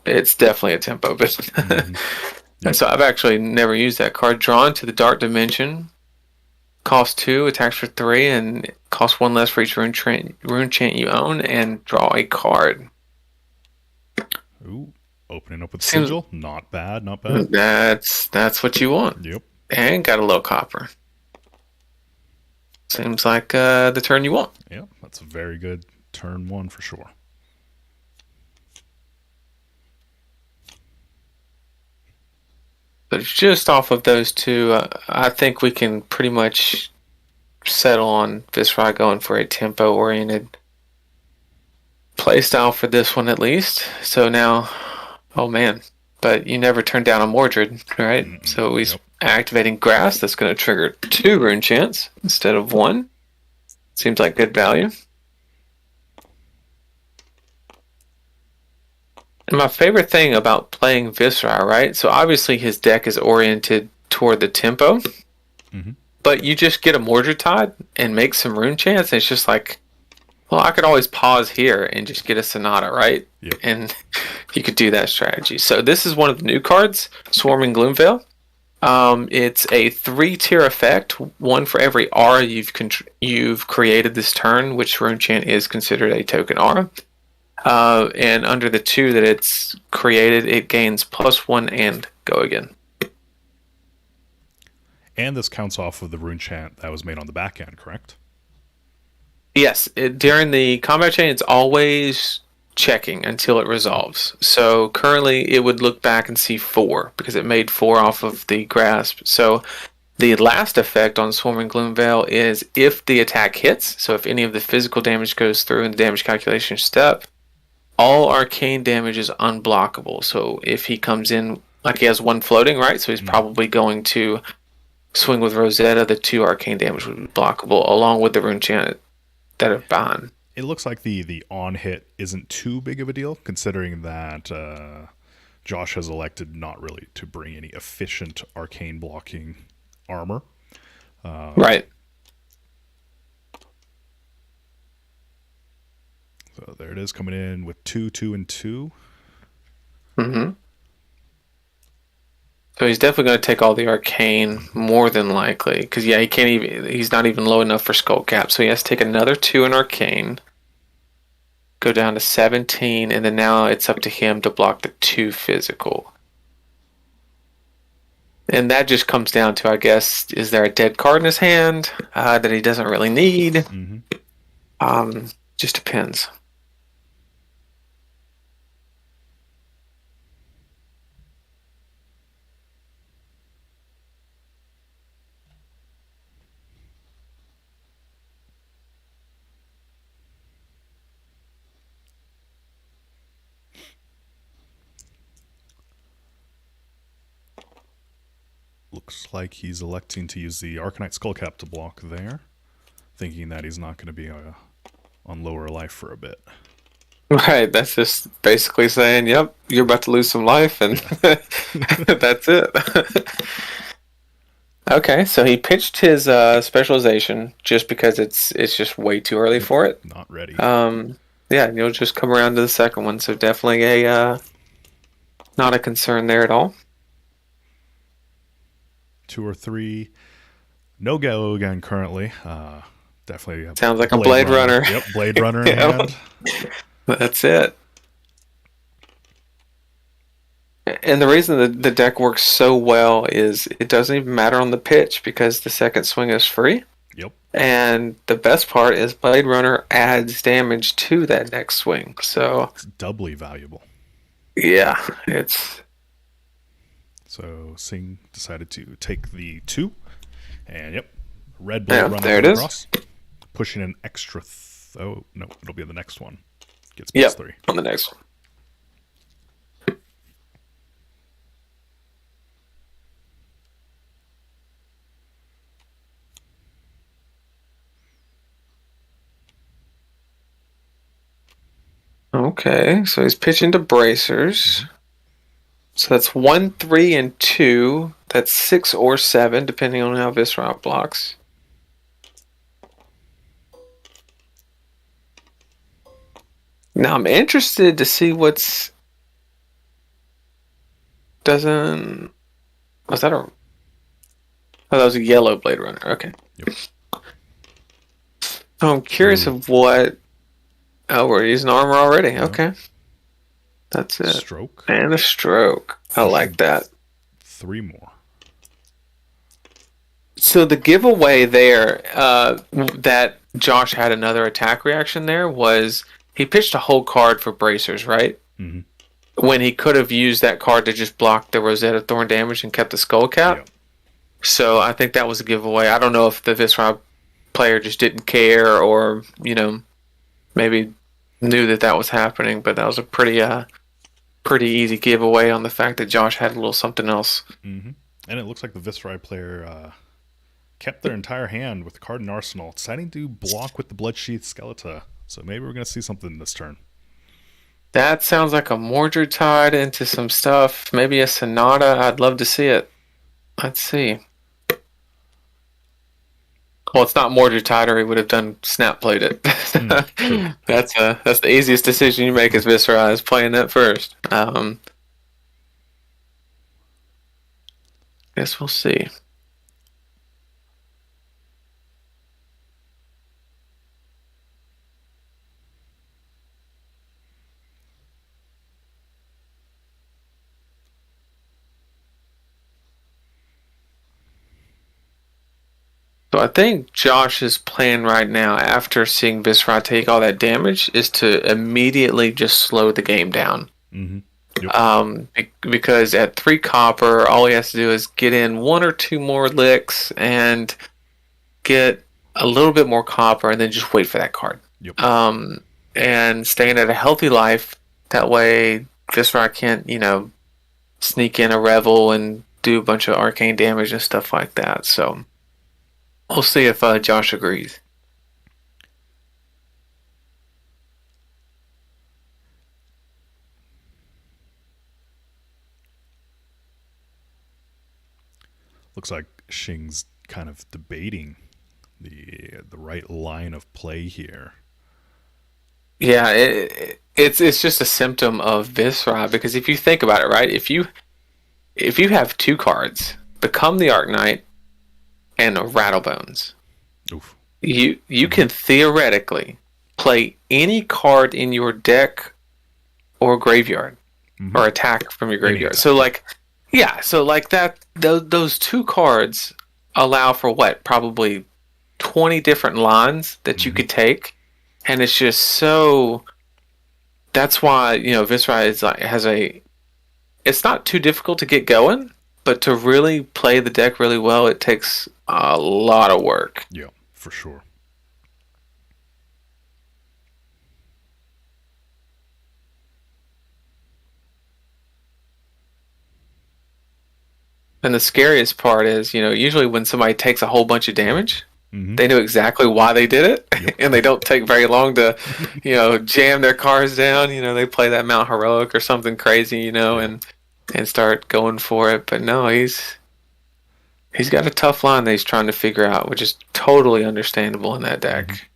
It's definitely a tempo build. Yep. So I've actually never used that card. Drawn to the Dark Dimension. Cost 2, attacks for 3, and cost 1 less for each rune chant you own, and draw a card. Ooh, opening up with Sigil. Not bad, not bad. That's what you want. Yep. And got a low copper. Seems like the turn you want. Yep, that's a very good turn 1 for sure. But just off of those two, I think we can pretty much settle on Viscera going for a tempo-oriented playstyle for this one at least. So now, oh man, but you never turn down a Mordred, right? So he's activating Grass. That's going to trigger 2 rune chants instead of 1. Seems like good value. And my favorite thing about playing Viscera, right? So obviously his deck is oriented toward the tempo, but you just get a Mordred Tide and make some rune chants, and it's just like, well, I could always pause here and just get a Sonata, right? Yep. And you could do that strategy. So this is one of the new cards, Swarming Gloomveil. It's a 3-tier effect, 1 for every aura you've created this turn, which rune chant is considered a token aura. And under the 2 that it's created, it gains +1 and go again. And this counts off of the rune chant that was made on the back end, correct? Yes, during the combat chain, it's always checking until it resolves. So currently, it would look back and see 4 because it made 4 off of the grasp. So the last effect on Swarming Gloomveil is if the attack hits. So if any of the physical damage goes through in the damage calculation step, all arcane damage is unblockable. So if he comes in, like he has 1 floating, right? So he's probably going to swing with Rosetta. The 2 arcane damage would be blockable, along with the rune chant that are behind. It looks like the on hit isn't too big of a deal, considering that Josh has elected not really to bring any efficient arcane blocking armor. Right. So there it is, coming in with 2, 2, and 2. Mm-hmm. So he's definitely going to take all the arcane, more than likely, because he's not even low enough for skull cap, so he has to take another 2 in arcane, go down to 17, and then now it's up to him to block the 2 physical. And that just comes down to, I guess, is there a dead card in his hand that he doesn't really need? Just depends. Looks like he's electing to use the Arcanite Skullcap to block there, thinking that he's not going to be on lower life for a bit. Right, that's just basically saying, yep, you're about to lose some life, and that's it. Okay, so he pitched his specialization just because it's just way too early for it. Not ready. Yeah, you'll just come around to the second one, so definitely not a concern there at all. 2 or 3. No go again currently. Definitely. Sounds like a Blade Runner. Yep, Blade Runner in hand. That's it. And the reason that the deck works so well is it doesn't even matter on the pitch because the second swing is free. Yep. And the best part is Blade Runner adds damage to that next swing. So it's doubly valuable. Yeah, it's... So Singh decided to take the 2. And yep, red Blade Runner there it across. is. Pushing an extra... oh, no, it'll be the next one. Gets +3. On the next one. Okay, so he's pitching to bracers. So that's 1, 3, and 2. That's 6 or 7, depending on how Viscera blocks. Now I'm interested to see what's... Doesn't... Was that a... Oh, that was a yellow Blade Runner. Okay. Yep. So I'm curious of what... Oh, we're using armor already. Okay. That's it. Stroke. And a stroke. I like that. 3 more. So the giveaway there, that Josh had another attack reaction there, was he pitched a whole card for bracers, right? Mm-hmm. When he could have used that card to just block the Rosetta Thorn damage and kept the Skull Cap. Yep. So I think that was a giveaway. I don't know if the Viscera player just didn't care or, maybe knew that was happening, but that was a pretty easy giveaway on the fact that Josh had a little something else. Mm-hmm. And it looks like the Viscera player kept their entire hand with the card in arsenal, deciding to block with the Bloodsheath Skeleton. So maybe we're going to see something this turn. That sounds like a Mordred Tide into some stuff. Maybe a Sonata. I'd love to see it. Let's see. Well, it's not Mordred Tide, or he would have done Snap Played it. That's the easiest decision you make as Viscera, is playing that first. Guess we'll see. So I think Josh's plan right now, after seeing Viscera take all that damage, is to immediately just slow the game down. Mm-hmm. Yep. Because at 3 copper, all he has to do is get in 1 or 2 more licks and get a little bit more copper, and then just wait for that card. Yep. And staying at a healthy life. That way, Viscera can't, sneak in a Revel and do a bunch of arcane damage and stuff like that. So we'll see if Josh agrees. Looks like Shing's kind of debating the right line of play here. Yeah, it's just a symptom of Viscera, because if you think about it, right? If you have 2 cards, Become the Arknight and Rattlebones, Oof. you can theoretically play any card in your deck or graveyard, or attack from your graveyard. So that those 2 cards allow for what, probably 20 different lines that you could take, and it's just so. That's why Viscera is it's not too difficult to get going, but to really play the deck really well, it takes a lot of work. Yeah, for sure. And the scariest part is, usually when somebody takes a whole bunch of damage, they know exactly why they did it, and they don't take very long to, jam their cards down. They play that Mount Heroic or something crazy, and start going for it. But no, he's got a tough line that he's trying to figure out, which is totally understandable in that deck.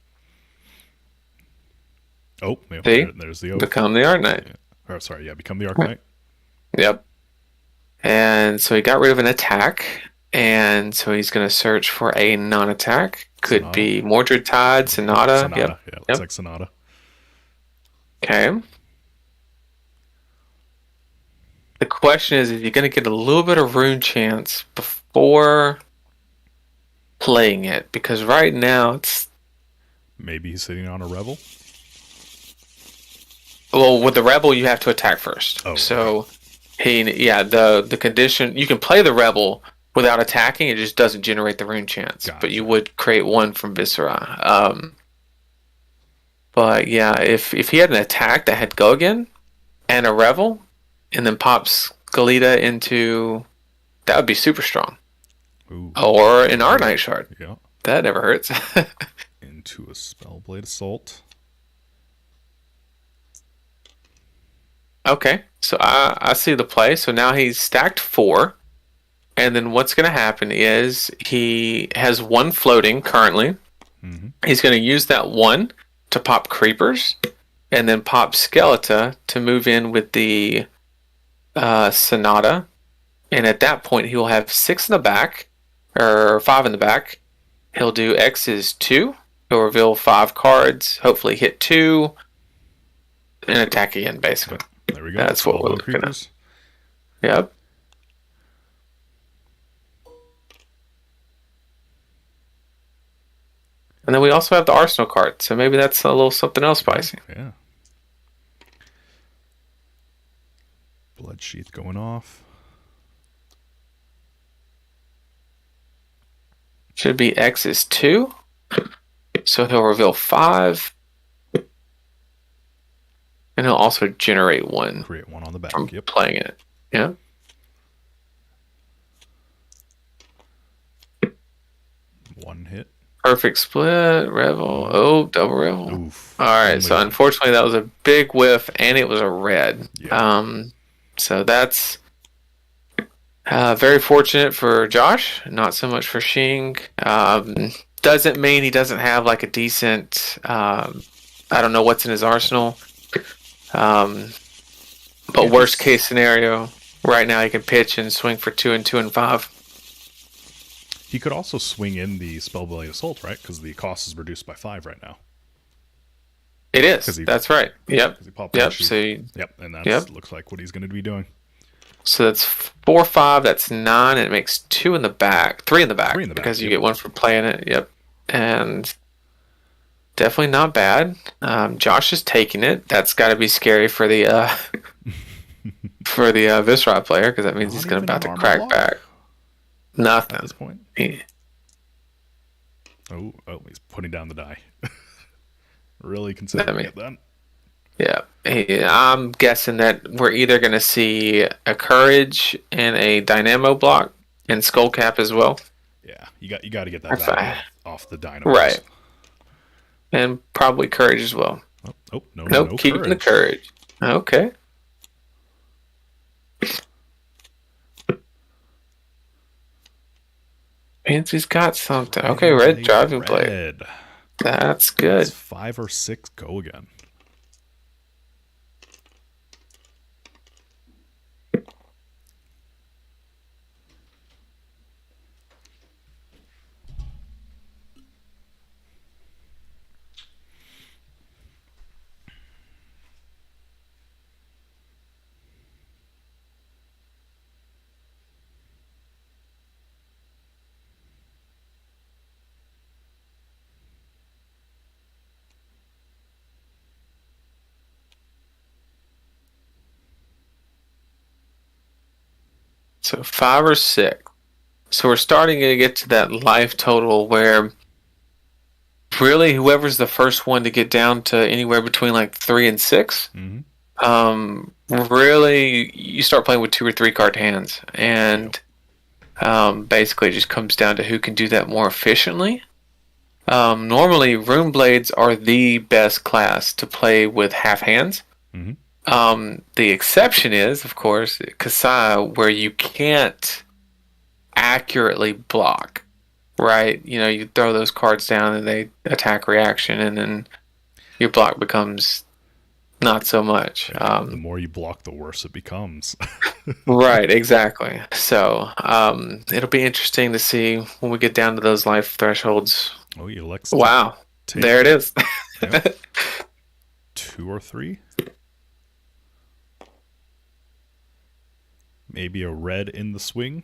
Oh, yeah, see? There's the oath. Become the Arknight. Yeah. Or, sorry, Become the Arknight. Yep. And so he got rid of an attack, and so he's going to search for a non-attack. Could be Mordred Tide, Sonata. Yep. Yeah, looks like Sonata. Okay. The question is you're going to get a little bit of rune chance before playing it, because right now it's... Maybe he's sitting on a Revel? Well, with the Rebel, you have to attack first. Oh, so... the condition, you can play the Rebel without attacking, it just doesn't generate the rune chance. Gotcha. But you would create 1 from Viscera. But yeah, if he had an attack that had Go Again and a Revel, and then pops Galita into, that would be super strong. Ooh. Or an Arknight Shard. Yeah. That never hurts. Into a Spellblade Assault. Okay, so I see the play. So now he's stacked 4. And then what's going to happen is he has 1 floating currently. Mm-hmm. He's going to use that 1 to pop creepers and then pop Skeleton to move in with the Sonata. And at that point, he will have 6 in the back, or 5 in the back. He'll do X's 2. He'll reveal 5 cards, hopefully hit 2, and attack again, basically. There we go. That's what we're looking at. Yep. And then we also have the Arsenal card, so maybe that's a little something else spicy. Yeah. Blood Sheath going off. Should be X is 2. So he'll reveal 5. And he'll also generate 1. Create 1 on the back. From playing it. Yeah. One hit. Perfect split. Revel. Oh, double revel. Oof. All right. So unfortunately, that was a big whiff, and it was a red. Yeah. So that's very fortunate for Josh. Not so much for Shing. Doesn't mean he doesn't have like a decent. I don't know what's in his arsenal. But worst case scenario, right now he can pitch and swing for 2 and 2 and 5. He could also swing in the Spellblade Assault, right? Because the cost is reduced by 5 right now. It is. That's right. Yep. Yep. So yep. And that looks like what he's going to be doing. So that's 4, 5. That's 9, and it makes 2 in the back, 3 in the back, because you get 1 for playing it. Yep. And definitely not bad. Josh is taking it. That's got to be scary for the for the Viscera player, because that means he's about to crack back. Nothing. At this point. Oh, he's putting down the die. Really considering it then. Yeah. I'm guessing that we're either going to see a Courage and a Dynamo block and Skullcap as well. Yeah, you got to get that value off the Dynamo. Right. And probably Courage as well. No, keeping the Courage. Okay. Fancy's got something. Okay, red driving plate. That's good. It's 5 or 6 go again. So 5 or 6. So we're starting to get to that life total where really whoever's the first one to get down to anywhere between like 3 and 6, really you start playing with 2 or 3 card hands, and basically it just comes down to who can do that more efficiently. Normally Rune Blades are the best class to play with half hands. The exception is, of course, Kasai, where you can't accurately block, right? You know, you throw those cards down and they attack reaction, and then your block becomes not so much. The more you block, the worse it becomes. Right, exactly. So it'll be interesting to see when we get down to those life thresholds. Oh, you elect. Wow, there it is. 2 or 3. Maybe a red in the swing.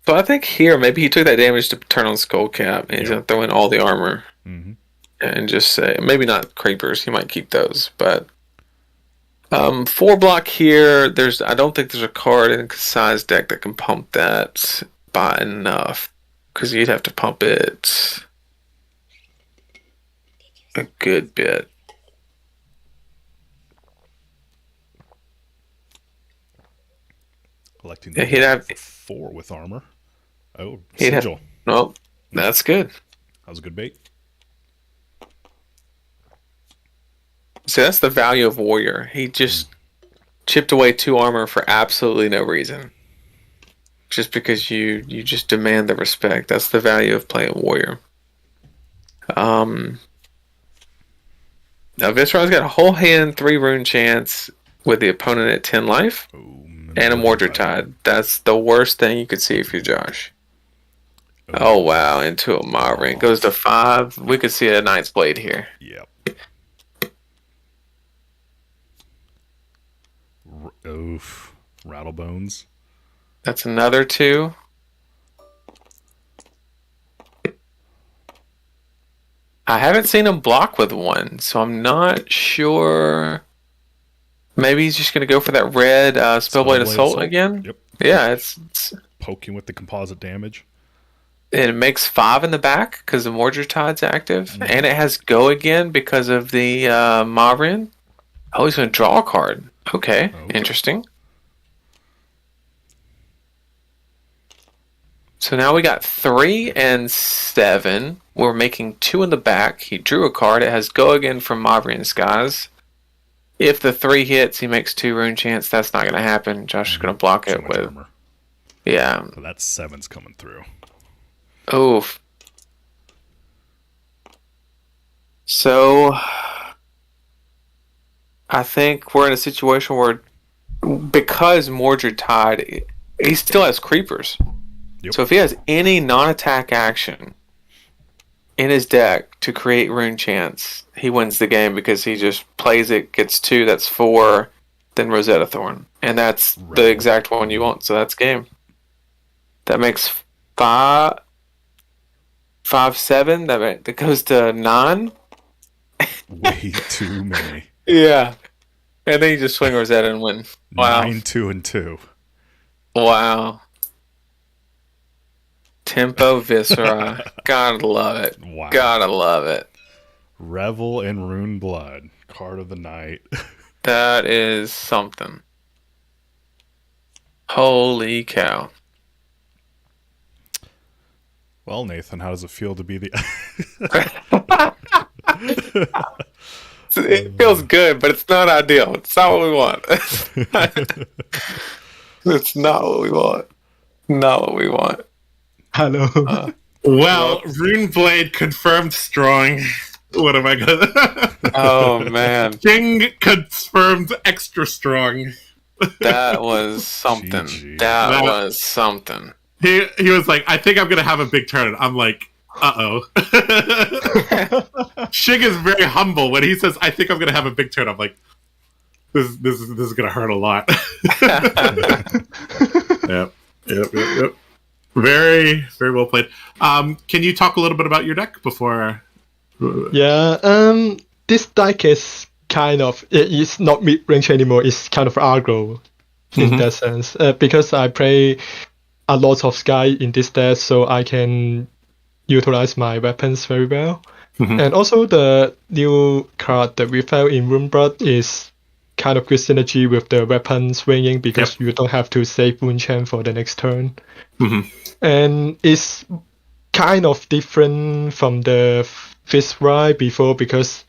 So I think here, maybe he took that damage to turn on Skullcap, and he's going to throw in all the armor. And just say, maybe not Creepers, he might keep those, but 4 block here, I don't think there's a card in Kasai's deck that can pump that by enough, because you'd have to pump it a good bit. Collecting he'd have 4 with armor. Oh, he'd Sigil. No, that's good. That was a good bait. So that's the value of Warrior. He just chipped away 2 armor for absolutely no reason. Just because you just demand the respect. That's the value of playing Warrior. Now Visceral's got a whole hand, 3 rune chance with the opponent at 10 life. And a Mordred Tide. That's the worst thing you could see if you're Josh. Oh wow, into a Marin. Goes to 5. We could see a Knight's Blade here. Yep. Oof. Rattlebones. That's another 2. I haven't seen him block with 1, so I'm not sure. Maybe he's just going to go for that red Spellblade Assault again? Yep. Yeah, it's poking with the composite damage. And it makes 5 in the back because the Mordred Tide's active. And it has Go again because of the Marin. Oh, he's going to draw a card. Okay, interesting. So now we got 3 and 7. We're making 2 in the back. He drew a card. It has Go again from Mavian Skies. If the 3 hits, he makes 2 rune chance. That's not going to happen. Josh is going to block it with armor. Yeah. So that's 7's coming through. Oof. So I think we're in a situation where, because Mordred Tide, he still has creepers. Yep. So if he has any non-attack action in his deck to create rune chance, he wins the game because he just plays it, gets 2, that's 4, then Rosetta Thorn. And that's the exact one you want, so that's game. That makes 5, 7, that goes to 9. Way too many. Yeah. And then you just swing Rosetta and win. Wow. 9, 2, and 2. Wow. Tempo Viscera. Gotta love it. Wow. Gotta love it. Revel in Rune Blood. Card of the night. That is something. Holy cow. Well, Nathan, how does it feel to be the... It feels good, but it's not ideal. It's not what we want. It's not what we want. Not what we want. Hello. Well, Runeblade confirmed strong. What am I gonna? Oh man. King confirmed extra strong. That was something. GG. That was something. He was like, I think I'm gonna have a big turn. I'm like, uh-oh. Shig is very humble. When he says, I think I'm gonna have a big turn, I'm like, this is gonna hurt a lot. Yep. Very, very well played. Can you talk a little bit about your deck before? Yeah. This deck is kind of, it's not mid range anymore. It's kind of aggro in that sense, because I play a lot of Sky in this deck, so I can utilize my weapons very well. And also the new card that we found in Runeblood is kind of good synergy with the weapon swinging, because you don't have to save Wound Chain for the next turn. And it's kind of different from the Fist Ride before, because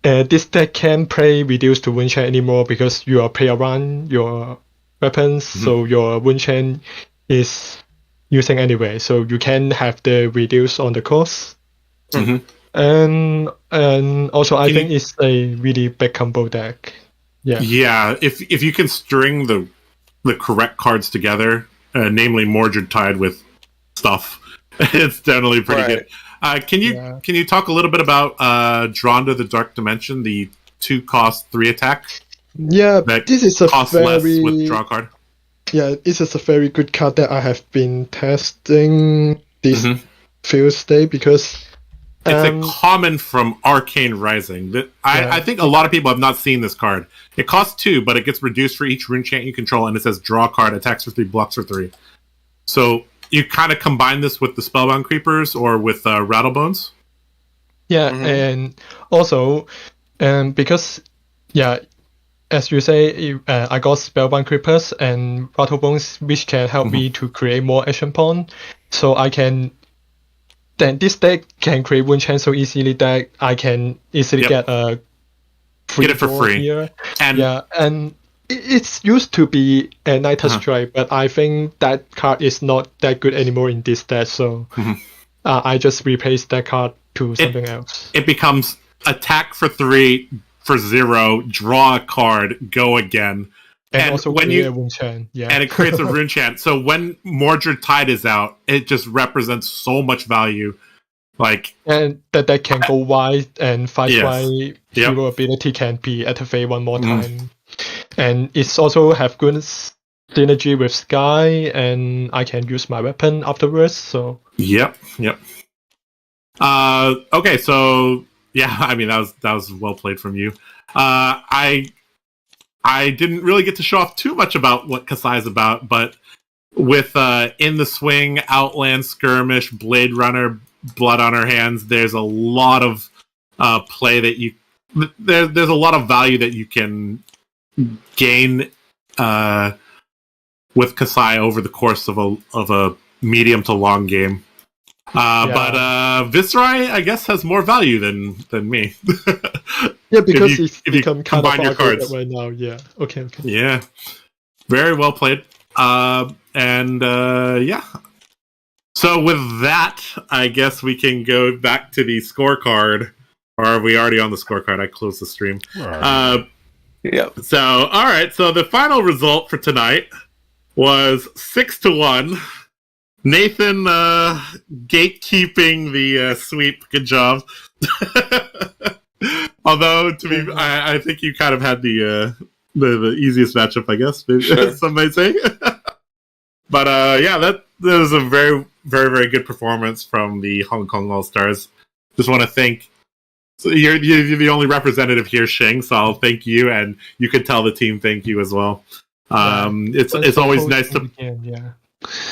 this deck can't play reduce to Wound Chain anymore, because you are play around your weapons, so your Wound Chain is using anyway, so you can have the reduce on the cost. And also I think it's a really big combo deck. Yeah, if you can string the correct cards together, namely Mordred Tide with stuff, it's definitely pretty good. Can you talk a little bit about Drawn to the Dark Dimension, the 2-cost 3 attack? Yeah, this is a cost less with draw card. Yeah, this is a very good card that I have been testing this Tuesday, because it's a common from Arcane Rising. I think a lot of people have not seen this card. It costs 2, but it gets reduced for each rune chant you control, and it says draw card, attacks for 3, blocks for 3. So you kind of combine this with the Spellbound Creepers or with Rattlebones. Yeah, and also, because, as you say, I got Spellbound Creepers and Rattlebones, which can help me to create more action point. So I can... Then this deck can create Wound Chain so easily that I can easily get a free get it for free. Here. And yeah, and it's used to be a Night Strike, but I think that card is not that good anymore in this deck, so I just replaced that card to something else. It becomes attack for 3 for 0, draw a card, go again. And also create a rune chant. Yeah. And it creates a rune chant. So when Mordred Tide is out, it just represents so much value. And that can go wide and fight wide. Hero ability can be activated one more time. And it's also have good synergy with Sky, and I can use my weapon afterwards. So Yep. Okay, so yeah, I mean that was well played from you. I didn't really get to show off too much about what Kasai is about, but with In the Swing, Outland Skirmish, Blade Runner, Blood on Her Hands, there's a lot of play that you there's a lot of value that you can gain with Kasai over the course of a medium to long game. But Viserai, I guess, has more value than me. Yeah, because he's become kind of your cards right now. Yeah. Okay. Yeah. Very well played. Yeah. So with that, I guess we can go back to the scorecard. Or are we already on the scorecard? I closed the stream. Yeah. So, all right. So the final result for tonight was 6-1. Nathan gatekeeping the sweep. Good job. Although, I think you kind of had the easiest matchup, I guess. Sure. Some might say. But that was a very, very, very good performance from the Hong Kong All Stars. Just want to thank. So you're the only representative here, Shing. So I'll thank you, and you could tell the team thank you as well. It's always nice to.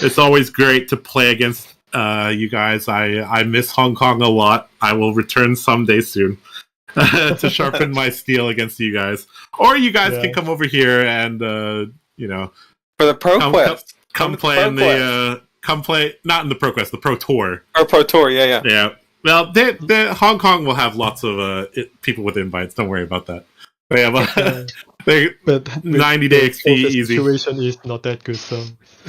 It's always great to play against you guys. I miss Hong Kong a lot. I will return someday soon to sharpen my steel against you guys. Or you guys can come over here and for the Pro Quest. Come play in the come play not in the Pro Quest, the Pro Tour. Or Pro Tour, yeah. Yeah. Well, Hong Kong will have lots of people with invites. Don't worry about that. Yeah, but 90-day XP easy. The situation is not that good, so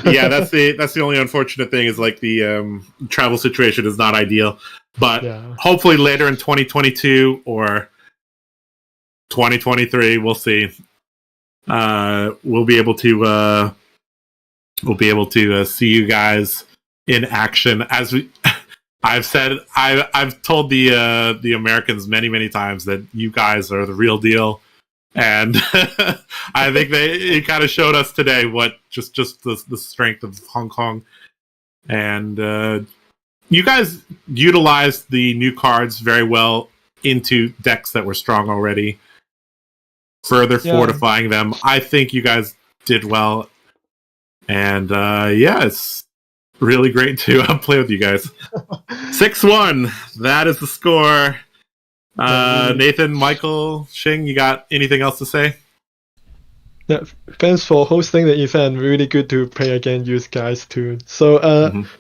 yeah, that's the only unfortunate thing is the travel situation is not ideal. But hopefully later in 2022 or 2023, we'll see. We'll be able to see you guys in action. As I've said, I've told the Americans many times that you guys are the real deal. And I think it kind of showed us today what just the strength of Hong Kong. And you guys utilized the new cards very well into decks that were strong already, further fortifying them. I think you guys did well. And it's really great to play with you guys. 6-1. That is the score. Nathan, Michael, Shing, you got anything else to say? Yeah, thanks for hosting the event. Really good to play against you guys too. So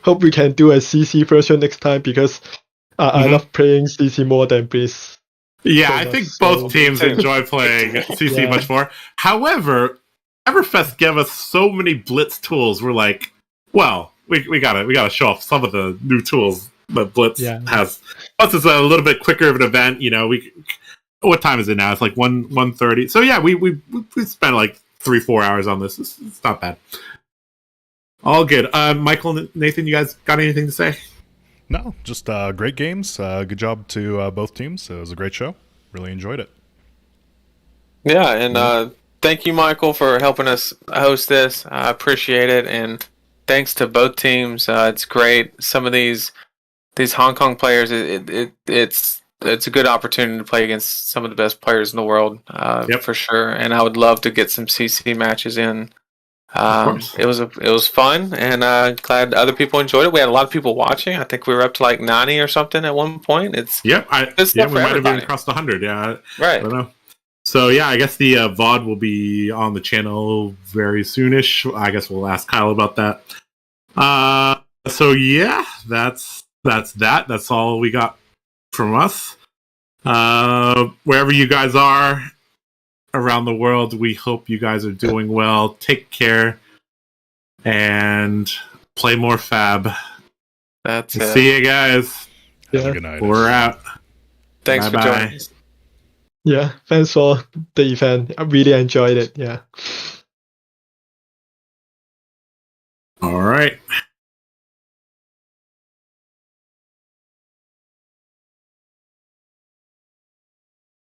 hope we can do a CC version next time because I love playing CC more than Blitz. Yeah, I think both teams enjoy playing CC much more. However, Everfest gave us so many Blitz tools. We're like, well, we gotta show off some of the new tools that Blitz has. Plus, it's a little bit quicker of an event. What time is it now? It's like 1:30. So yeah, we spent like 3-4 hours on this. It's not bad. All good. Michael, Nathan, you guys got anything to say? No, just great games. Good job to both teams. It was a great show. Really enjoyed it. Yeah, and thank you, Michael, for helping us host this. I appreciate it, and thanks to both teams. It's great. Some of these Hong Kong players, it's a good opportunity to play against some of the best players in the world, for sure. And I would love to get some CC matches in. It was fun, and glad other people enjoyed it. We had a lot of people watching. I think we were up to like 90 or something at one point. We might have been across the 100. Yeah, right. I don't know. So yeah, I guess the VOD will be on the channel very soonish. I guess we'll ask Kyle about that. So yeah, that's that. That's all we got from us. Wherever you guys are, around the world, we hope you guys are doing well. Take care and play more Fab. That's it. See you guys. Have a good night. We're out. Thanks Bye-bye. for joining us. Yeah, thanks for the event. I really enjoyed it. Yeah.